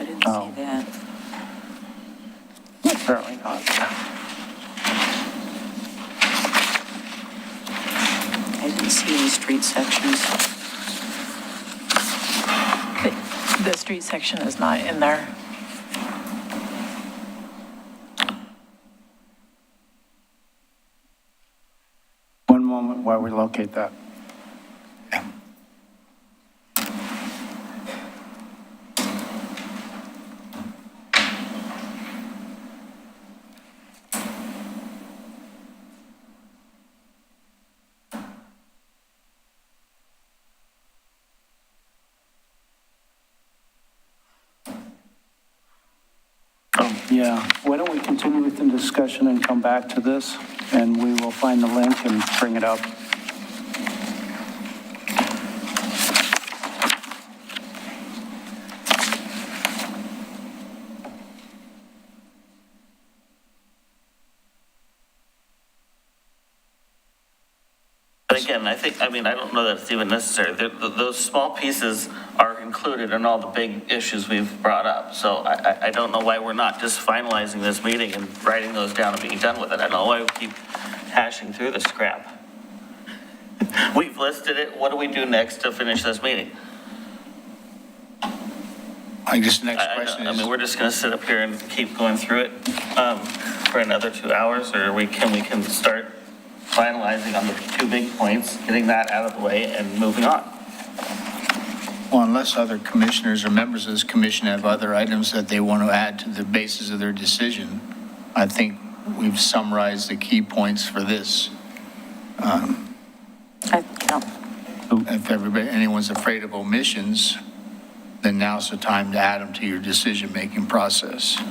didn't Oh. see that. Apparently not. I didn't see any street sections. The street section is not in there. One moment while we locate that. Yeah, why don't we continue with the discussion and come back to this, and we will find the link and bring it up. But again, I don't know that it's even necessary. Those small pieces are included in all the big issues we've brought up. So I don't know why we're not just finalizing this meeting and writing those down and being done with it. I don't know why we keep hashing through this crap. We've listed it. What do we do next to finish this meeting? I guess the next question is, We're just going to sit up here and keep going through it for another 2 hours, or we can start finalizing on the 2 big points, getting that out of the way and moving on. well, unless other commissioners or members of this commission have other items that they want to add to the basis of their decision, I think we've summarized the key points for this. If anyone's afraid of omissions, then now's the time to add them to your decision-making process.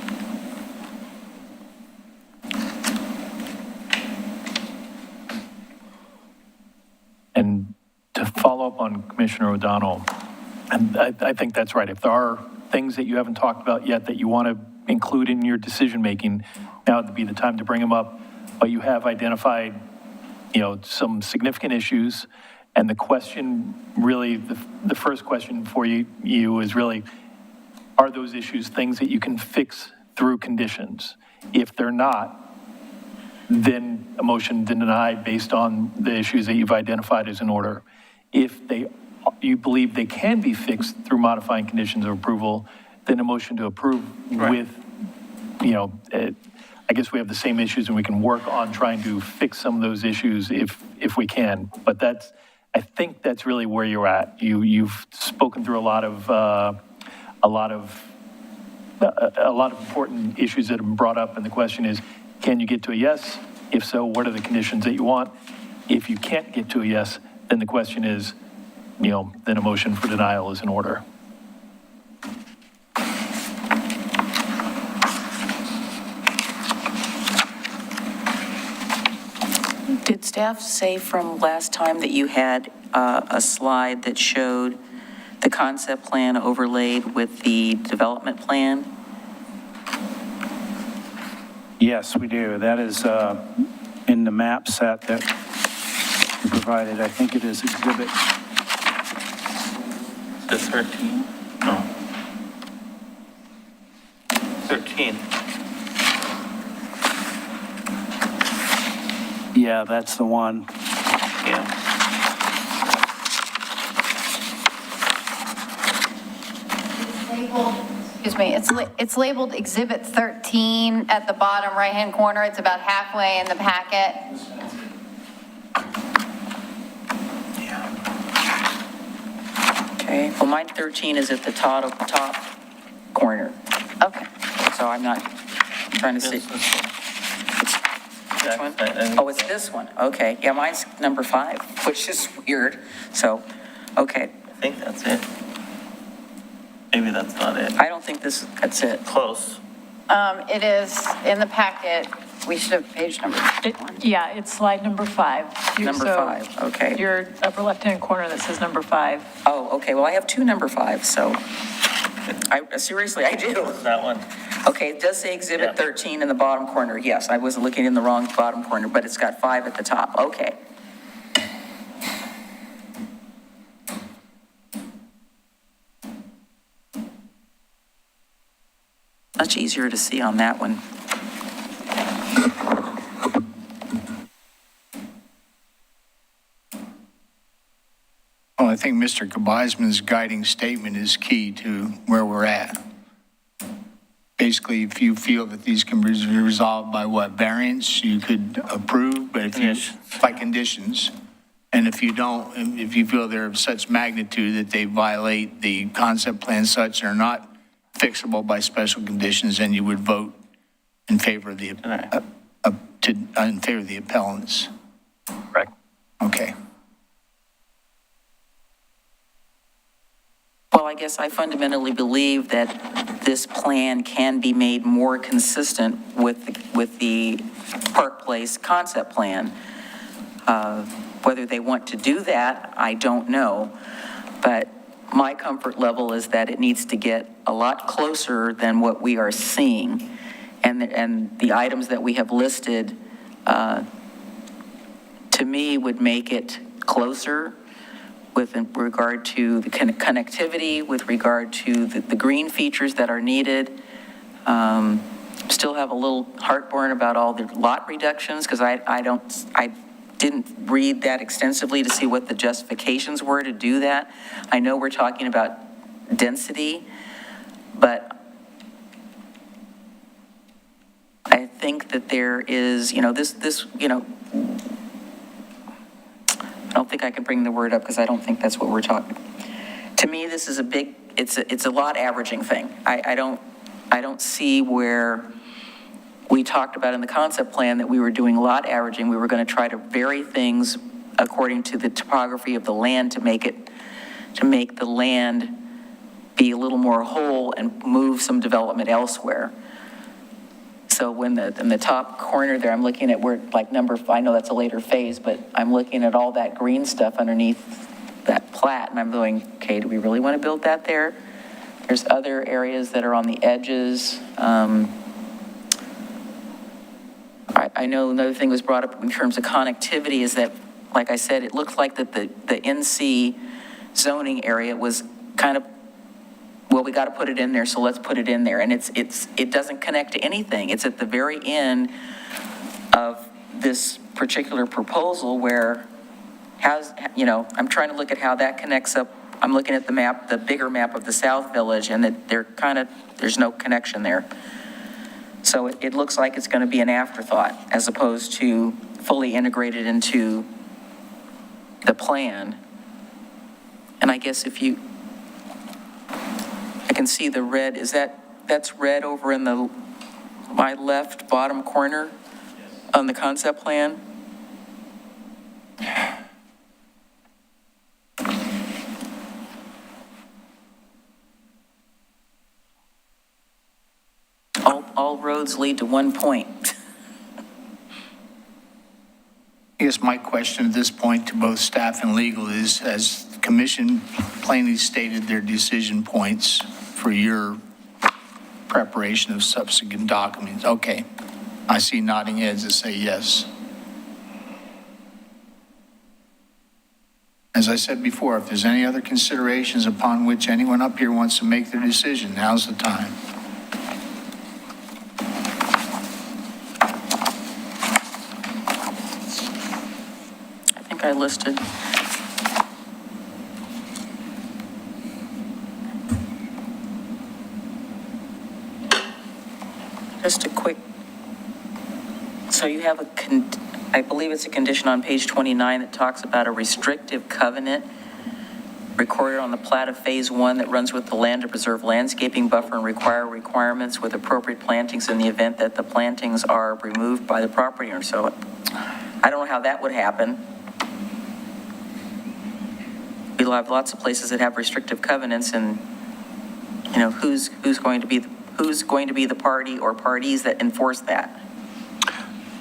And to follow up on Commissioner O'Donnell, and I think that's right. If there are things that you haven't talked about yet that you want to include in your decision-making, now would be the time to bring them up. But you have identified, some significant issues. And the question really, the first question for you is really, are those issues things that you can fix through conditions? If they're not, then a motion to deny based on the issues that you've identified as in order. If you believe they can be fixed through modifying conditions of approval, then a motion to approve with, I guess we have the same issues and we can work on trying to fix some of those issues if we can. But I think that's really where you're at. You've spoken through a lot of important issues that have been brought up, and the question is, can you get to a yes? If so, what are the conditions that you want? If you can't get to a yes, then the question is, then a motion for denial is in order. Did staff say from last time that you had a slide that showed the concept plan overlaid with the development plan? Yes, we do. That is in the map set that we provided. I think it is exhibit. The 13? No. 13. Yeah, that's the one. Yeah. Excuse me, it's labeled Exhibit 13 at the bottom right-hand corner. It's about halfway in the packet. Okay, well, mine 13 is at the top corner, Okay. so I'm not trying to see. Which one? Oh, it's this one, okay. Yeah, mine's number 5, which is weird, so, okay. I think that's it. Maybe that's not it. I don't think that's it. Close. It is in the packet. We should have page number. Yeah, it's slide number 5. Number 5, okay. Your upper left-hand corner that says number 5. Oh, okay, well, I have 2 number 5s, so, seriously, I do. That one. Okay, it does say Exhibit Yeah. 13 in the bottom corner, yes, I was looking in the wrong bottom corner, but it's got 5 at the top, okay. Much easier to see on that one. Well, I think Mr. Kabizman's guiding statement is key to where we're at. Basically, if you feel that these can be resolved by what variance, you could approve, but if you, by conditions. And if you don't, if you feel they're of such magnitude that they violate the concept plan such and are not fixable by special conditions, then you would vote in favor of the, in favor of the appellants. Correct. Okay. Well, I guess I fundamentally believe that this plan can be made more consistent with the Park Place concept plan. Whether they want to do that, I don't know. But my comfort level is that it needs to get a lot closer than what we are seeing. And the items that we have listed, to me, would make it closer with regard to the connectivity, with regard to the green features that are needed. Still have a little heartburn about all the lot reductions, because I didn't read that extensively to see what the justifications were to do that. I know we're talking about density, but I think that there is, I don't think I can bring the word up because I don't think that's what we're talking. To me, this is it's a lot averaging thing. I don't see where we talked about in the concept plan that we were doing lot averaging. We were going to try to vary things according to the topography of the land to make the land be a little more whole and move some development elsewhere. So when in the top corner there, I'm looking at where like I know that's a later phase, but I'm looking at all that green stuff underneath that plat, and I'm going, okay, do we really want to build that there? There's other areas that are on the edges. I know another thing was brought up in terms of connectivity is that, like I said, it looked like that the NC zoning area was kind of, well, we got to put it in there, so let's put it in there. And it doesn't connect to anything. It's at the very end of this particular proposal where, I'm trying to look at how that connects up. I'm looking at the map, the bigger map of the South Village, and there's no connection there. So it looks like it's going to be an afterthought as opposed to fully integrated into the plan. And I guess I can see the red, that's red over in my left bottom corner on the concept plan? All roads lead to one point. guess my question at this point to both staff and legal is, has the commission plainly stated their decision points for your preparation of subsequent documents? Okay. I see nodding heads that say yes. As I said before, if there's any other considerations upon which anyone up here wants to make their decision, now's the time. I think I listed. Just a quick, so you have I believe it's a condition on page 29 that talks about a restrictive covenant recorded on the plat of Phase 1 that runs with the land to preserve landscaping buffer and requirements with appropriate plantings in the event that the plantings are removed by the property owner. So I don't know how that would happen. We'll have lots of places that have restrictive covenants, and you know, who's going to be the party or parties that enforce that?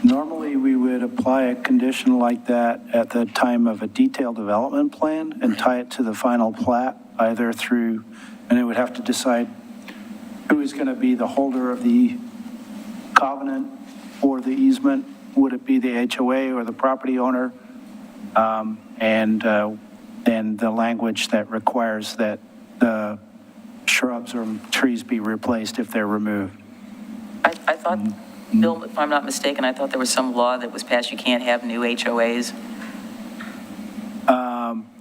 Normally, we would apply a condition like that at the time of a detailed development plan and tie it to the final plat, either through, and it would have to decide who is going to be the holder of the covenant or the easement. Would it be the HOA or the property owner? And then the language that requires that the shrubs or trees be replaced if they're removed. I thought, Bill, if I'm not mistaken, I thought there was some law that was passed, you can't have new HOAs.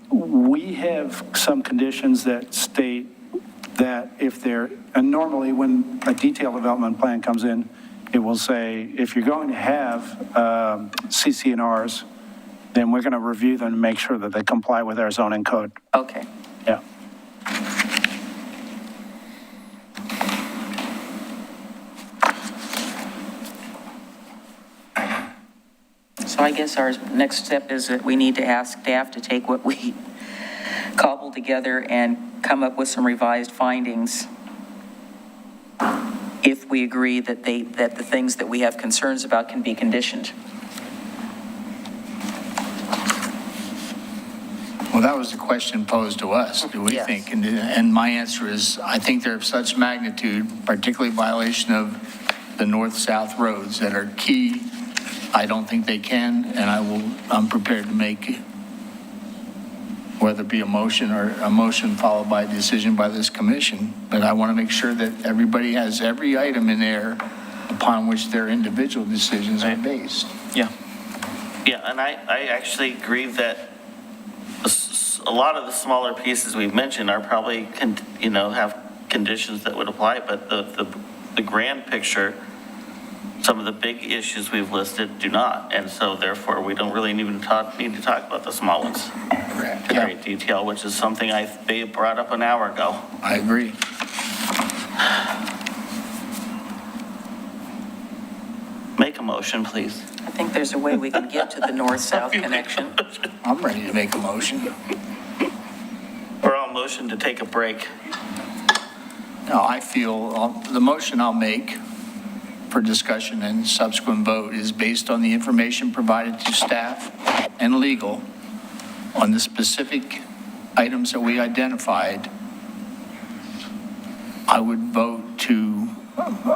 We have some conditions that state that if they're, and normally when a detailed development plan comes in, it will say, if you're going to have CC&Rs, then we're going to review them and make sure that they comply with our zoning code. Okay. Yeah. So I guess our next step is that we need to ask staff to take what we cobbled together and come up with some revised findings if we agree that the things that we have concerns about can be conditioned. Well, that was the question posed to us, do we Yes. think? And my answer is, I think they're of such magnitude, particularly violation of the north-south roads that are key. I don't think they can, and I'm prepared to make, whether it be a motion or a motion followed by a decision by this commission. But I want to make sure that everybody has every item in there upon which their individual decisions are based. Yeah, and I actually agree that a lot of the smaller pieces we've mentioned are probably, have conditions that would apply, but the grand picture, some of the big issues we've listed do not, and so therefore we don't really need to talk about the small ones to great detail, which is something I brought up an hour ago. I agree. Make a motion, please. I think there's a way we can get to the north-south connection. I'm ready to make a motion. We're on motion to take a break. No, I feel the motion I'll make for discussion and subsequent vote is based on the information provided to staff and legal on the specific items that we identified. I would vote to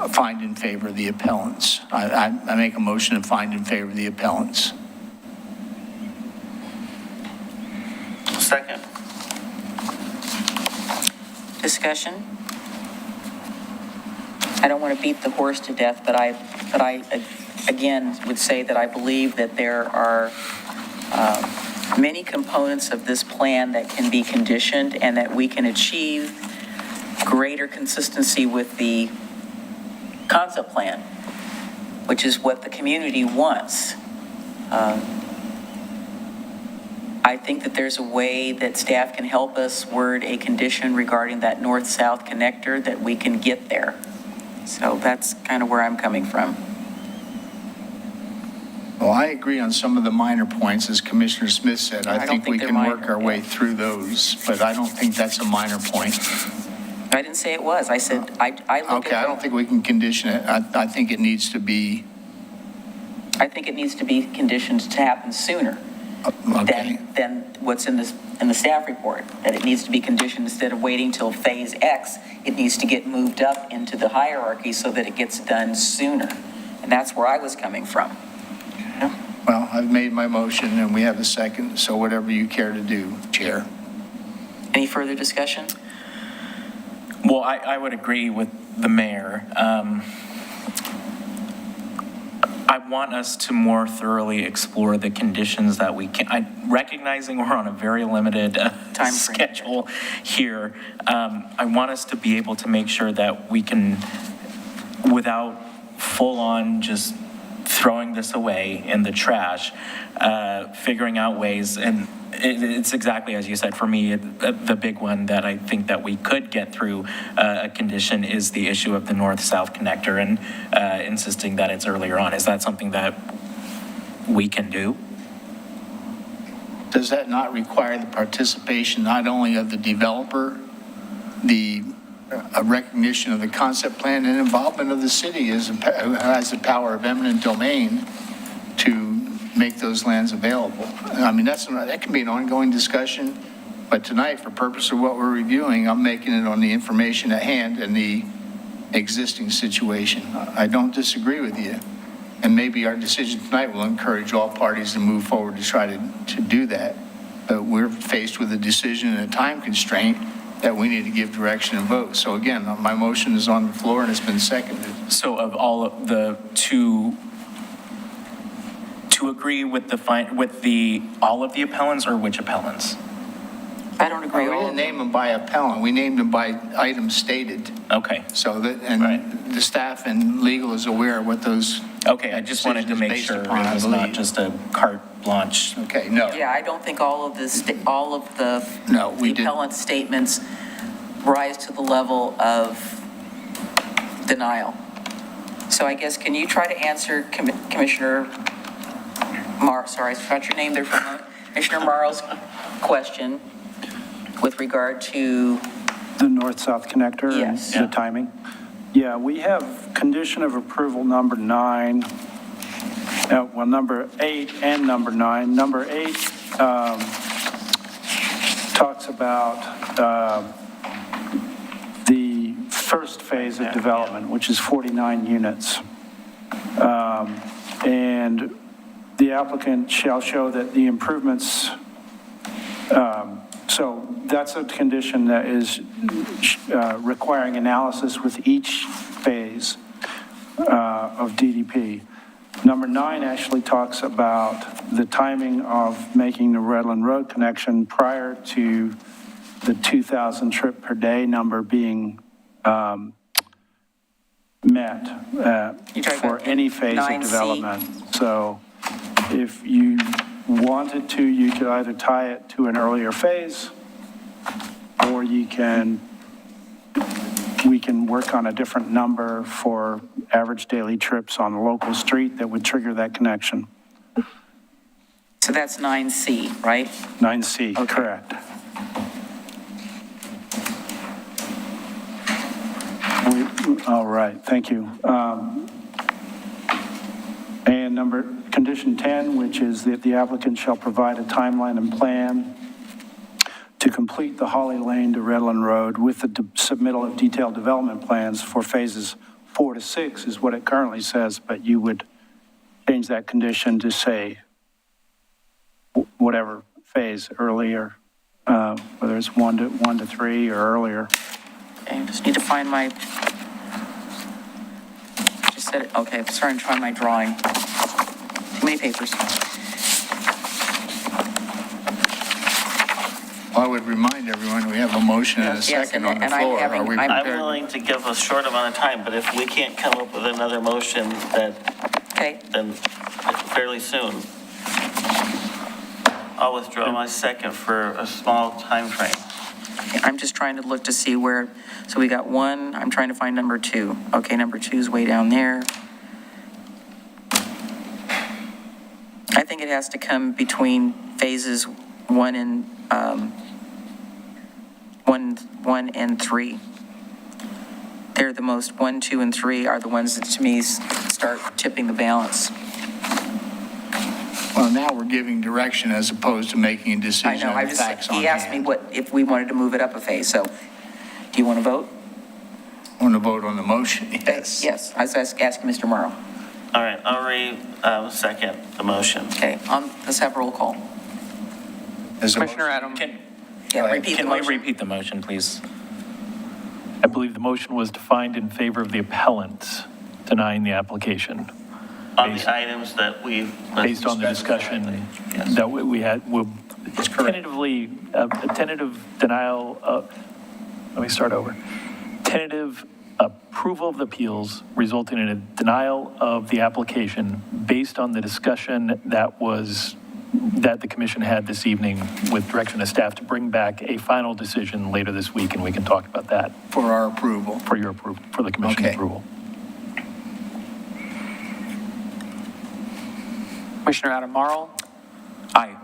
find in favor of the appellants. I make a motion to find in favor of the appellants. Second. Discussion? I don't want to beat the horse to death, but I again would say that I believe that there are many components of this plan that can be conditioned and that we can achieve greater consistency with the concept plan, which is what the community wants. I think that there's a way that staff can help us word a condition regarding that north-south connector that we can get there. So that's kind of where I'm coming from. Well, I agree on some of the minor points, as Commissioner Smith said. I think we they're can work minor, our way through those, but I don't think that's a minor point. I didn't say it was. I said, I look Okay, I at, don't think we can condition it. I think it needs to be I think it needs to be conditioned to happen sooner Okay. than what's in the staff report, that it needs to be conditioned instead of waiting till phase X, it needs to get moved up into the hierarchy so that it gets done sooner. And that's where I was coming from. Well, I've made my motion and we have a second, so whatever you care to do, Chair. Any further discussion? Well, I would agree with the mayor. I want us to more thoroughly explore the conditions that we can, recognizing we're on a very limited Time frame. schedule here. I want us to be able to make sure that we can, without full-on just throwing this away in the trash, figuring out ways, and it's exactly as you said, for me, the big one that I think that we could get through a condition is the issue of the north-south connector and insisting that it's earlier on. Is that something that we can do? Does that not require the participation not only of the developer, the recognition of the concept plan and involvement of the city who has the power of eminent domain to make those lands available? I mean, that can be an ongoing discussion, but tonight, for purpose of what we're reviewing, I'm making it on the information at hand and the existing situation. I don't disagree with you. And maybe our decision tonight will encourage all parties to move forward to try to do that. But we're faced with a decision and a time constraint that we need to give direction and vote. So again, my motion is on the floor and it's been seconded. So of all of the to agree with all of the appellants, or which appellants? I don't agree. We didn't name them by appellant. We named them by items stated. Okay. So that, and the staff and legal is aware of what those. Okay, I just wanted to make sure it was not just a carte blanche. Okay, no. Yeah, I don't think all of the No, we didn't. appellant statements rise to the level of denial. So I guess, can you try to answer Commissioner sorry, I forgot your name there for a moment. Commissioner Morrow's question with regard to The north-south connector? and Yes. The timing? Yeah, we have condition of approval number 9, number 8 and number 9. Number 8 talks about the first phase of development, which is 49 units. And the applicant shall show that the improvements, so that's a condition that is requiring analysis with each phase of DDP. Number 9 actually talks about the timing of making the Redland Road connection prior to the 2,000 trip per day number being met for any phase of 9C. development. So if you wanted to, you could either tie it to an earlier phase, or we can work on a different number for average daily trips on the local street that would trigger that connection. So that's 9C, right? 9C, correct. All right, thank you. And condition 10, which is that the applicant shall provide a timeline and plan to complete the Holly Lane to Redland Road with the submittal of detailed development plans for phases 4 to 6 is what it currently says, but you would change that condition to say whatever phase earlier, whether it's 1 to 3 or earlier. Okay, I just need to find my, just said it, okay, sorry, I'm trying my drawing. Too many papers. Well, I would remind everyone, we have a motion and a Yes, second on the and I'm floor. having- Are we I'm I'm prepared? willing to give a short amount of time, but if we can't come up with another motion Okay, then fairly soon, I'll withdraw my second for a small time frame. I'm just trying to look to see where, so we got 1, I'm trying to find number 2. Okay, number 2 is way down there. I think it has to come between phases 1 and 3. They're the most, 1, 2, and 3 are the ones that to me start tipping the balance. Well, now we're giving direction as opposed to making a I decision know, I on just, facts on he asked me hand. what, if we wanted to move it up a phase, so, do you want to vote? Want to vote on the motion? Yes. Yes, I was asking Mr. Morrow. All right, I'll second the motion. Okay, let's have roll call. As a Commissioner Adam, Yeah, repeat the Can we motion. repeat the motion, please? I believe the motion was to find in favor of the appellant denying the application, On the items that we've. based on the discussion that we had, tentatively, a tentative denial of, let me start over. Tentative approval of the appeals resulting in a denial of the application based on the discussion that the commission had this evening with direction of staff to bring back a final decision later this week, and we can talk about that For our approval. for your approval, for the commission's Okay. approval. Commissioner Adam Marl, Aye.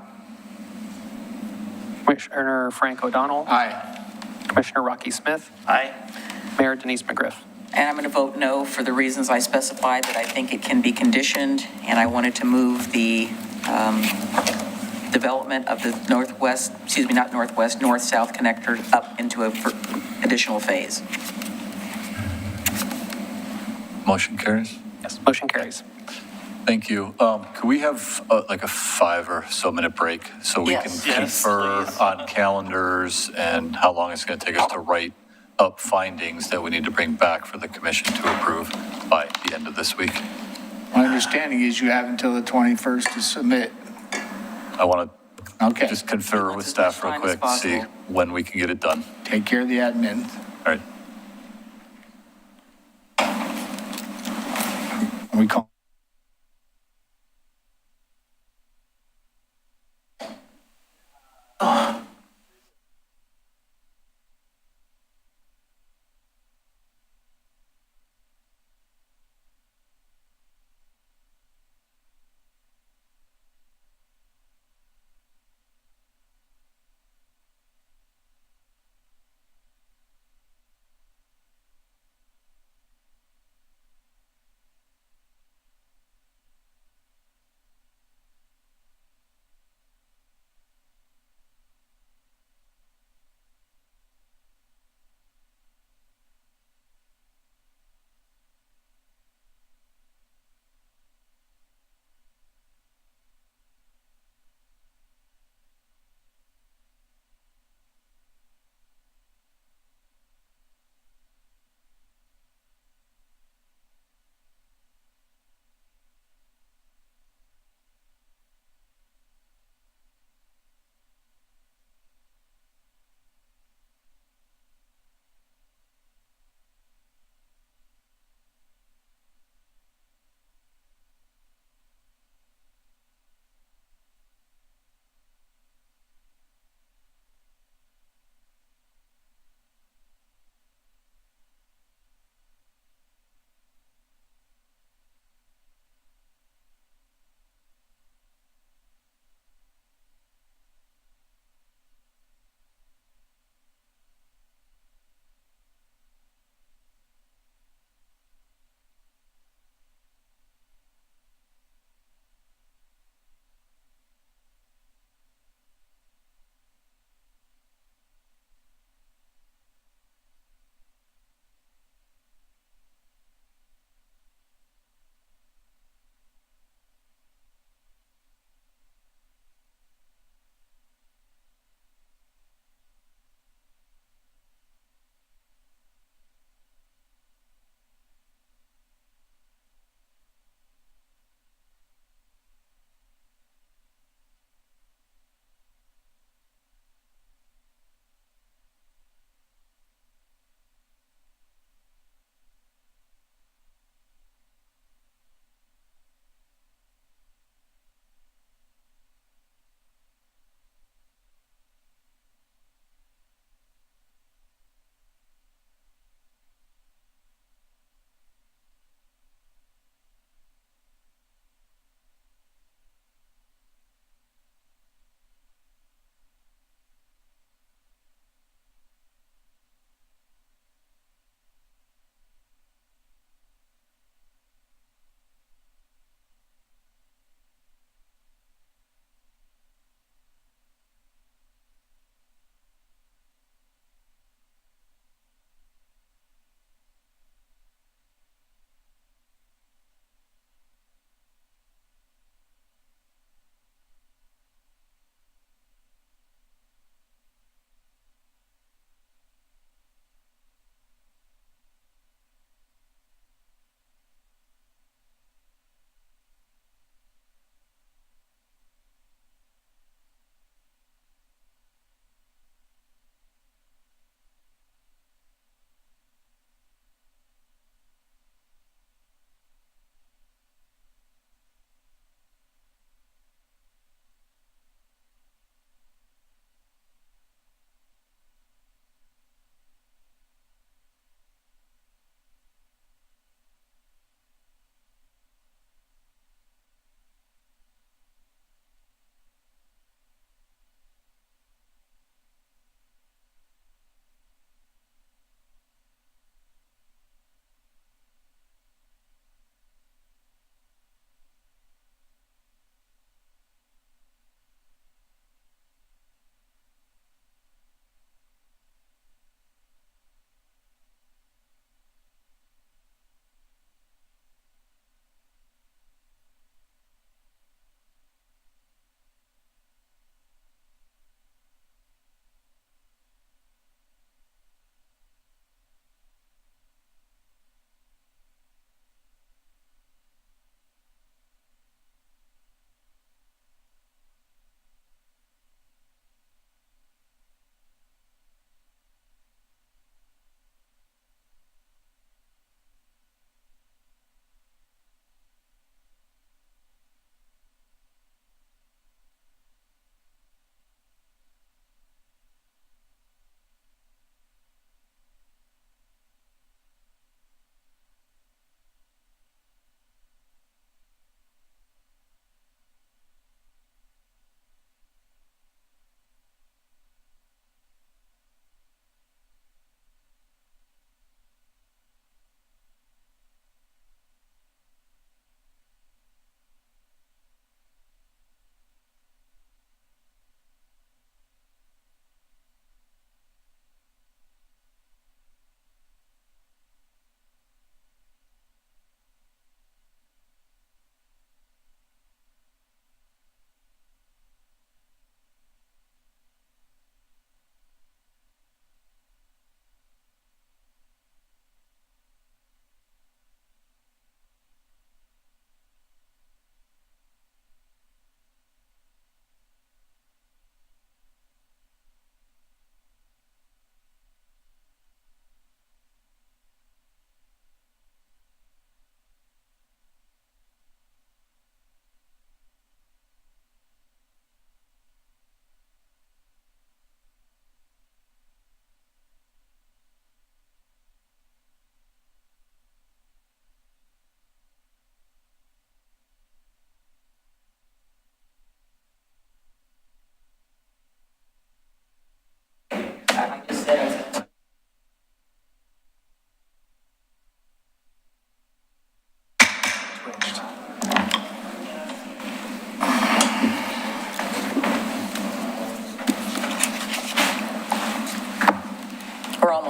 Commissioner Frank O'Donnell, Aye. Commissioner Rocky Smith, Aye. Mayor Denise McGriff. And I'm going to vote no for the reasons I specified, that I think it can be conditioned, and I wanted to move the development of the north-south connector up into a additional phase. Motion carries. Yes, motion carries. Thank you. Could we have like a 5 or so minute break so we can Yes. Yes, confer please. on calendars and how long it's going to take us to write up findings that we need to bring back for the commission to approve by the end of this week? My understanding is you have until the 21st to submit. I want Okay. to just confer with staff real As much quick, time as see possible. when we can get it done. Take care of the admin. All right. We call.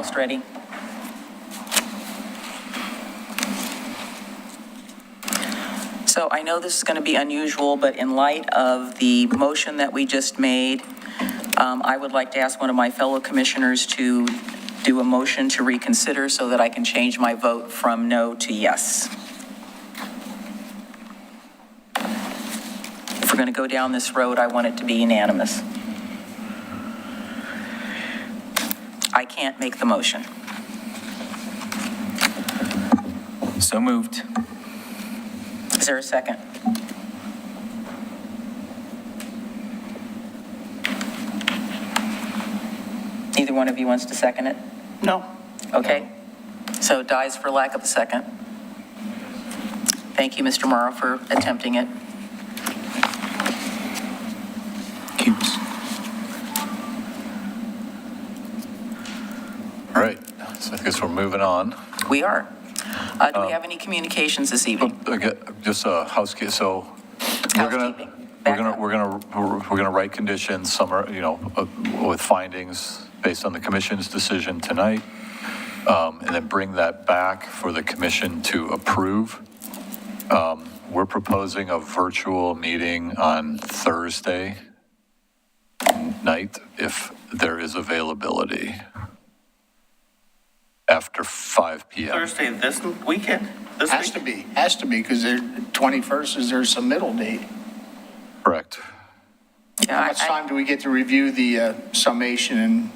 almost ready. So I know this is going to be unusual, but in light of the motion that we just made, I would like to ask one of my fellow commissioners to do a motion to reconsider so that I can change my vote from no to yes. If we're going to go down this road, I want it to be unanimous. I can't make the motion. So moved. Is there a second? Neither one of you wants to second it? No. Okay. So it dies for lack of a second. Thank you, Mr. Morrow, for attempting it. Cubes. All right, so I guess we're moving on. We are. Do we have any communications this evening? Just a housekeeping, so we're gonna write conditions, some are, with findings based on the commission's decision tonight, and then bring that back for the commission to approve. We're proposing a virtual meeting on Thursday night, if there is availability, after 5 p.m. Thursday this weekend? Has to be, because their 21st is their submittal date. Correct. How much time do we get to review the summation and?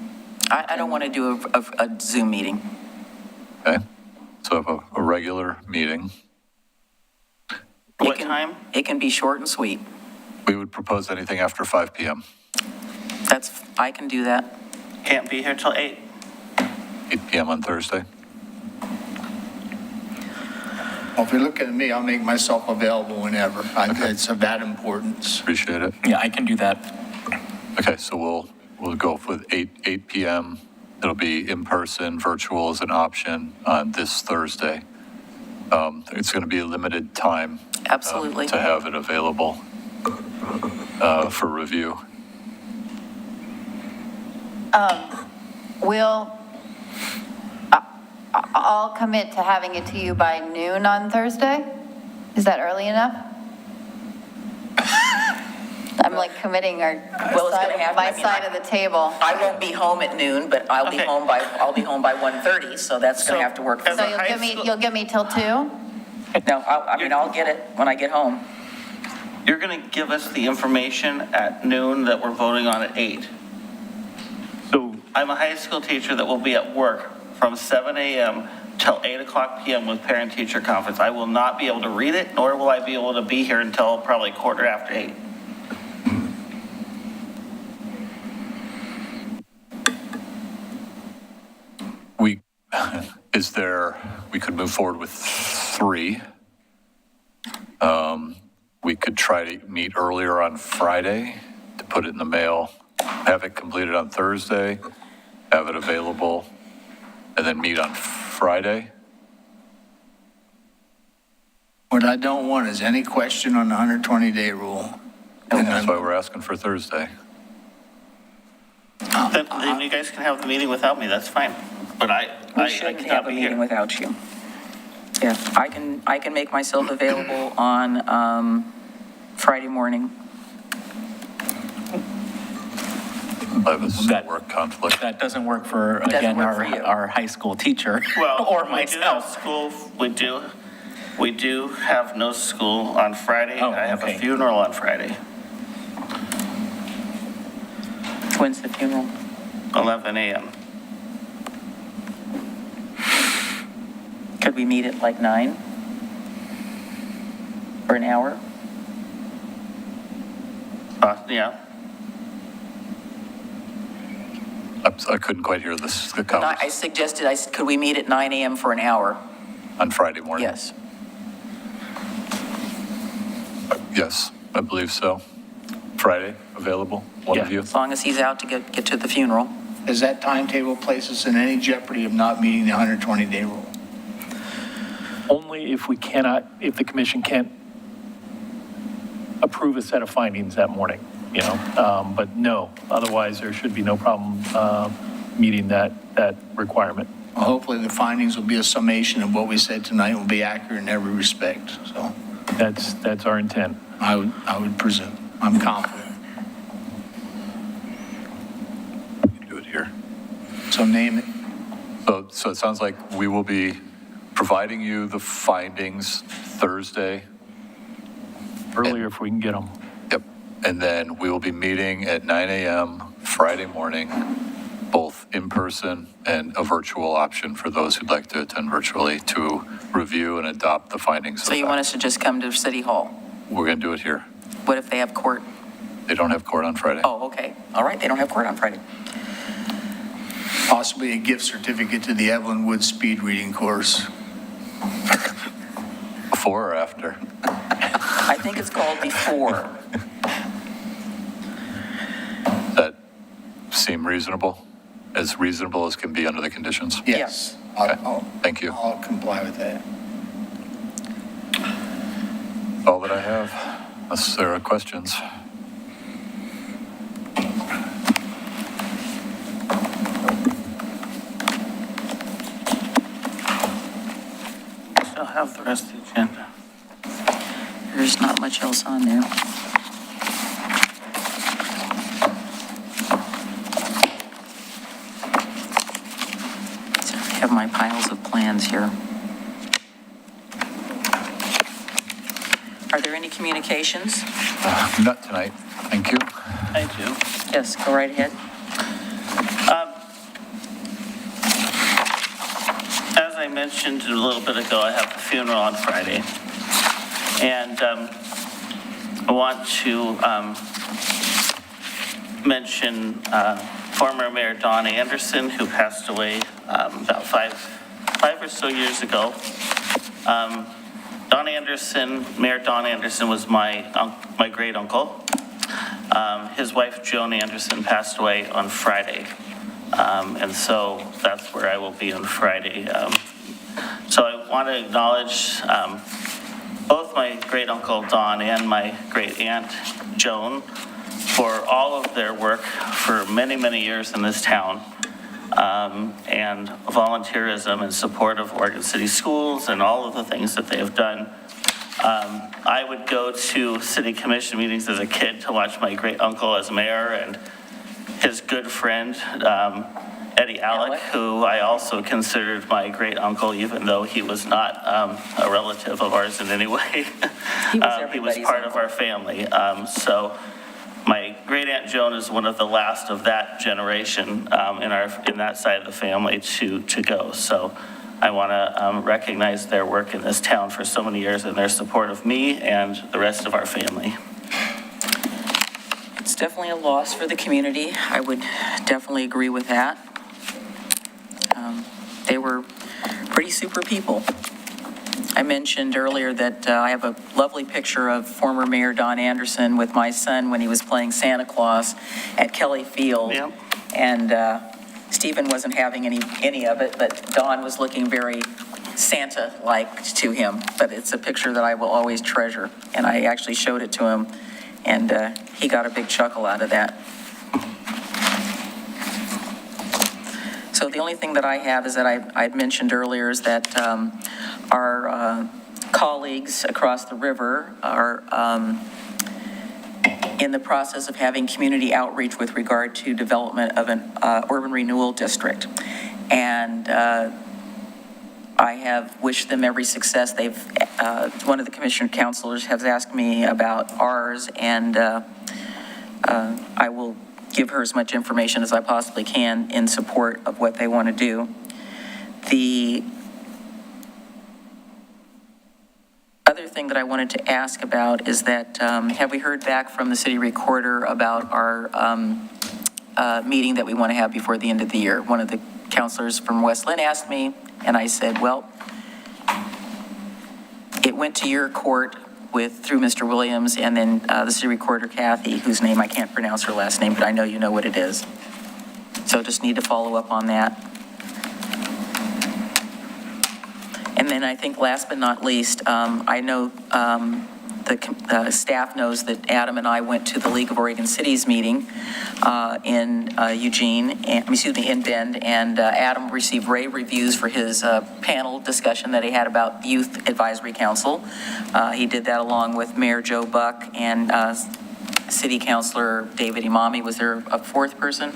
I don't want to do a Zoom meeting. Okay, so have a regular meeting. What time? It can be short and sweet. We would propose anything after 5 p.m. I can do that. Can't be here till 8. 8 p.m. on Thursday. Well, if you're looking at me, I'll make myself available whenever. It's of that importance. Appreciate it. Yeah, I can do that. Okay, so we'll go with 8 p.m. It'll be in person, virtual is an option on this Thursday. It's going to be a limited time. Absolutely. To have it available for review. I'll commit to having it to you by noon on Thursday. Is that early enough? I'm like committing Well, it's gonna happen. my side of the table. I won't be home at noon, but I'll be Okay. home by 1:30, so that's going to have to work. as So a high school- you'll give me till 2? No, I'll get it when I get home. You're going to give us the information at noon that we're voting on at 8. So, I'm a high school teacher that will be at work from 7 a.m. till 8 o'clock p.m. with parent-teacher conference. I will not be able to read it, nor will I be able to be here until probably 8:15. We could move forward with 3. We could try to meet earlier on Friday to put it in the mail, have it completed on Thursday, have it available, and then meet on Friday. What I don't want is any question on the 120-day rule. And that's why we're asking for Thursday. Then you guys can have the meeting without me, that's fine. But I We shouldn't cannot have a be meeting here. without you. Yeah, I can make myself available on Friday morning. I have a work conflict. That doesn't work for, Doesn't again, work for you. our high school teacher Well, or we do have myself. school, we do have no school on Friday. Oh, I have a okay. funeral on Friday, When's the funeral? 11 a.m. Could we meet at like 9? For an hour? Yeah. I couldn't quite hear the I conversation suggested, could we meet at 9 a.m. for an hour? on Friday morning. Yes. Yes, I believe so. Friday, available, one of you? As long as he's out to get to the funeral. Does that timetable place us in any jeopardy of not meeting the 120-day rule? only if the commission can't approve a set of findings that morning, But no, otherwise there should be no problem meeting that requirement. Well, hopefully the findings will be a summation of what we said tonight will be accurate in every respect, so That's our intent. I would presume. I'm confident. Do it here. So name it. So it sounds like we will be providing you the findings Thursday. Earlier if we can get them. Yep. And then we will be meeting at 9 a.m. Friday morning, both in person and a virtual option for those who'd like to attend virtually to review and adopt the findings. So you want us to just come to City Hall? We're going to do it here. What if they have court? They don't have court on Friday. Oh, okay. All right, they don't have court on Friday. Possibly a gift certificate to the Evelyn Wood speed reading course. Before or after? I think it's called before. That seem reasonable? As reasonable as can be under the conditions? Yes. Okay. Thank you. I'll comply with that. All that I have, unless there are questions. I'll have the rest of the agenda. There's not much else on there. So I have my piles of plans here. Are there any communications? Not tonight. Thank you. I do. Yes, go right ahead. As I mentioned a little bit ago, I have a funeral on Friday. And I want to mention former Mayor Don Anderson, who passed away about five or so years ago. Mayor Don Anderson was my great uncle. His wife, Joan Anderson, passed away on Friday. And so that's where I will be on Friday. So I want to acknowledge both my great uncle Don and my great aunt Joan for all of their work for many, many years in this town. And volunteerism and support of Oregon City schools and all of the things that they have done. I would go to city commission meetings as a kid to watch my great uncle as mayor and his good friend, Eddie Alec, who I also considered my great uncle, even though he was not a relative of ours in any way. He was part of our family. So my great aunt Joan is one of the last of that generation in that side of the family to go. So I want to recognize their work in this town for so many years and their support of me and the rest of our family. It's definitely a loss for the community. I would definitely agree with that. They were pretty super people. I mentioned earlier that I have a lovely picture of former Mayor Don Anderson with my son when he was playing Santa Claus at Kelly Field. Yep. And Stephen wasn't having any of it, but Don was looking very Santa-like to him. But it's a picture that I will always treasure. And I actually showed it to him, and he got a big chuckle out of that. So the only thing that I have is that I'd mentioned earlier is that our colleagues across the river are in the process of having community outreach with regard to development of an urban renewal district. And I have wished them every success. One of the commissioner counselors has asked me about ours, and I will give her as much information as I possibly can in support of what they want to do. The other thing that I wanted to ask about is that, have we heard back from the city recorder about our meeting that we want to have before the end of the year? One of the counselors from West Linn asked me, and I said, well, it went to your court through Mr. Williams, and then the city recorder, Kathy, whose name I can't pronounce her last name, but I know you know what it is. So just need to follow up on that. And then I think last but not least, I know the staff knows that Adam and I went to the League of Oregon Cities meeting in in Bend, and Adam received rave reviews for his panel discussion that he had about the Youth Advisory Council. He did that along with Mayor Joe Buck and City Councilor David Imami. Was there a fourth person?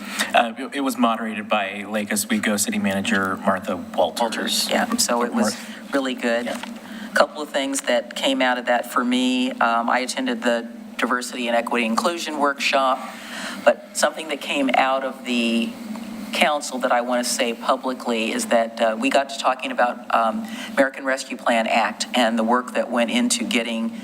It was moderated by Lake Oswego City Manager Martha Walters. Yeah, so it was really good. A couple of things that came out of that for me. I attended the Diversity and Equity Inclusion Workshop, but something that came out of the council that I want to say publicly is that we got to talking about American Rescue Plan Act and the work that went into getting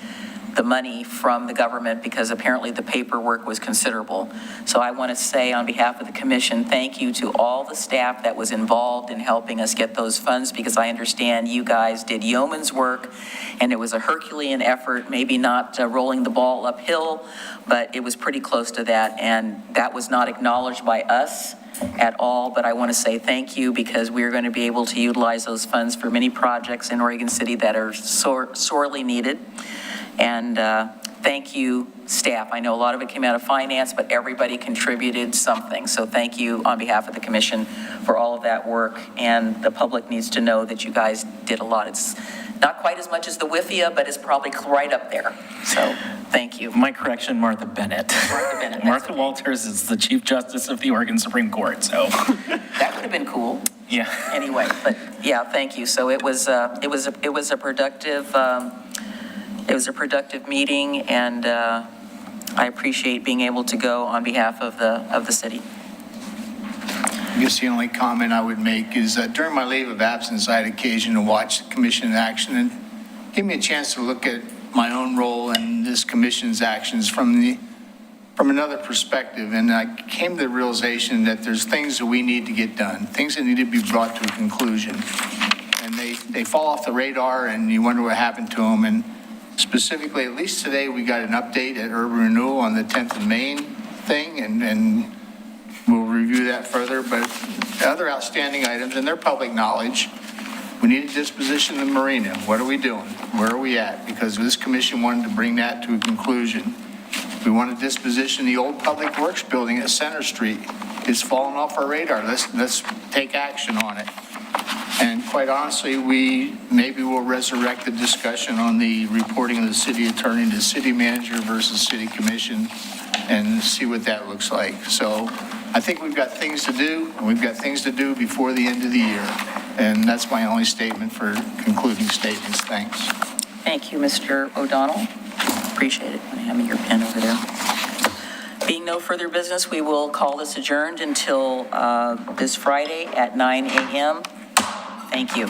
the money from the government, because apparently the paperwork was considerable. So I want to say on behalf of the commission, thank you to all the staff that was involved in helping us get those funds, because I understand you guys did yeoman's work and it was a Herculean effort, maybe not rolling the ball uphill, but it was pretty close to that, and that was not acknowledged by us at all. But I want to say thank you, because we're going to be able to utilize those funds for many projects in Oregon City that are sorely needed. And thank you, staff. I know a lot of it came out of finance, but everybody contributed something. So thank you on behalf of the commission for all of that work. And the public needs to know that you guys did a lot. It's not quite as much as the WIFIA, but it's probably right up there. So thank you. My correction, Martha Bennett. Martha Bennett. Martha Walters is the Chief Justice of the Oregon Supreme Court, so. That would have been cool. Yeah. Anyway, but yeah, thank you. So it was a productive. It was a productive meeting, and I appreciate being able to go on behalf of the city. I guess the only comment I would make is that during my leave of absence, I had occasion to watch the commission in action, and give me a chance to look at my own role in this commission's actions from another perspective. And I came to the realization that there's things that we need to get done, things that need to be brought to a conclusion. And they fall off the radar, and you wonder what happened to them. And specifically, at least today, we got an update at Urban Renewal on the 10th of Main thing, and we'll review that further. But other outstanding items, and they're public knowledge. We need to disposition the marina. What are we doing? Where are we at? Because this commission wanted to bring that to a conclusion. We want to disposition the old Public Works building at Center Street. It's fallen off our radar. Let's take action on it. And quite honestly, we maybe will resurrect the discussion on the reporting of the city attorney to city manager versus city commission and see what that looks like. So I think we've got things to do, and we've got things to do before the end of the year. And that's my only statement for concluding statements. Thanks. Thank you, Mr. O'Donnell. Appreciate it. I have your pen over there. Being no further business, we will call this adjourned until this Friday at 9 a.m. Thank you.